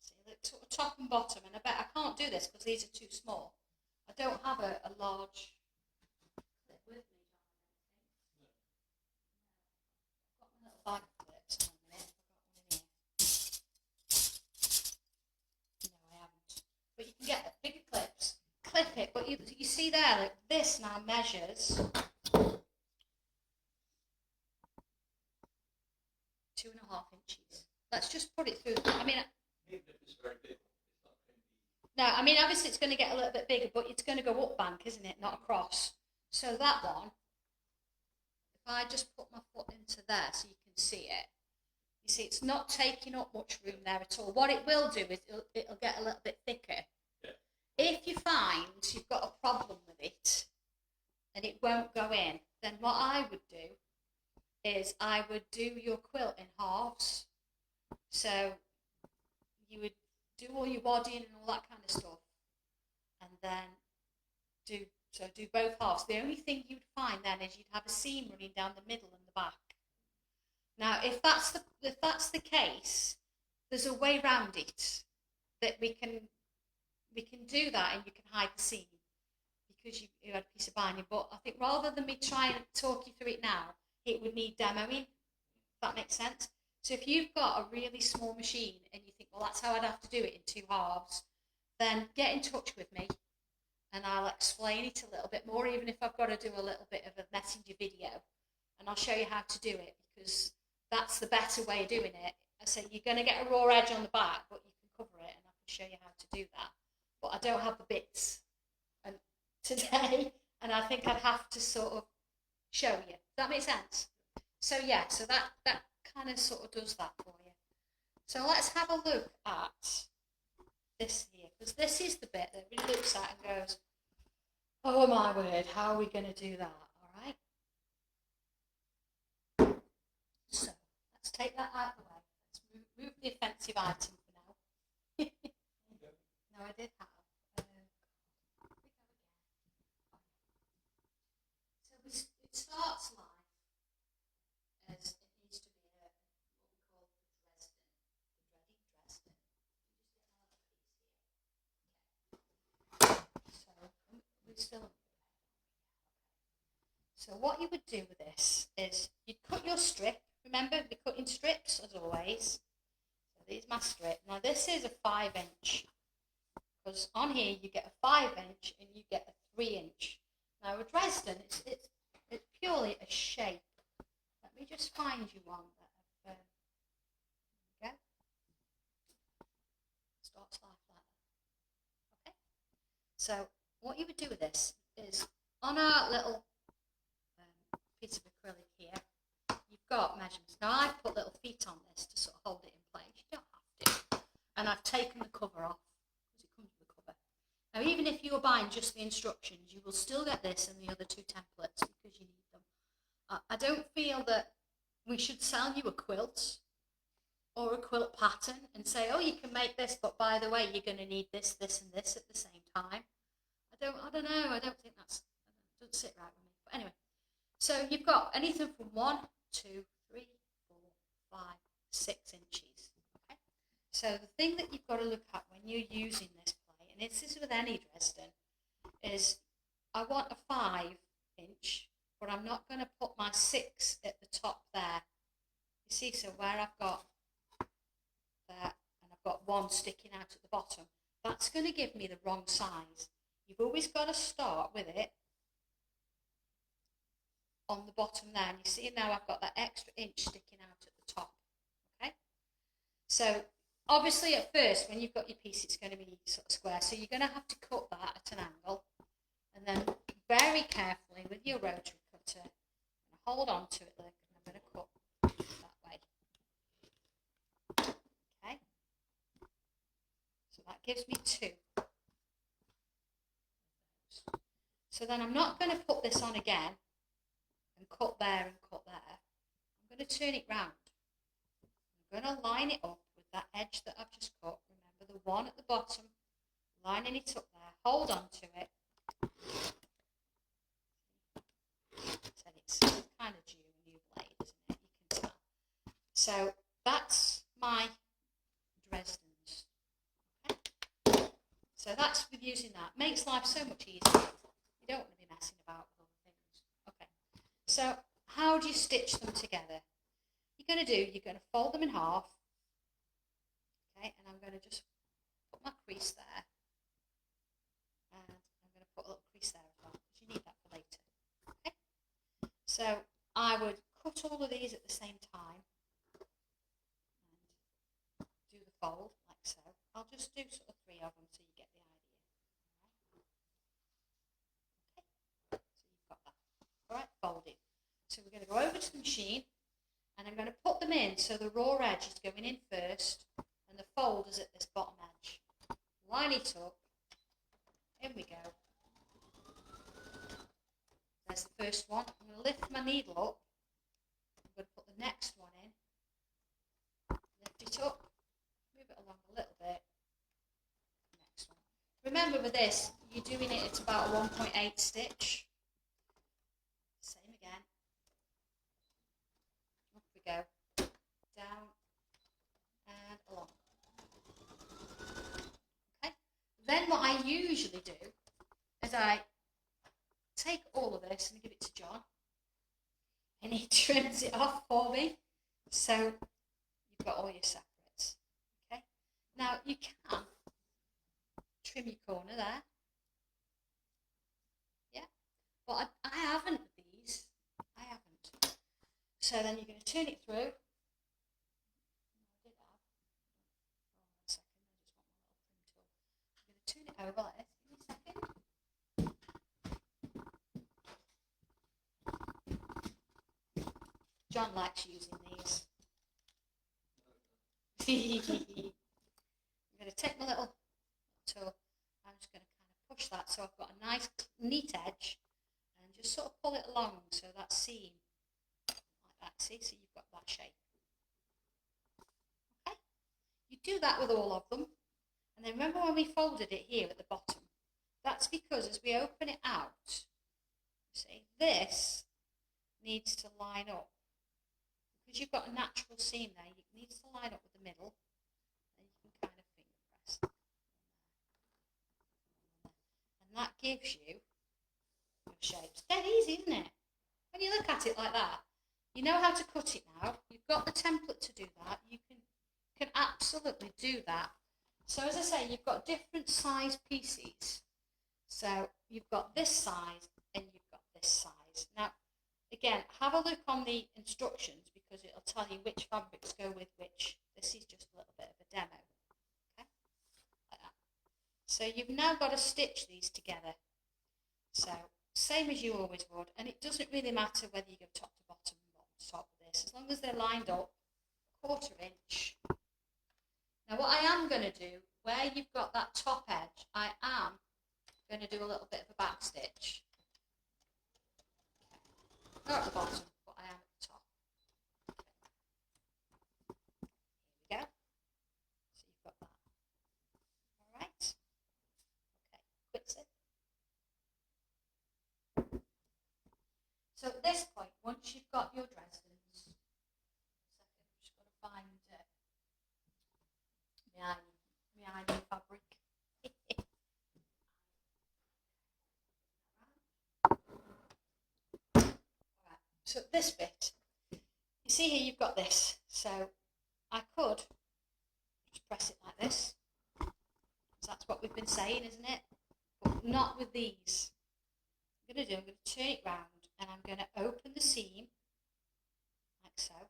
A: See, look, sort of top and bottom, and I bet I can't do this because these are too small. I don't have a large clip with me. I've got my little bag clips. Hang on a minute, I've got one in here. No, I haven't. But you can there, look, this now measures 2.5 inches. Let's just put it through. I mean,
B: Even if it's very big, it's not going to be.
A: no, I mean, obviously it's going to get a little bit bigger, but it's going to go up bank, isn't it? Not across. So that one, if I just put my foot into there so you can see it, you see it's not taking up much room there at all. What it will do is it'll get a little bit thicker.
B: Yeah.
A: If you find you've got a problem with it and it won't go in, then what I would do is I would do your quilt in halves. So you would do all your wadding and all that kind of stuff, and then do both halves. The only thing you'd find then is you'd have a seam running down the middle and the back. Now, if that's the case, there's a way around it that we can do that, and you can hide the seam because you had a piece of binding. But I think rather than me try and talk you through it now, it would need demoing. If that makes sense. So if you've got a really small machine and you think, well, that's how I'd have to do it in 2 halves, then get in touch with me and I'll explain it a little bit more, even if I've got to do a little bit of a messenger video, and I'll show you how to do it, because that's the better way of doing it. I say you're going to get a raw edge on the back, but you can cover it, and I can show you how to do that. But I don't have the bits today, and I think I'd have to sort of show you. Does that make sense? So yeah, so that kind of sort of does that for you. So let's have a look at this here, because this is the bit that really looks at and goes, oh my word, how are we going to do that? All right. So let's take that out of the way. Let's move the offensive item for now. No, I did have. So it starts life as it needs to be what we call the Dresden, the dreaded Dresden. So we still. So what you would do with this is you'd cut your strip. Remember, we cut in strips as always. So this is my strip. Now this is a 5-inch, because on here you get a 5-inch and you get a 3-inch. Now with Dresden, it's purely a shape. Let me just find you one that there we go. Starts life like that. Okay. So what you would do with this is on our little piece of acrylic here, you've got measurements. Now I've put little feet on this to sort of hold it in place. You don't have to. And I've taken the cover off because it comes with a cover. Now even if you were buying just the instructions, you will still get this and the other 2 templates because you need them. I don't feel that we should sell you a quilt or a quilt pattern and say, oh, you can make this, but by the way, you're going to need this, this, and this at the same time. I don't know. I don't think that doesn't sit right with me. But anyway, so you've got anything from 1, 2, 3, 4, 5, 6 inches. Okay. So the thing that you've got to look at when you're using this plate, and this is with any Dresden, is I want a 5-inch, but I'm not going to put my 6 at the top there. You see, so where I've got there, and I've got 1 sticking out at the bottom, that's going to give me the wrong size. You've always got to start with it on the bottom there, and you see now I've got that extra inch sticking out at the top. Okay, so obviously at first when you've got your piece it's going to be sort of square, so you're going to have to cut that at an angle, and then very carefully with your rotary cutter and hold on to it, look, and I'm going to cut that way. Okay, so that gives me 2. So then I'm not going to put this on again and cut there and cut there. I'm going to turn it round. I'm going to line it up with that edge that I've just cut. Remember the one at the bottom, lining it up there, hold on to it. So it's kind of due a new blade, isn't it? You can tell. So that's my Dresdens. Okay? So that's with using that. Makes life so much easier. You don't want to be messing about with other things. Okay. So how do you stitch them together? You're going to fold them in half. Okay, and I'm going to just put my crease there. And I'm going to put a little crease there as well. So I would cut all of these at the same time and do the fold like so. I'll just do sort of 3 of them so you get the idea. Okay, so you've got that. All right, folded. So we're going to go over to the machine and I'm going to put them in so the raw edge is going in first and the fold is at this bottom edge. Line it up. In we go. There's the first one. I'm going to lift my needle up. I'm going to put the next one in. Lift it up. Move it along a little bit. Next one. Remember with this, you're doing it at about a 1.8 stitch. Same again. Up we go. Down and along. Okay. Then what I usually do is I take all of this and give it to John and he trims it off for me so you've got all your separates. Okay, now you can trim your corner there, yeah, but I haven't with these, I haven't. So then you're going to turn it through. I did have. Oh, 1 second, I just want my little trim tool. I'm going to turn it over like this. Give me a second. John likes using these. I'm going to take my little tool. I'm just going to kind of push that so I've got a nice neat edge and just sort of pull it along so that seam like that. See, so you've got that shape. Okay, you do that with all of them. And then remember when we folded it here at the bottom? That's because as we open it out, see, this needs to line up. Because you've got a natural seam there, it needs to line up with the middle, and you can kind of finger press. And that gives you your shape. It's dead easy, isn't it? When you look at it like that, you know how to cut it now. You've got the template to do that. You can absolutely do that. So as I say, you've got different size pieces. So you've got this size and you've got this size. Now, again, have a look on the instructions because it'll tell you which fabrics go with which. This is just a little bit of a demo. Okay, like that. So you've now got to stitch these together. So same as you always would, and it doesn't really matter whether you go top to bottom or bottom to top with this, as long as they're lined up, 1/4 inch. Now what I am going to do, where you've got that top edge, I am going to do a little bit of a back stitch. Not at the bottom, but I am at the top. Here we go. So you've got that. All right. Okay, quick zip. So at this point, once you've got your Dresdens, I've just got to find my ironing fabric. Right. So this bit, you see here you've got this. So I could just press it like this. So that's what we've been saying, isn't it? But not with these. I'm going to turn it round and I'm going to open the seam like so.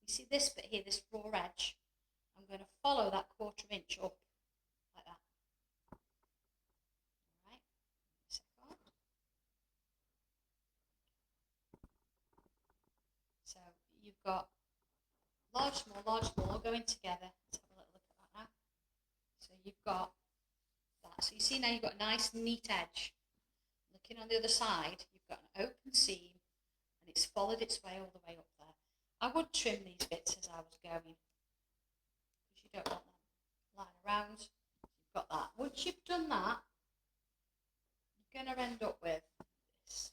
A: You see this bit here, this raw edge? I'm going to follow that 1/4 inch up like that. All right, second. So you've got large, small, all going together. Let's have a little look at that now. So you've got that. So you see now you've got a nice neat edge. Looking on the other side, you've got an open seam and it's followed its way all the way up there. I would trim these bits as I was going because you don't want them lying around. You've got that. Once you've done that, you're going to end up with this.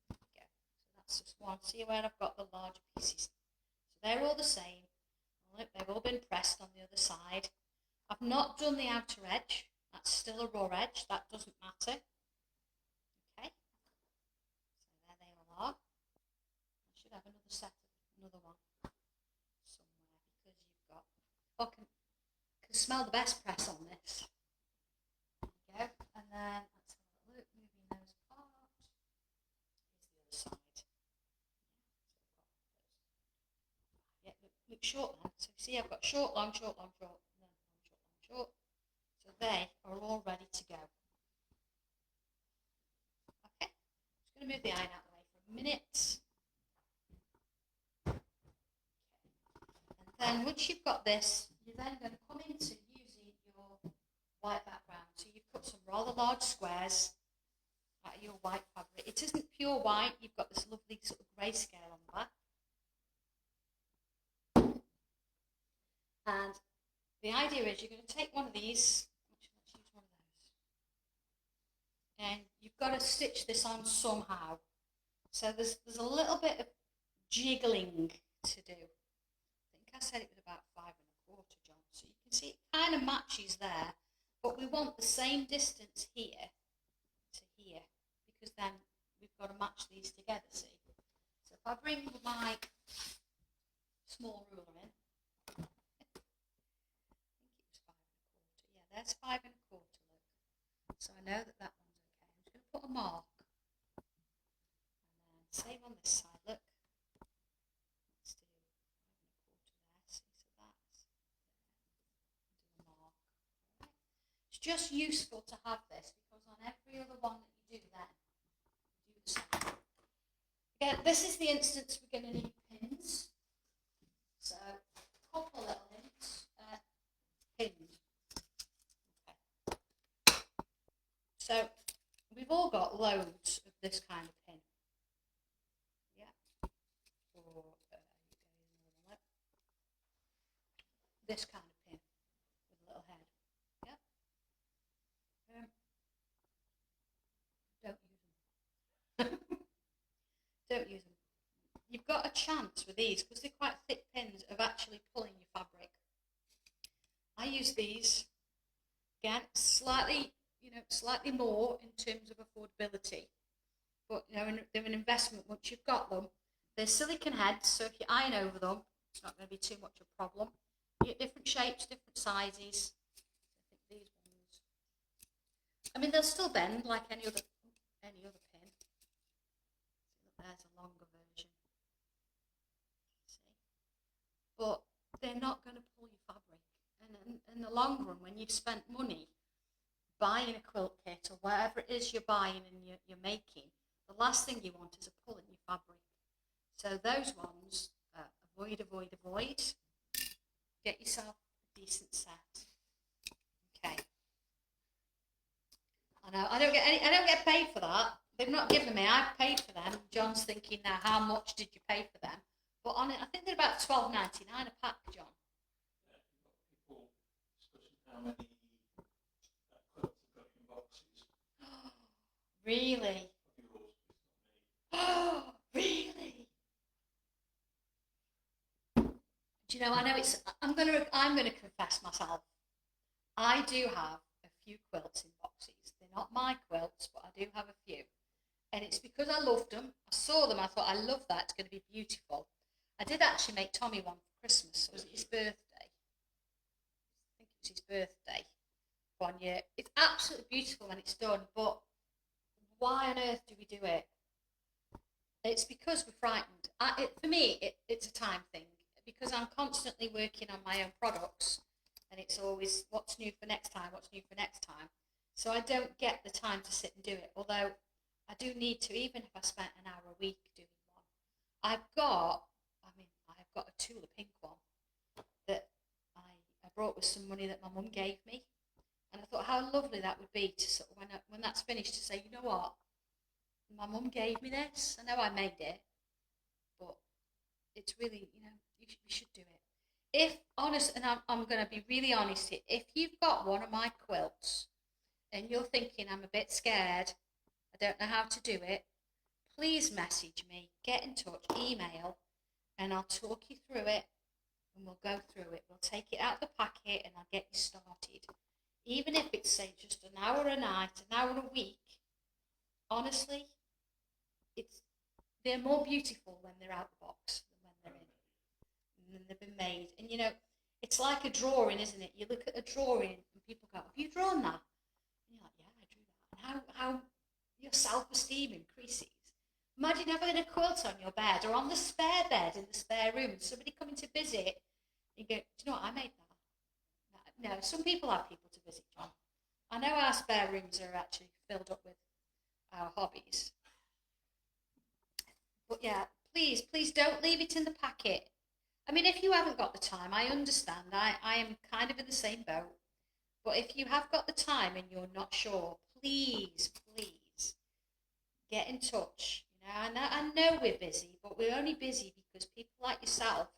A: There you go. So that's just one. See where I've got the larger pieces. So they're all the same. Look, they've all been pressed on the other side. I've not done the outer edge. That's still a raw edge. That doesn't matter. Okay. So there they all are. I should have another one somewhere because you've got. Oh, can smell the best press on this. There you go. And then let's have a look. Moving those apart. Here's the other look short then. So see, I've got short, long, short, long, short, and then long, short, long, short. So they are all ready to go. Okay, just going to move the iron out of the way for a minute. And then once you've got this, you're then going to come into using your white background. So you've cut some rather large squares out of your white fabric. It isn't pure white, you've got this lovely sort of grayscale on the back. And the idea is you're going to take one of these, let's use one of those, and you've got to stitch this on somehow. So there's a little bit of jiggling to do. I think I said it was about 5 1/4, John. So you can see it kind of matches there, but we want the same distance here to here, because then we've got to match these together, see? So if I bring my small ruler in, there's 5 1/4, look. So I know that that one's okay. I'm just going to put a mark. And then same on this side, look. Let's do 5 1/4 there. See, so that's there. Do a mark. Right. It's just useful to have this because on every other one that you do then, you do the same. Again, this is the instance we're going to need pins. So a couple little hints. Pins. So we've all got loads of this kind of pin. Yeah. Or this kind of pin with a little head. Yeah. Don't use them. Don't use them. You've got a chance with these, because they're quite thick pins, of actually pulling your fabric. I use these, again, slightly more in terms of affordability, but they're an investment once you've got them. They're silicone heads, so if you iron over them, it's not going to be too much of a problem. You get different shapes, different sizes. I think these ones, I mean, they'll still bend like any other pin. There's a longer version. See, but they're not going to pull your fabric. And in the long run, when you've spent money buying a quilt kit or whatever it is you're buying and you're making, the last thing you want is a pull in your fabric. So those ones, avoid. Get yourself a decent set. Okay. I know I don't get paid for that. They've not given me. I've paid for them. John's thinking now, how much did you pay for them? But on it, I think they're about $12.99 a pack, John.
B: Yeah, you've got people discussing how many quilts have got in boxes.
A: Really? Oh, really? Do you know? I know it's. I'm gonna confess myself. I do have a few quilts in boxes. They're not my quilts, but I do have a few. And it's because I loved them. I saw them. I thought, I love that. It's going to be beautiful. I did actually make Tommy one for Christmas. Was it his birthday? I think it was his birthday one year. It's absolutely beautiful when it's done, but why on earth do we do it? It's because we're frightened. For me, it's a time thing, because I'm constantly working on my own products, and it's always what's new for next time, what's new for next time. So I don't get the time to sit and do it, although I do need to, even if I spent an hour a week doing one. I've got a Tula pink one that I brought with some money that my mum gave me, and I thought how lovely that would be to sort of, when that's finished, to say, you know what, my mum gave me this. I know I made it, but it's really, you should do it. If honest, and I'm going to be really honest here, if you've got one of my quilts and you're thinking, I'm a bit scared, I don't know how to do it, please message me, get in touch, email, and I'll talk you through it, and we'll go through it. We'll take it out of the packet and I'll get you started. Even if it's, say, just an hour a night, an hour a week, honestly, they're more beautiful when they're out the box than when they're in, and they've been made. And it's like a drawing, isn't it? You look at a drawing and people go, have you drawn that? And you're like, yeah, I drew that. And how your self-esteem increases Imagine having a quilt on your bed or on the spare bed in the spare room and somebody coming to visit. You go, do you know what, I made that. No, some people have people to visit, John. I know our spare rooms are actually filled up with our hobbies. But yeah, please don't leave it in the packet. I mean, if you haven't got the time, I understand. I am kind of in the same boat. But if you have got the time and you're not sure, please get in touch. You know, I know we're busy, but we're only busy because people like yourself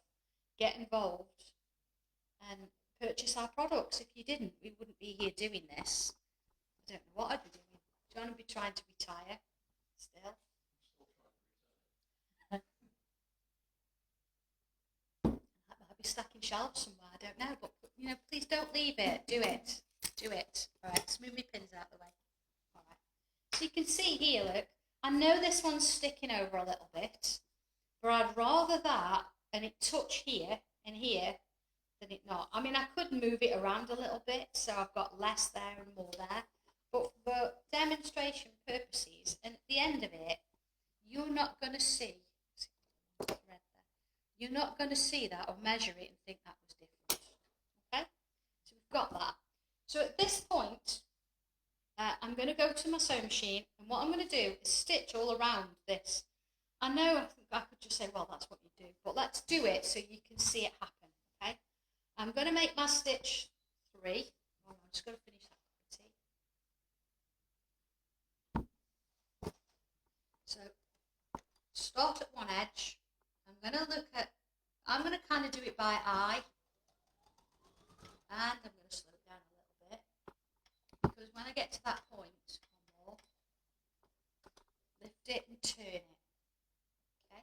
A: get involved and purchase our products. If you didn't, we wouldn't be here doing this. I don't know what I'd be doing. John would be trying to retire still. I might be stacking shelves somewhere, I don't know. But, you know, please don't leave it. Do it. Do it. All right, let's move my pins out of the way. All right. So you can see here, look, I know this one's sticking over a little bit, but I'd rather that and it touch here and here than it not. I mean, I could move it around a little bit, so I've got less there and more there. But for demonstration purposes, and at the end of it, you're not going to see thread there. You're not going to see that or measure it and think that was different. Okay? So we've got that. So at this point, I'm going to go to my sewing machine, and what I'm going to do is stitch all around this. I know I could just say, well, that's what you do, but let's do it so you can see it happen, okay? I'm going to make my stitch 3. Oh, I'm just going to finish that tea. So start at one edge. I'm going to kind of do it by eye, and I'm going to slow it down a little bit, because when I get to that point, one more, lift it and turn it. Okay.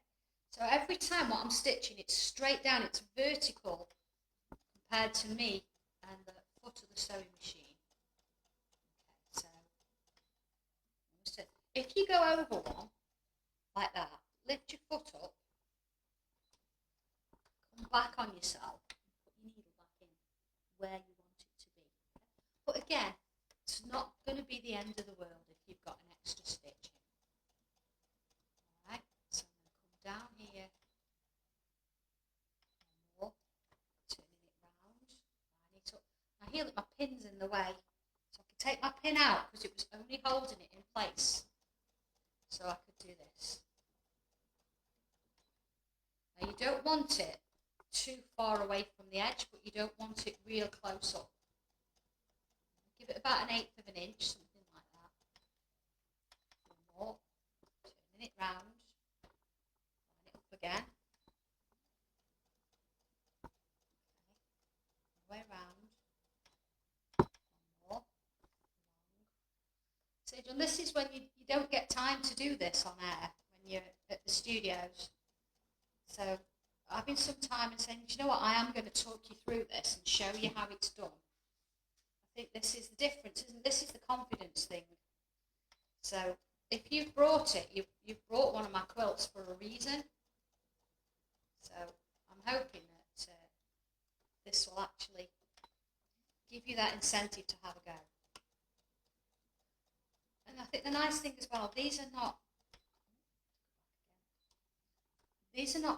A: So every time what I'm stitching, it's straight down, it's vertical compared to me and the foot of the sewing machine. Okay, so if you go over one like that, lift your foot up, come back on yourself, and put your needle back in where you want it to be. But again, it's not going to be the end of the world if you've got an extra stitch in. Alright, so I'm going to come down here, one more, turning it round, line it up. Now here, look, my pin's in the way, so I can take my pin out because it was only holding it in place. So I could do this. Now you don't want it too far away from the edge, but you don't want it real close up. Give it about 1/8 of an inch, something like that. One more, turning it round, line it up again. Okay. Way round. One more. So John, this is when you don't get time to do this on air when you're at the studios. So having some time and saying, do you know what, I am going to talk you through this and show you how it's done. I think this is the difference, isn't it? This is the confidence thing. So if you've brought it, you've brought one of my quilts for a reason. So I'm hoping that this will actually give you that incentive to have a go. And I think the nice thing as well, these are not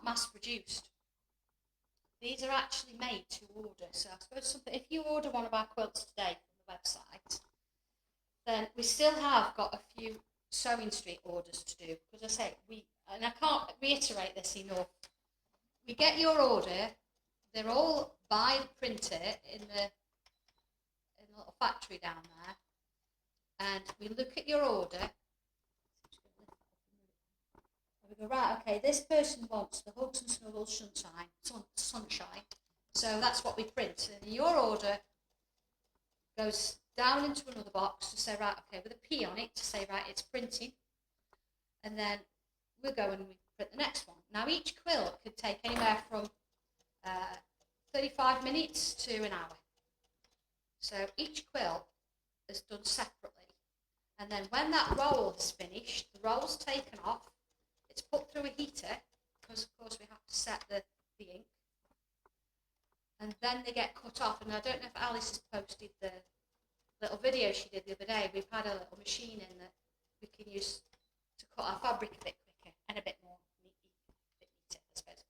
A: mass produced. These are actually made to order. So I suppose if you order one of our quilts today from the website, then we still have got a few Sewing Street orders to do. Because I say, and I can't reiterate this enough, we get your order, they're all by the printer in the little factory down there, and we look at your order. We go, right, okay, this person wants the Hugs and Snuggles sunshine, so that's what we print. And your order goes down into another box to say, right, okay, with a P on it to say, right, it's printing. And then we'll go and we print the next one. Now, each quilt could take anywhere from 35 minutes to an hour. So each quilt is done separately. And then when that roll is finished, the roll's taken off, it's put through a heater, because of course we have to set the ink. And then they get cut off. And I don't know if Alice has posted the little video she did the other day. We've had a little machine in that we can use to cut our fabric a bit quicker. getting a bit more neater, I suppose.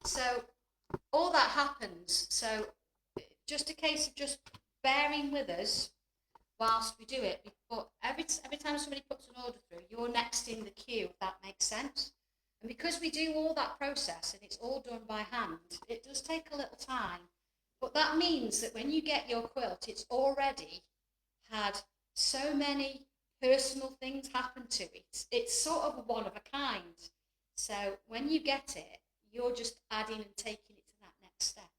A: So all that happens. So just a case of just bearing with us whilst we do it. But every time somebody puts an order through, you're next in the queue, if that makes sense. And because we do all that process and it's all done by hand, it does take a little time. But that means that when you get your quilt, it's already had so many personal things happen to it. It's sort of one of a kind. So when you get it, you're just adding and taking it to that next step.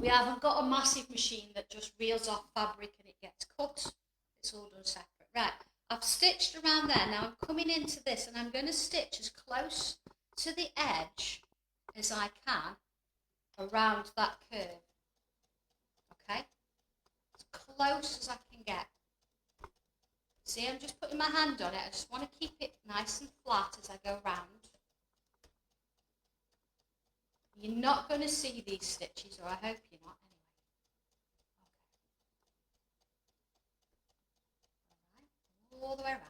A: We haven't got a massive machine that just reels off fabric and it gets cut. It's all done separate. Right, I've stitched around there. Now I'm coming into this and I'm going to stitch as close to the edge as I can around that curve. Okay, as close as I can get. See, I'm just putting my hand on it. I just want to keep it nice and flat as I go round. You're not going to see these stitches, or I hope you're not anyway. Okay. All the way around.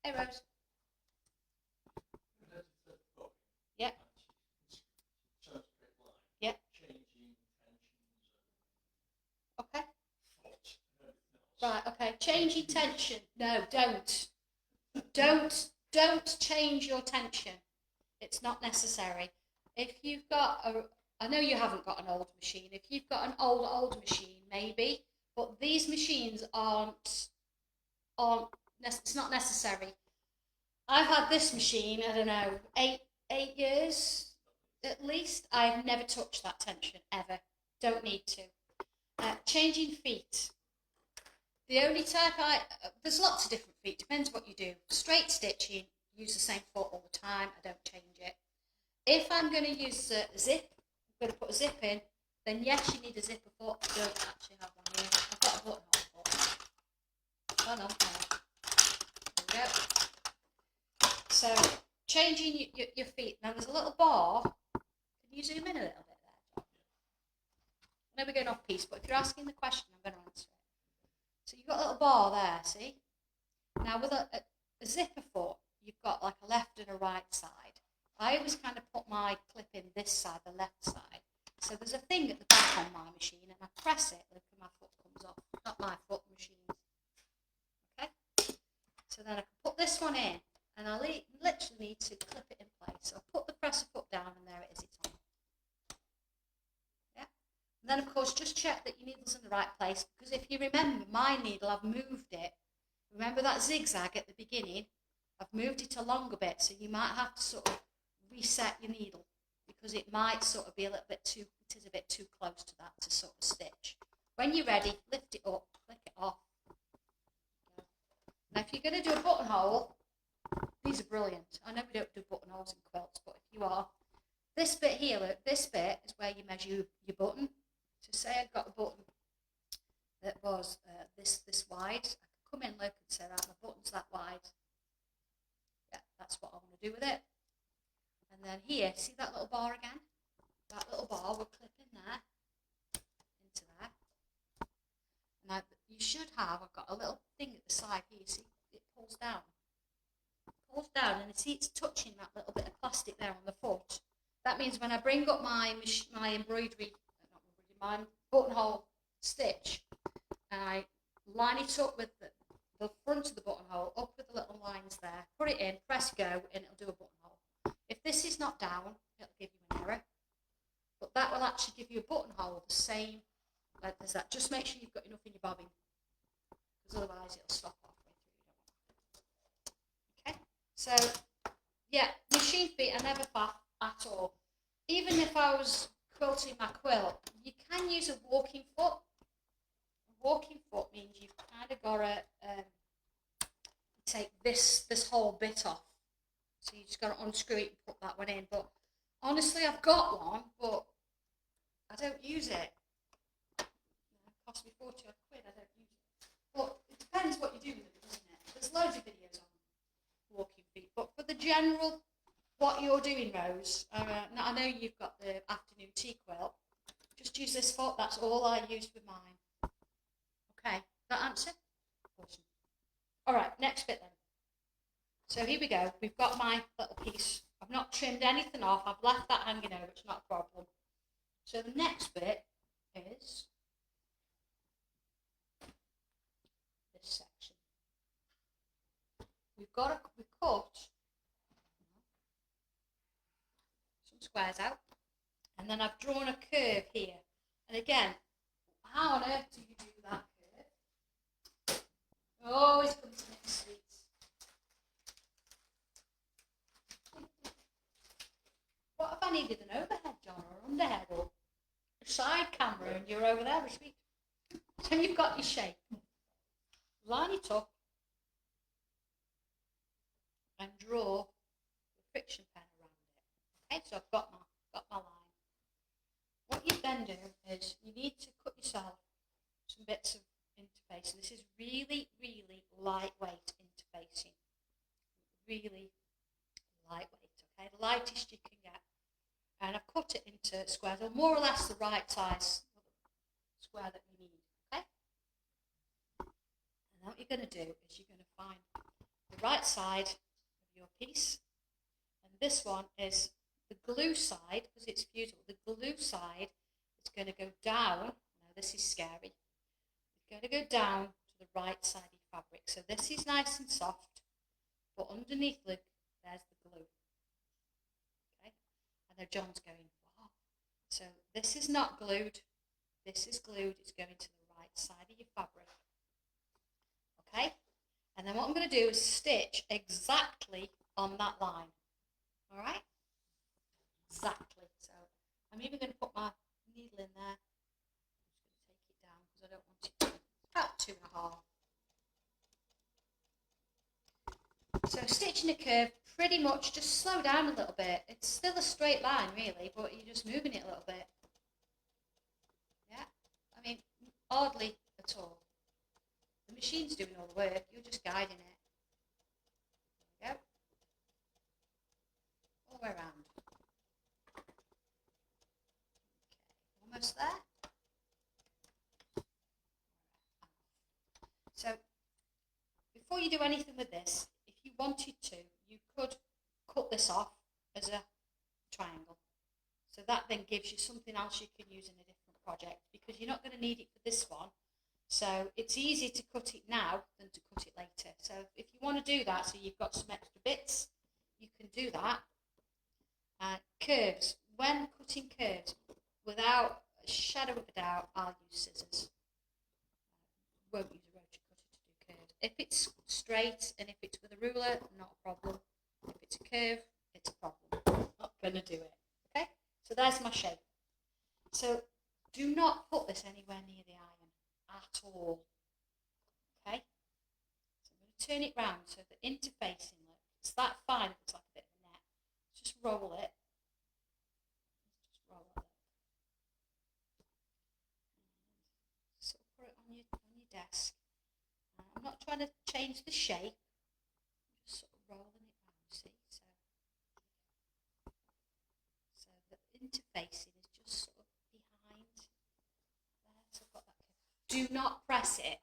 A: Hey, Rose. Yeah. Yeah. Okay. Right, okay. Changing tension. No, don't. Don't change your tension. It's not necessary. If you've got I know you haven't got an old machine. If you've got an old machine, maybe. But these machines aren't, it's not necessary. I've had this machine, I don't know, eight years at least. I've never touched that tension, ever. Don't need to. Changing feet. The only type there's lots of different feet, depends what you do. Straight stitching, use the same foot all the time, I don't change it. If I'm going to use a zip, I'm going to put a zip in, then yes, you need a zipper foot. I don't actually have one here. I've got a buttonhole foot. Oh no, there we go. So, changing your feet. Now there's a little bar. Can you zoom in a little bit there, John? I know we're going off piece, but if you're asking the question, I'm going to answer it. So you've got a little bar there, see? Now with a zipper foot, you've got like a left and a right side. I always kind of put my clip in this side, the left side. So there's a thing at the back on my machine, and I press it, and my foot comes off. Not my foot, the machine's. Okay? So then I can put this one in, and I literally need to clip it in place. So I put the presser foot down, and there it is, it's on. Yeah? And then, of course, just check that your needle's in the right place, because if you remember, my needle, I've moved it. Remember that zigzag at the beginning? I've moved it along a bit, so you might have to sort of reset your needle, because it might sort of be a little bit too, it is a bit too close to that to sort of stitch. When you're ready, lift it up, click it off. Now, if you're going to do a buttonhole, these are brilliant. I know we don't do buttonholes in quilts, but if you are, this bit here, look, this bit is where you measure your button. So say I've got a button that was this wide. I could come in, look, and say, right, my button's that wide. Yeah, that's what I want to do with it. And then here, see that little bar again? That little bar will clip in there, into there. Now, you should have, I've got a little thing at the side here, see, it pulls down. It pulls down, and see, it's touching that little bit of plastic there on the foot. That means when I bring up my my buttonhole stitch, and I line it up with the front of the buttonhole, up with the little lines there, put it in, press go, and it'll do a buttonhole. If this is not down, it'll give you an error. But that will actually give you a buttonhole the same like as that. Just make sure you've got enough in your bobbin, because otherwise it'll stop halfway through. Okay, so yeah, machine feet are never faff at all. Even if I was quilting my quilt, you can use a walking foot. A walking foot means you've kind of got to take this whole bit off. So you just got to unscrew it and put that one in. But honestly, I've got one, but I don't use it. It cost me 40 odd quid, I don't use it. But it depends what you do with it, doesn't it? There's loads of videos on walking feet. But for the general, what you're doing, Rose, I know you've got the afternoon tea quilt. Just use this foot, that's all I use with mine. Okay. That answer? Awesome. All right, next bit then. So here we go. We've got my little piece. I've not trimmed anything off. I've left that hanging over. It's not a problem. So the next bit is this section. We've cut some squares out, and then I've drawn a curve here. And again, how on earth do you do that curve? Always comes to next sweets. What if I needed an overhead, John, or underhead, or a side camera, and you're over there, sweet? So you've got your shape. Line it up and draw the friction pen around it. Okay, so I've got my line. What you then do is you need to cut yourself some bits of interface. This is really, really lightweight interfacing. Really lightweight, okay? The lightest you can get. And I've cut it into squares, or more or less the right size square that you need, okay? And what you're going to do is you're going to find the right side of your piece, and this one is the glue side, because it's fusible. The glue side is going to go down. Now this is scary. It's going to go down to the right side of your fabric. So this is nice and soft, but underneath, look, there's the glue. Okay, I know John's going, wow. So this is not glued. This is glued. It's going to the right side of your fabric. Okay, and then what I'm going to do is stitch exactly on that line. All right, exactly. So I'm even going to put my needle in there. I'm just going to take it down because I don't want it to. About 2.5. So stitching a curve, pretty much just slow down a little bit. It's still a straight line really, but you're just moving it a little bit. Yeah, I mean, hardly at all. The machine's doing all the work, you're just guiding it. There we go. All the way around. Okay, almost there. So, before you do anything with this, if you wanted to, you could cut this off as a triangle. So that then gives you something else you can use in a different project, because you're not going to need it for this one. So it's easier to cut it now than to cut it later. So if you want to do that, so you've got some extra bits, you can do that. Curves. When cutting curves, without a shadow of a doubt, I'll use scissors. Won't use a rotary cutter to do curves. If it's straight and if it's with a ruler, not a problem. If it's a curve, it's a problem. Not going to do it. Okay? So there's my shape. So do not put this anywhere near the iron at all. Okay? So I'm going to turn it round so the interfacing, look, it's that fine, it's like a bit of a net. Just roll it. Just roll it. And sort of put it on your desk. I'm not trying to change the shape. I'm just sort of rolling it round, see? So the interfacing is just sort of behind there. So I've got that. Do not press it.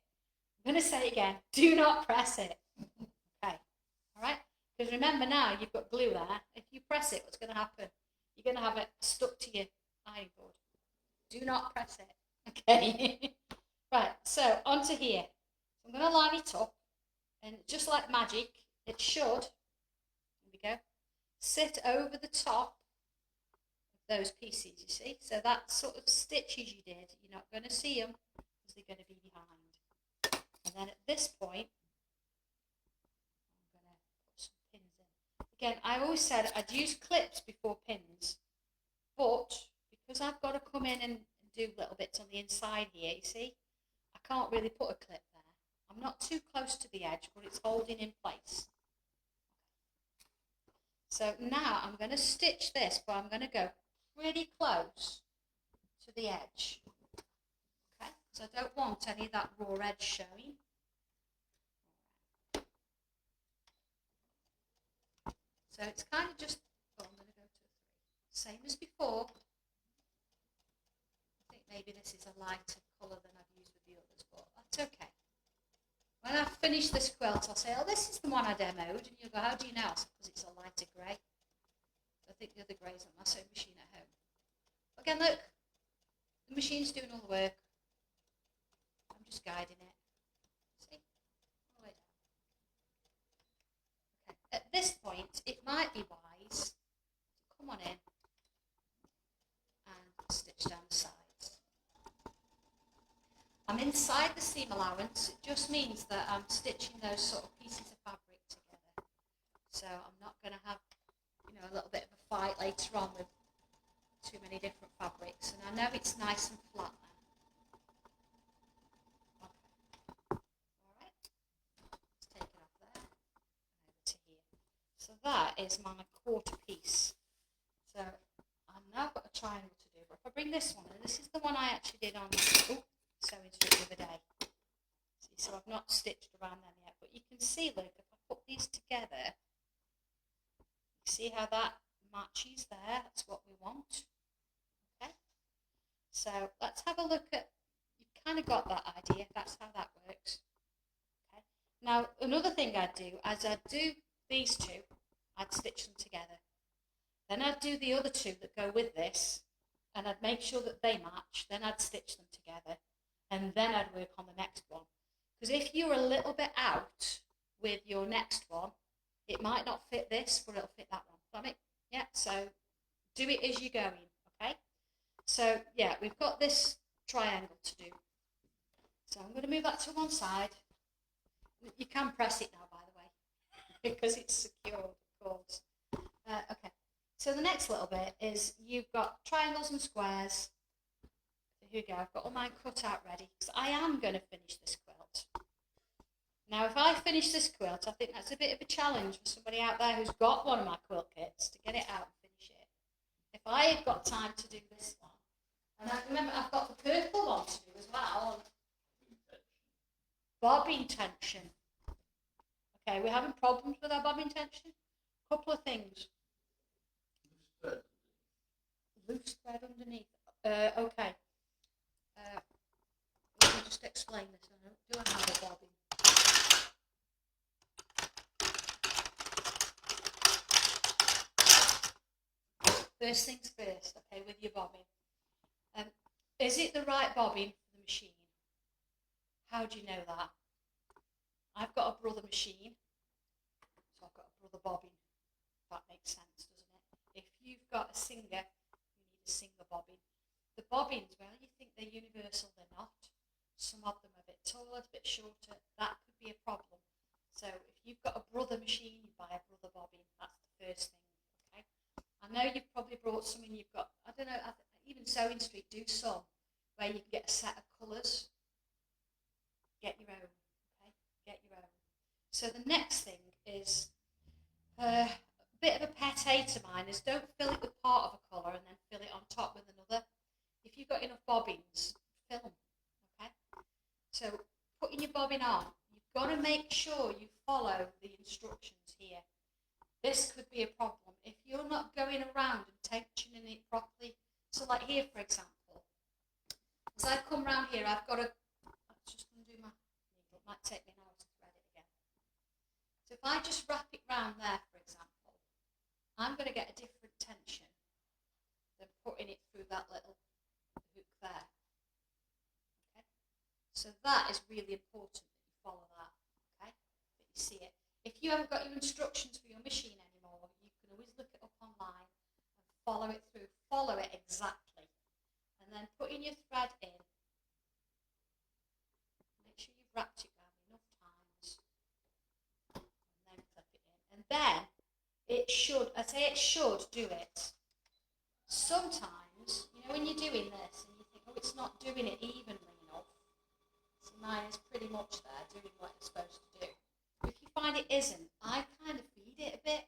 A: I'm going to say it again. Do not press it. Okay. All right? Because remember now, you've got glue there. If you press it, what's going to happen? You're going to have it stuck to your ironing board. Do not press it. Okay? Right, so onto here. I'm going to line it up. And just like magic, it should, here we go, sit over the top of those pieces, you see? So that sort of stitches you did, you're not going to see them because they're going to be behind. And then at this point, I'm going to put some pins in. Again, I always said I'd use clips before pins, but because I've got to come in and do little bits on the inside here, you see, I can't really put a clip there. I'm not too close to the edge, but it's holding in place. So now I'm going to stitch this, but I'm going to go pretty close to the edge. Okay, so I don't want any of that raw edge showing. So it's kind of just, oh, I'm going to go to 3. Same as before. I think maybe this is a lighter colour than I've used with the others, but that's okay. when I've finished this quilt, I'll say, oh, this is the one I demoed. And you'll go, how do you know? I said, because it's a lighter grey. I think the other grey's on my sewing machine at home. Again, look, the machine's doing all the work. I'm just guiding it. See? All the way down. Okay. At this point, it might be wise to come on in and stitch down the sides. I'm inside the seam allowance. It just means that I'm stitching those sort of pieces of fabric together. So I'm not going to have, a little bit of a fight later on with too many different fabrics. And I know it's nice and flat now. Okay. All right. Let's take it off there and over to here. So that is my quarter piece. So I've now got a triangle to do. But if I bring this one, and this is the one I actually did on sewing strip the other day. See, so I've not stitched around them yet. But you can see, look, if I put these together, you see how that matches there? That's what we want. Okay. So let's have a look at, you've kind of got that idea. That's how that works. Okay. Now, another thing I'd do, as I do these two, I'd stitch them together. Then I'd do the other two that go with this, and I'd make sure that they match. Then I'd stitch them together, and then I'd work on the next one. Because if you're a little bit out with your next one, it might not fit this, but it'll fit that one. Yeah, so do it as you're going, okay? So, yeah, we've got this triangle to do. So I'm going to move that to one side. You can press it now, by the way, because it's secured, of course. Okay, so the next little bit is you've got triangles and squares. Here we go, I've got all mine cut out ready, because I am going to finish this quilt. Now, if I finish this quilt, I think that's a bit of a challenge for somebody out there who's got one of my quilt kits to get it out and finish it. If I had got time to do this one, and I remember I've got the purple one to do as well. Bobbin tension. Okay, we're having problems with our bobbin tension. Couple of things. Loose thread underneath. Okay. Let me just explain this. Do I have a bobbin? First things first, okay, with your bobbin. Is it the right bobbin for the machine? How do you know that? I've got a brother machine, so I've got a brother bobbin. That makes sense, doesn't it? If you've got a Singer, you need a Singer bobbin. The bobbins, well, you think they're universal, they're not. Some of them are a bit taller, a bit shorter. That could be a problem. So if you've got a brother machine, you buy a brother bobbin. That's the first thing. Okay. I know you've probably brought some and you've got, I don't know, even Sewing Street do some where you can get a set of colours. Get your own. Okay. Get your own. So the next thing is a bit of a pet hate of mine is don't fill it with part of a colour and then fill it on top with another. If you've got enough bobbins, fill them. Okay. So putting your bobbin on, you've got to make sure you follow the instructions here. This could be a problem if you're not going around and tensioning it properly. So like here, for example, as I come round here, I've got to, I'm just going to do my needle. It might take me an hour to thread it again. So if I just wrap it round there, for example, I'm going to get a different tension than putting it through that little hook there. Okay? So that is really important that you follow that, okay? That you see it. If you haven't got your instructions for your machine anymore, you can always look it up online and follow it through. Follow it exactly. And then putting your thread in. Make sure you've wrapped it around enough times. And then clip it in. And then it should, I say it should do it. Sometimes, when you're doing this and you think, oh, it's not doing it evenly enough. See, mine is pretty much there, doing what it's supposed to do. If you find it isn't, I kind of feed it a bit.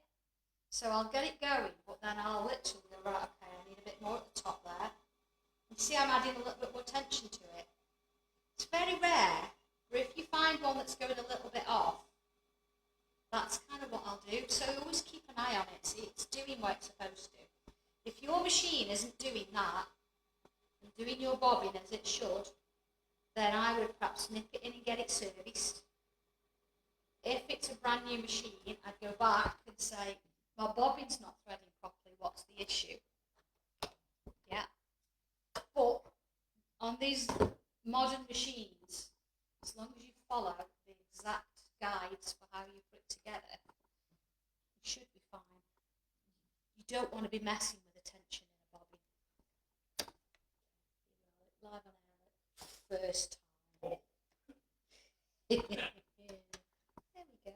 A: So I'll get it going, but then I'll literally go, right, okay, I need a bit more at the top there. You see, I'm adding a little bit more tension to it. It's very rare, but if you find one that's going a little bit off, that's kind of what I'll do. So always keep an eye on it, see it's doing what it's supposed to. If your machine isn't doing that, and doing your bobbin as it should, then I would perhaps nip it in and get it serviced. if it's a brand new machine, I'd go back and say, my bobbin's not threading properly, what's the issue? Yeah. But on these modern machines, as long as you follow the exact guides for how you put it together, you should be fine. You don't want to be messing with the tension in a bobbin. Live on air first time. There we go.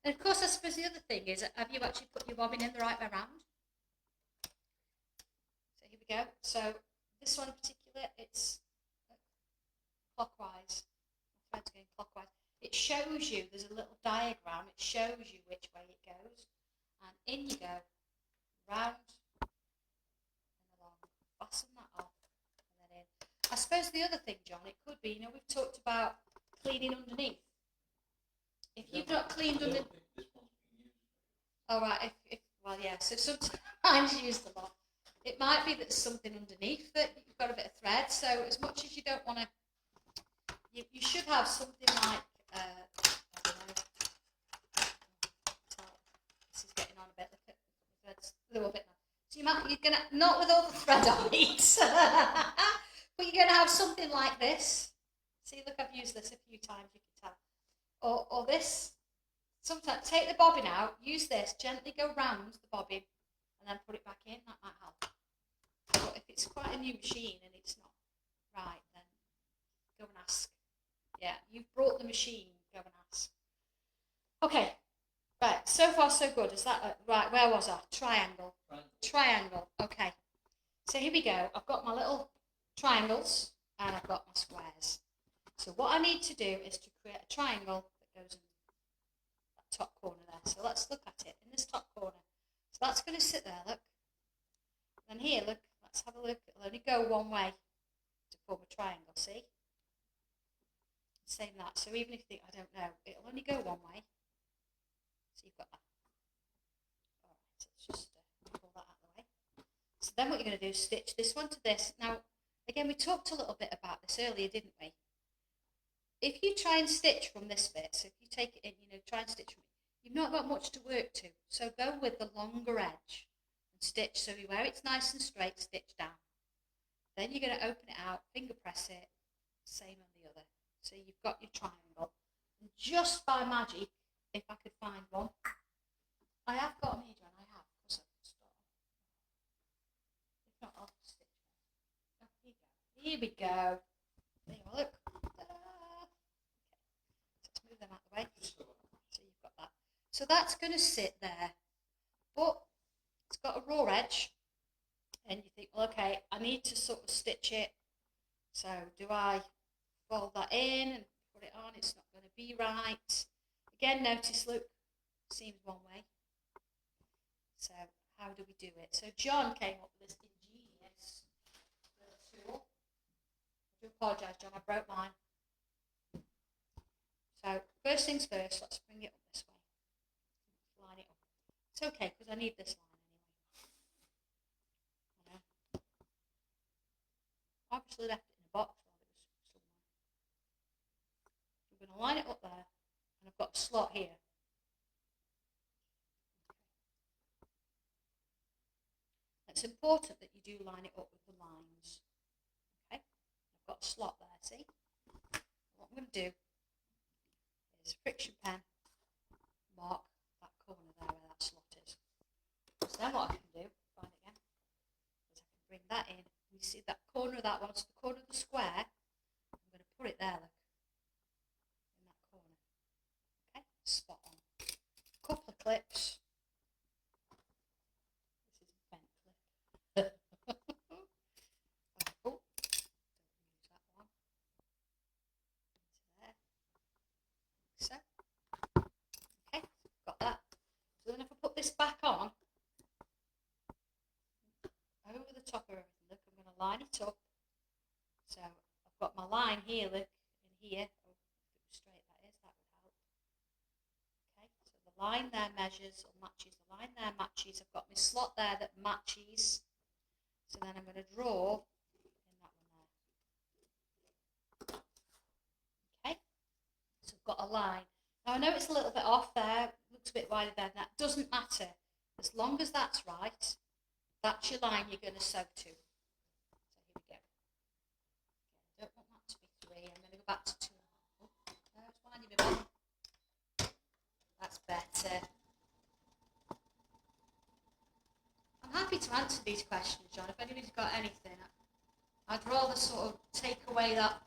A: And of course, I suppose the other thing is, have you actually put your bobbin in the right way around? So here we go. So this one in particular, it's clockwise. My thread's going clockwise. It shows you, there's a little diagram, it shows you which way it goes. And in you go, round and along. Fasten that off and then in. I suppose the other thing, John, it could be, we've talked about cleaning underneath. If you've not cleaned underneath. All right, well, yeah, so sometimes used a lot. It might be that there's something underneath that you've got a bit of thread, so as much as you don't want to, you should have something like, I don't know, this is getting on a bit, look at the threads, a little bit now. So you're going to, not with all the thread on it, but you're going to have something like this. See, look, I've used this a few times, you can tell. Or this. Sometimes take the bobbin out, use this, gently go round the bobbin and then put it back in, that might help. But if it's quite a new machine and it's not right, then go and ask. Yeah, you've brought the machine, go and ask. Okay, right, so far so good. Is that, right, where was I? Triangle. Triangle, okay. So here we go. I've got my little triangles and I've got my squares. So what I need to do is to create a triangle that goes in that top corner there. So let's look at it in this top corner. So that's going to sit there, look. Then here, look, let's have a look. It'll only go one way to form a triangle, see? Same that. So even if you think, I don't know, it'll only go one way. So you've got that. All right, so let's just pull that out of the way. So then what you're going to do is stitch this one to this. Now, again, we talked a little bit about this earlier, didn't we? If you try and stitch from this bit, so if you take it in, try and stitch from it, you've not got much to work to. So go with the longer edge and stitch. So where it's nice and straight, stitch down. Then you're going to open it out, finger press it, same on the other. So you've got your triangle. And just by magic, if I could find one, I have got them here, John, I have. Of course I can start. If not, I'll stitch them. Oh, here we go. There you are, look. Move them out of the way. So you've got that. So that's going to sit there, but it's got a raw edge, and you think, well, okay, I need to sort of stitch it. So do I fold that in and put it on? It's not going to be right. Again, notice, look, seems one way. So how do we do it? So John came up with this ingenious little tool. I do apologise, John, I broke mine. So first things first, let's bring it up this way. Line it up. It's okay because I need this line anyway. I obviously left it in a box while it was somewhere. So I'm going to line it up there, and I've got a slot here. It's important that you do line it up with the lines. Okay, I've got a slot there, see? What I'm going to do is friction pen, mark that corner there where that slot is. So then what I can do, find it again, is I can bring that in. You see that corner of that one, so the corner of the square, I'm going to put it there, look, in that corner. Okay, spot on. A couple of clips. This is a bent clip. Oh, don't use that one. Into there. So. Okay, got that. So then if I put this back on, over the top of everything, look, I'm going to line it up. So I've got my line here, look, in here. Oh, if it was straight, that would help. Okay, so the line there measures or matches, the line there matches. I've got my slot there that matches. So then I'm going to draw in that one there. Okay, so I've got a line. Now I know it's a little bit off there, looks a bit wider there, that doesn't matter. As long as that's right, that's your line you're going to sew to. So here we go. I don't want that to be 3, I'm going to go back to 2.5. Oh, no, it's winding me back. That's better. I'm happy to answer these questions, John, if anybody's got anything. I'd rather sort of take away that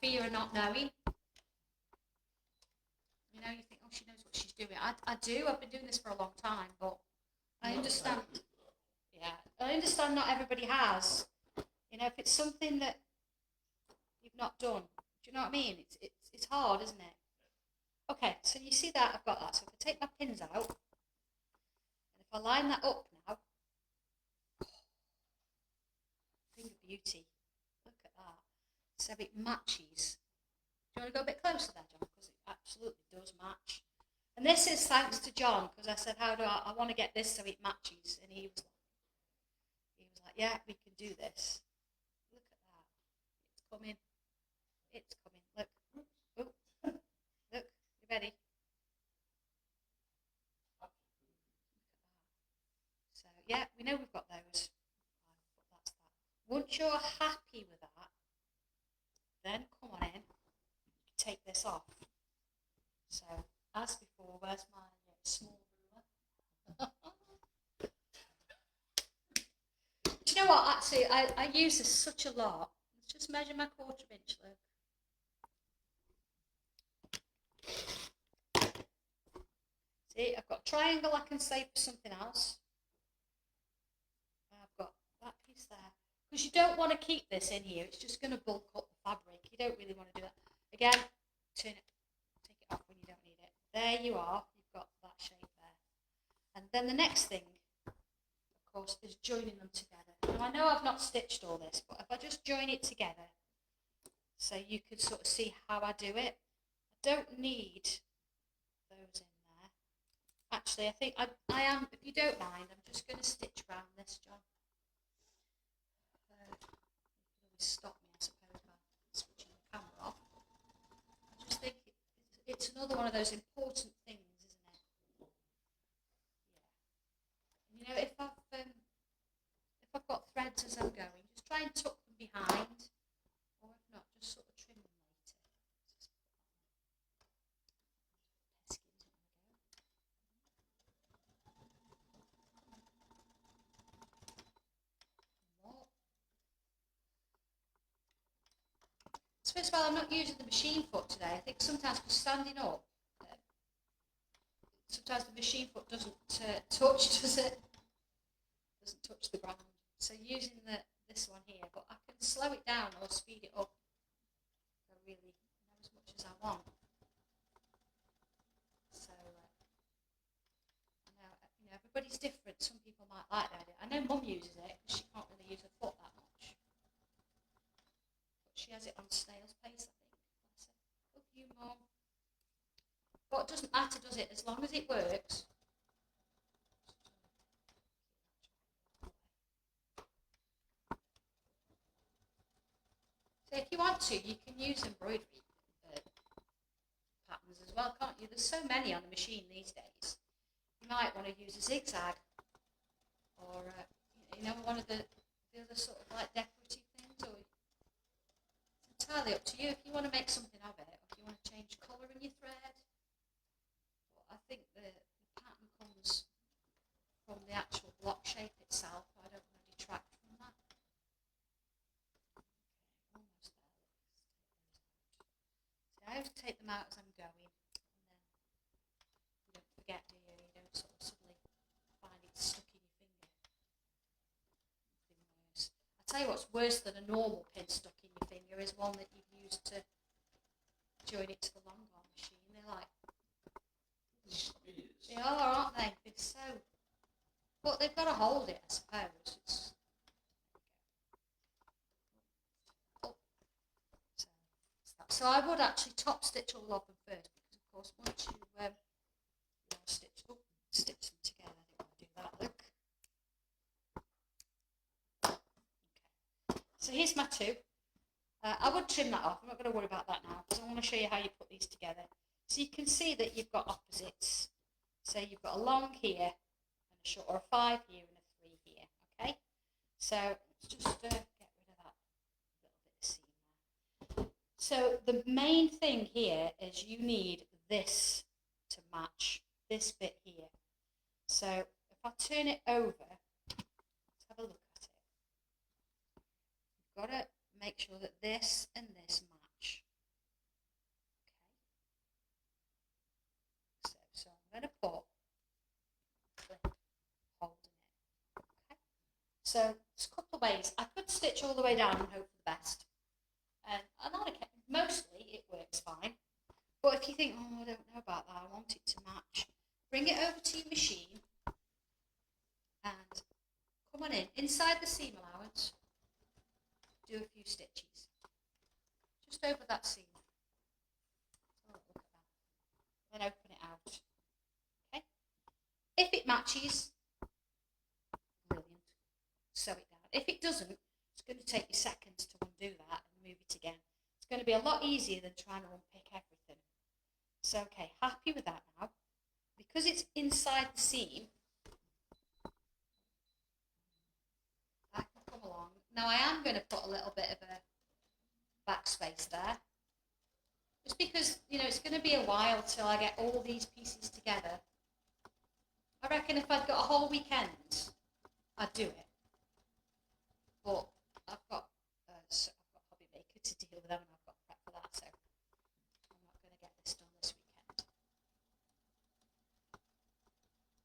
A: fear of not knowing. You know, you think, oh, she knows what she's doing. I do. I've been doing this for a long time, but I understand. Yeah, I understand not everybody has. You know, if it's something that you've not done, do you know what I mean? It's hard, isn't it? Okay, so you see that I've got that. So if I take my pins out, and if I line that up now, thing of beauty. Look at that. So it matches. Do you want to go a bit closer there, John? Because it absolutely does match. And this is thanks to John, because I said, how do I want to get this so it matches? And he was like, yeah, we can do this. Look at that. It's coming. It's coming. Look. Oh. Look. You ready? So, yeah, we know we've got those. But that's that. Once you're happy with that, then come on in. You can take this off. So, as before, where's my small ruler? Do you know what? Actually, I use this such a lot. Let's just measure my 1/4 inch, look. See, I've got a triangle I can save for something else. I've got that piece there. Because you don't want to keep this in here. It's just going to bulk up the fabric. You don't really want to do that. Again, turn it, take it off when you don't need it. There you are. You've got that shape there. And then the next thing, of course, is joining them together. Now, I know I've not stitched all this, but if I just join it together, so you could sort of see how I do it. I don't need those in there. Actually, I think I am, if you don't mind, I'm just going to stitch around this, John. You can always stop me, I suppose, by switching the camera off. I just think it's another one of those important things, isn't it? Yeah. You know, if I've got threads as I'm going, just try and tuck them behind, or if not, just sort of trim them later. So first of all, I'm not using the machine foot today. I think sometimes for standing up, sometimes the machine foot doesn't touch, does it? Doesn't touch the ground. So using this one here, but I can slow it down or speed it up. I really as much as I want. So everybody's different. Some people might like that idea. I know Mum uses it because she can't really use her foot that much. But she has it on snail's pace, I think. Love you, Mum. But it doesn't matter, does it? As long as it works. So if you want to, you can use embroidery patterns as well, can't you? There's so many on the machine these days. You might want to use a zigzag, or one of the other sort of like decorative things, or it's entirely up to you if you want to make something of it, or if you want to change colour in your thread. But I think the pattern comes from the actual block shape itself. I don't want to detract from that. Okay, almost there. See, I always take them out as I'm going, and then you don't forget, do you? You don't sort of suddenly find it stuck in your finger. Nothing worse. I tell you what's worse than a normal pin stuck in your finger is one that you've used to join it to the long arm machine. They're like, they are, aren't they? They're so, but they've got to hold it, I suppose. So I would actually top stitch all of them first, because of course once you stitch them together, I don't want to do that. Look. Okay. So here's my 2. I would trim that off. I'm not going to worry about that now because I want to show you how you put these together. So you can see that you've got opposites. So you've got a long here and a short, or a 5 here and a 3 here. Okay. So let's just get rid of that little bit of seam there. So the main thing here is you need this to match this bit here. So if I turn it over, let's have a look at it. You've got to make sure that this and this match. Okay. So I'm going to put clip holding it. Okay. So there's a couple of ways. I could stitch all the way down and hope for the best. And mostly it works fine. But if you think, oh, I don't know about that, I want it to match, bring it over to your machine and come on in. Inside the seam allowance, do a few stitches. Just over that seam. So look at that. Then open it out. Okay? If it matches, brilliant. Sew it down. If it doesn't, it's going to take you seconds to undo that and move it again. It's going to be a lot easier than trying to unpick everything. So, okay, happy with that now. Because it's inside the seam, I can come along. Now I am going to put a little bit of a backspace there. Just because, you know, it's going to be a while till I get all these pieces together. I reckon if I'd got a whole weekend, I'd do it. But I've got Hobby Maker to deal with them, and I've got prep for that, so I'm not going to get this done this weekend.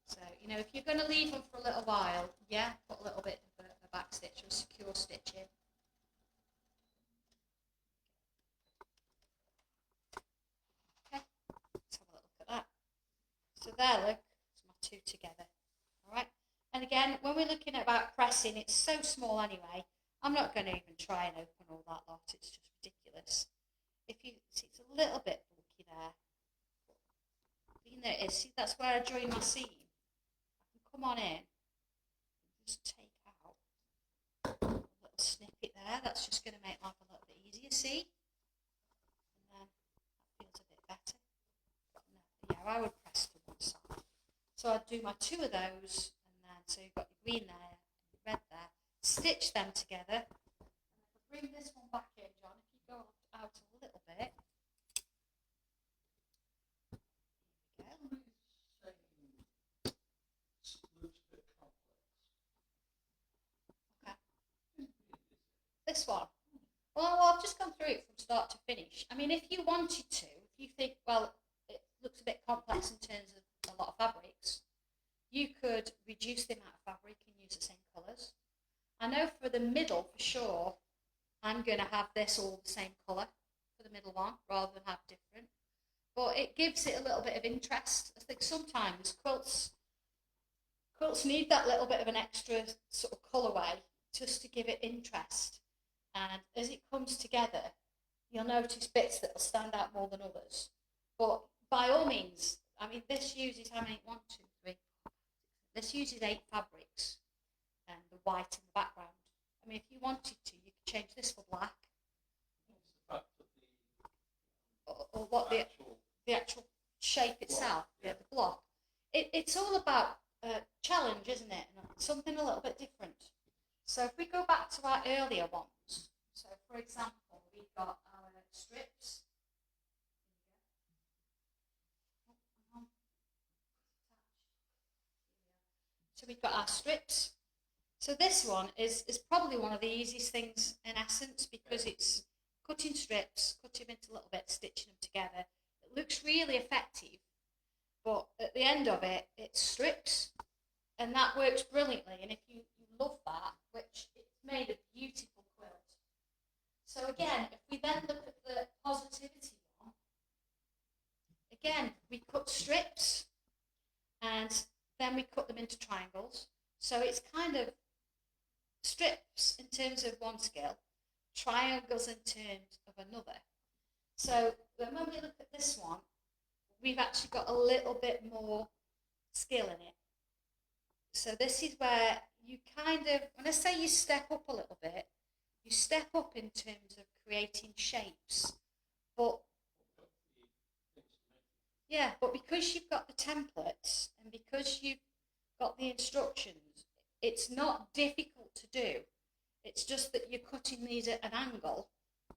A: So, you know, if you're going to leave them for a little while, yeah, put a little bit of a back stitch or secure stitch in. Okay, let's have a look at that. So there, look, it's my two together. All right, and again, when we're looking at about pressing, it's so small anyway. I'm not going to even try and open all that lot. It's just ridiculous. If you see, it's a little bit bulky there. You know, it is. See, that's where I join my seam. I can come on in and just take out a little snippet there. That's just going to make life a little bit easier. See, and then that feels a bit better. No, yeah, I would press to one side. So I'd do my two of those, and then so you've got your green there, and your red there. Stitch them together. And if I bring this one back in, John, if you go out a little bit. Here we go.
B: Looks a bit complex.
A: Okay. This one. Well, I've just gone through it from start to finish. I mean, if you wanted to, if you think, well, it looks a bit complex in terms of a lot of fabrics, you could reduce the amount of fabric and use the same colours. I know for the middle, for sure, I'm going to have this all the same colour for the middle one, rather than have different. But it gives it a little bit of interest. I think sometimes quilts need that little bit of an extra sort of colourway just to give it interest. And as it comes together, you'll notice bits that will stand out more than others. But by all means, I mean, this uses how many? 1, 2, 3. This uses 8 fabrics. And the white in the background. I mean, if you wanted to, you could change this for black. Or what the actual shape itself, yeah, the block. It's all about challenge, isn't it? And something a little bit different. So if we go back to our earlier ones, so for example, we've got our strips. So we've got our strips. So this one is probably one of the easiest things in essence, because it's cutting strips, cut them into little bits, stitching them together. It looks really effective, but at the end of it, it's strips, and that works brilliantly. And if you love that, which it's made a beautiful quilt. So again, if we then look at the positivity one, again, we cut strips, and then we cut them into triangles. So it's kind of strips in terms of one skill, triangles in terms of another. So when we look at this one, we've actually got a little bit more skill in it. So this is where you kind of, when I say you step up a little bit, you step up in terms of creating shapes, but Yeah, but because you've got the templates and because you've got the instructions, it's not difficult to do. It's just that you're cutting these at an angle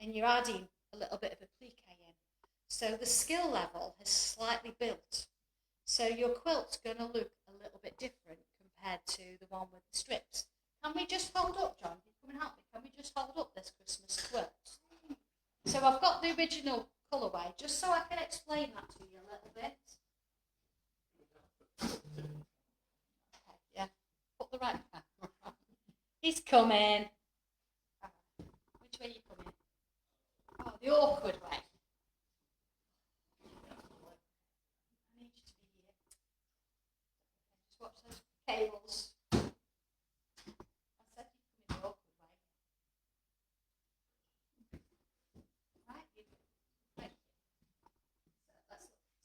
A: and you're adding a little bit of applique in. So the skill level has slightly built. So your quilt's going to look a little bit different compared to the one with the strips. Can we just hold up, John? Can you come and help me? Can we just hold up this Christmas quilt? So I've got the original colourway, just so I can explain that to you a little bit. Okay, yeah. Put the right back. He's coming. Which way are you coming? Oh, the awkward way. I need you to be here. Just watch those cables. I said you come in the awkward way. Right, you right.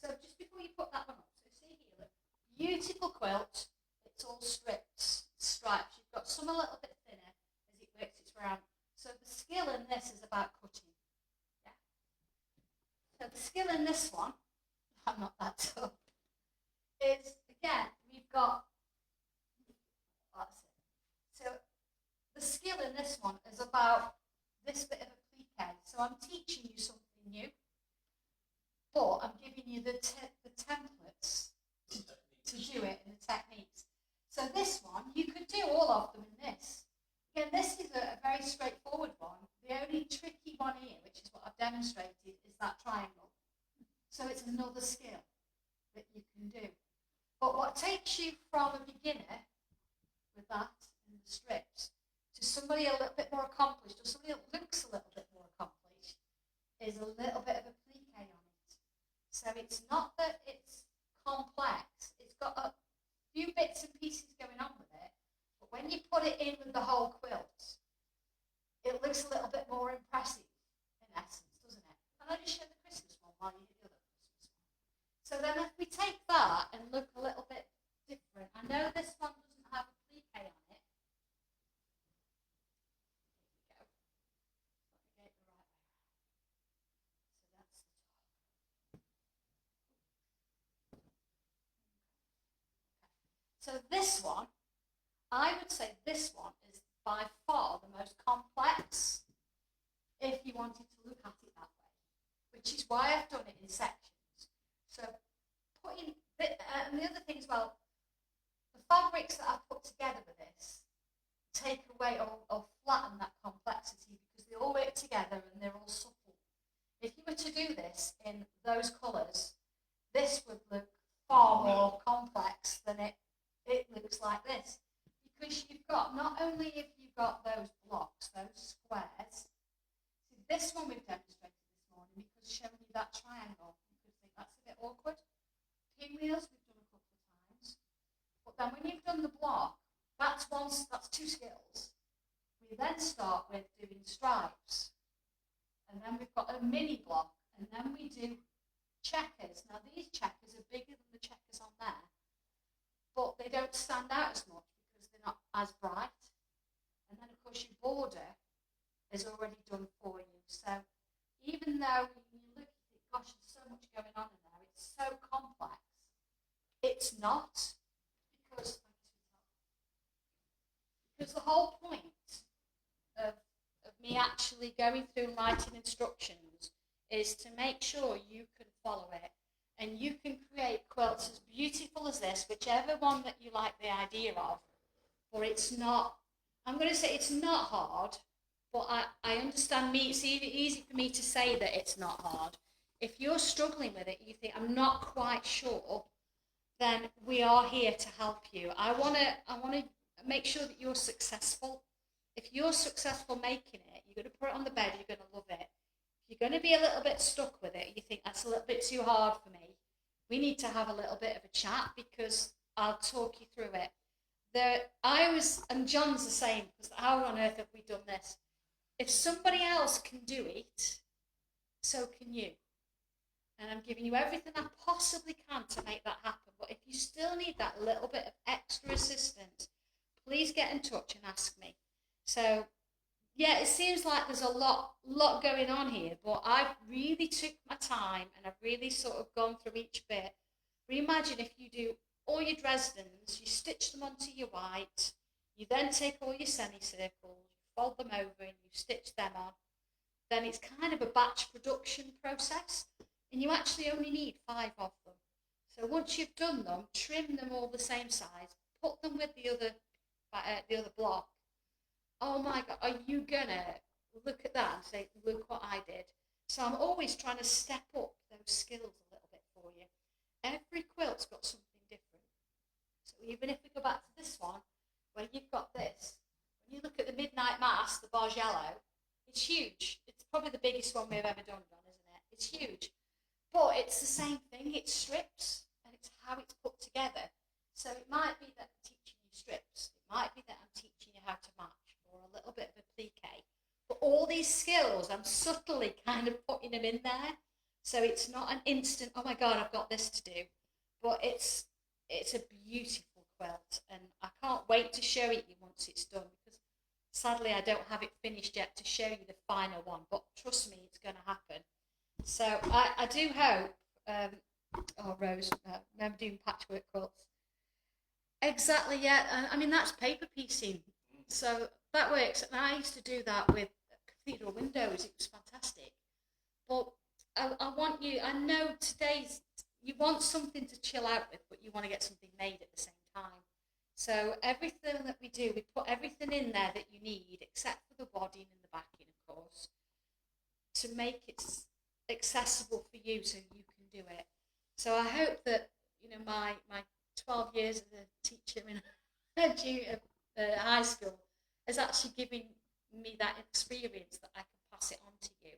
A: So just before you put that one up, so see here, look, beautiful quilt. It's all strips, stripes. You've got some a little bit thinner as it works its way around. So the skill in this is about cutting. Yeah. So the skill in this one, I'm not that tough, is again we've got. That's it. So the skill in this one is about this bit of applique. So I'm teaching you something new, but I'm giving you the templates to do it and the techniques. So this one, you could do all of them in this. Again, this is a very straightforward one. The only tricky one here, which is what I've demonstrated, is that triangle. So it's another skill that you can do. But what takes you from a beginner with that and the strips to somebody a little bit more accomplished, or somebody that looks a little bit more accomplished, is a little bit of applique on it. So it's not that it's complex. It's got a few bits and pieces going on with it, but when you put it in with the whole quilt, it looks a little bit more impressive in essence, doesn't it? Can I just show the Christmas one while you do the other Christmas one? So then if we take that and look a little bit different, I know this one doesn't have applique on it. Here we go. Let me get it the right way around. So that's the top. So this one, I would say this one is by far the most complex if you wanted to look at it that way, which is why I've done it in sections. So putting, and the other thing as well, the fabrics that I've put together with this take away or flatten that complexity because they all work together and they're all supple. If you were to do this in those colours, this would look far more complex than it looks like this. Because you've got, not only have you got those blocks, those squares, see this one we've demonstrated this morning because showing you that triangle, you could think that's a bit awkward. Pinwheels we've done a couple of times. But then when you've done the block, that's two skills. We then start with doing stripes. And then we've got a mini block. And then we do checkers. Now these checkers are bigger than the checkers on there. But they don't stand out as much because they're not as bright. And then, of course, your border is already done for you. So even though you look at it, gosh, there's so much going on in there, it's so complex, it's not. Because the whole point of me actually going through and writing instructions is to make sure you can follow it. And you can create quilts as beautiful as this, whichever one that you like the idea of. Or it's not, I'm going to say it's not hard, but I understand me, it's easy for me to say that it's not hard. If you're struggling with it, you think, I'm not quite sure, then we are here to help you. I want to make sure that you're successful. If you're successful making it, you're going to put it on the bed, you're going to love it. If you're going to be a little bit stuck with it, you think that's a little bit too hard for me, we need to have a little bit of a chat because I'll talk you through it. And John's the same, because how on earth have we done this? If somebody else can do it, so can you. And I'm giving you everything I possibly can to make that happen. But if you still need that little bit of extra assistance, please get in touch and ask me. So Yeah, it seems like there's a lot going on here, but I've really took my time and I've really sort of gone through each bit. But imagine if you do all your Dresdens, you stitch them onto your white, you then take all your semicircles, you fold them over and you stitch them on. Then it's kind of a batch production process, and you actually only need 5 of them. So once you've done them, trim them all the same size, put them with the other block. Oh my God, are you gonna look at that and say, look what I did? So I'm always trying to step up those skills a little bit for you. Every quilt's got something different. So even if we go back to this one, where you've got this, when you look at the Midnight Mass, the Barge Yellow, it's huge. It's probably the biggest one we've ever done, isn't it? It's huge. But it's the same thing, it's strips, and it's how it's put together. So it might be that I'm teaching you strips, it might be that I'm teaching you how to match, or a little bit of a plique. But all these skills, I'm subtly kind of putting them in there. So it's not an instant, oh my God, I've got this to do. But it's a beautiful quilt, and I can't wait to show it you once it's done, because sadly I don't have it finished yet to show you the final one, but trust me, it's going to happen. So I do hope, oh Rose, remember doing patchwork quilts? Exactly, yeah. I mean, that's paper piecing. So that works. And I used to do that with cathedral windows. It was fantastic. But I want you, I know today's, you want something to chill out with, but you want to get something made at the same time. So everything that we do, we put everything in there that you need, except for the wadding and the backing, of course, to make it accessible for you so you can do it. So I hope that, my 12 years as a teacher in high school has actually given me that experience that I can pass it on to you.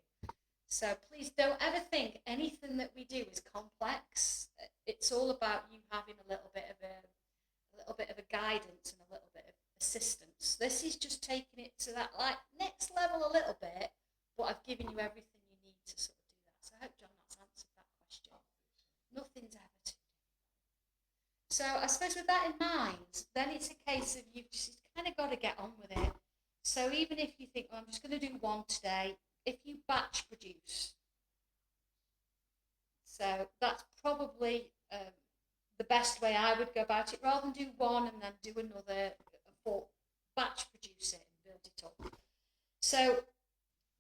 A: So please don't ever think anything that we do is complex. It's all about you having a little bit of a guidance and a little bit of assistance. This is just taking it to that next level a little bit, but I've given you everything you need to sort of do that. So I hope, John, that's answered that question. Nothing's ever too difficult. So I suppose with that in mind, then it's a case of you've just kind of got to get on with it. So even if you think, I'm just going to do one today, if you batch produce, so that's probably the best way I would go about it, rather than do one and then do another, batch produce it and build it up. So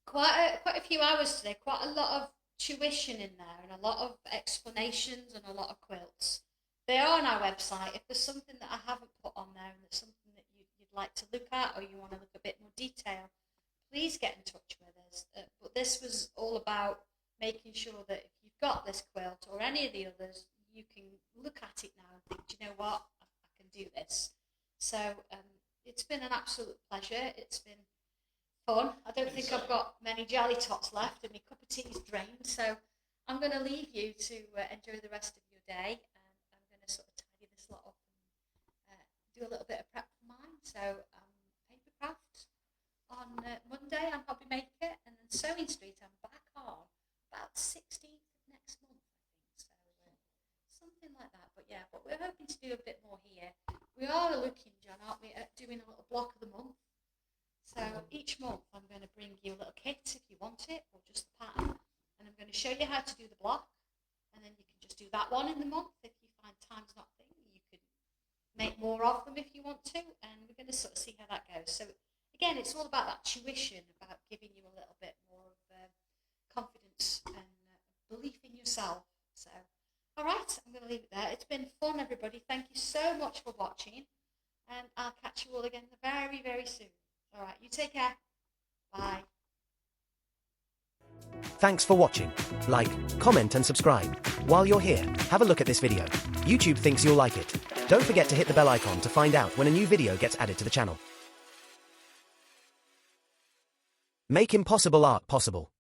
A: quite a few hours today, quite a lot of tuition in there and a lot of explanations and a lot of quilts. They are on our website. If there's something that I haven't put on there and there's something that you'd like to look at, or you want to look a bit more detail, please get in touch with us. But this was all about making sure that if you've got this quilt or any of the others, you can look at it now and think, do you know what, I can do this. So it's been an absolute pleasure. It's been fun. I don't think I've got many jelly tots left, and my cup of tea is drained. So I'm going to leave you to enjoy the rest of your day. And I'm going to sort of tidy this lot up and do a little bit of prep for mine. So paper craft on Monday, I'm Hobby Maker, and then Sewing Street I'm back on about 16th of next month, I think. So something like that. But yeah, but we're hoping to do a bit more here. We are looking, John, aren't we, at doing a little block of the month. So each month I'm going to bring you a little kit if you want it, or just the pattern, and I'm going to show you how to do the block, and then you can just do that one in the month. If you find time's not a thing, you could make more of them if you want to, and we're going to sort of see how that goes. So again, it's all about that tuition, about giving you a little bit more of confidence and belief in yourself. So, all right, I'm going to leave it there. It's been fun, everybody. Thank you so much for watching, and I'll catch you all again very, very soon. All right, you take care. Bye.
C: Thanks for watching. Like, comment and subscribe. While you're here, have a look at this video. YouTube thinks you'll like it. Don't forget to hit the bell icon to find out when a new video gets added to the channel. Make impossible art possible.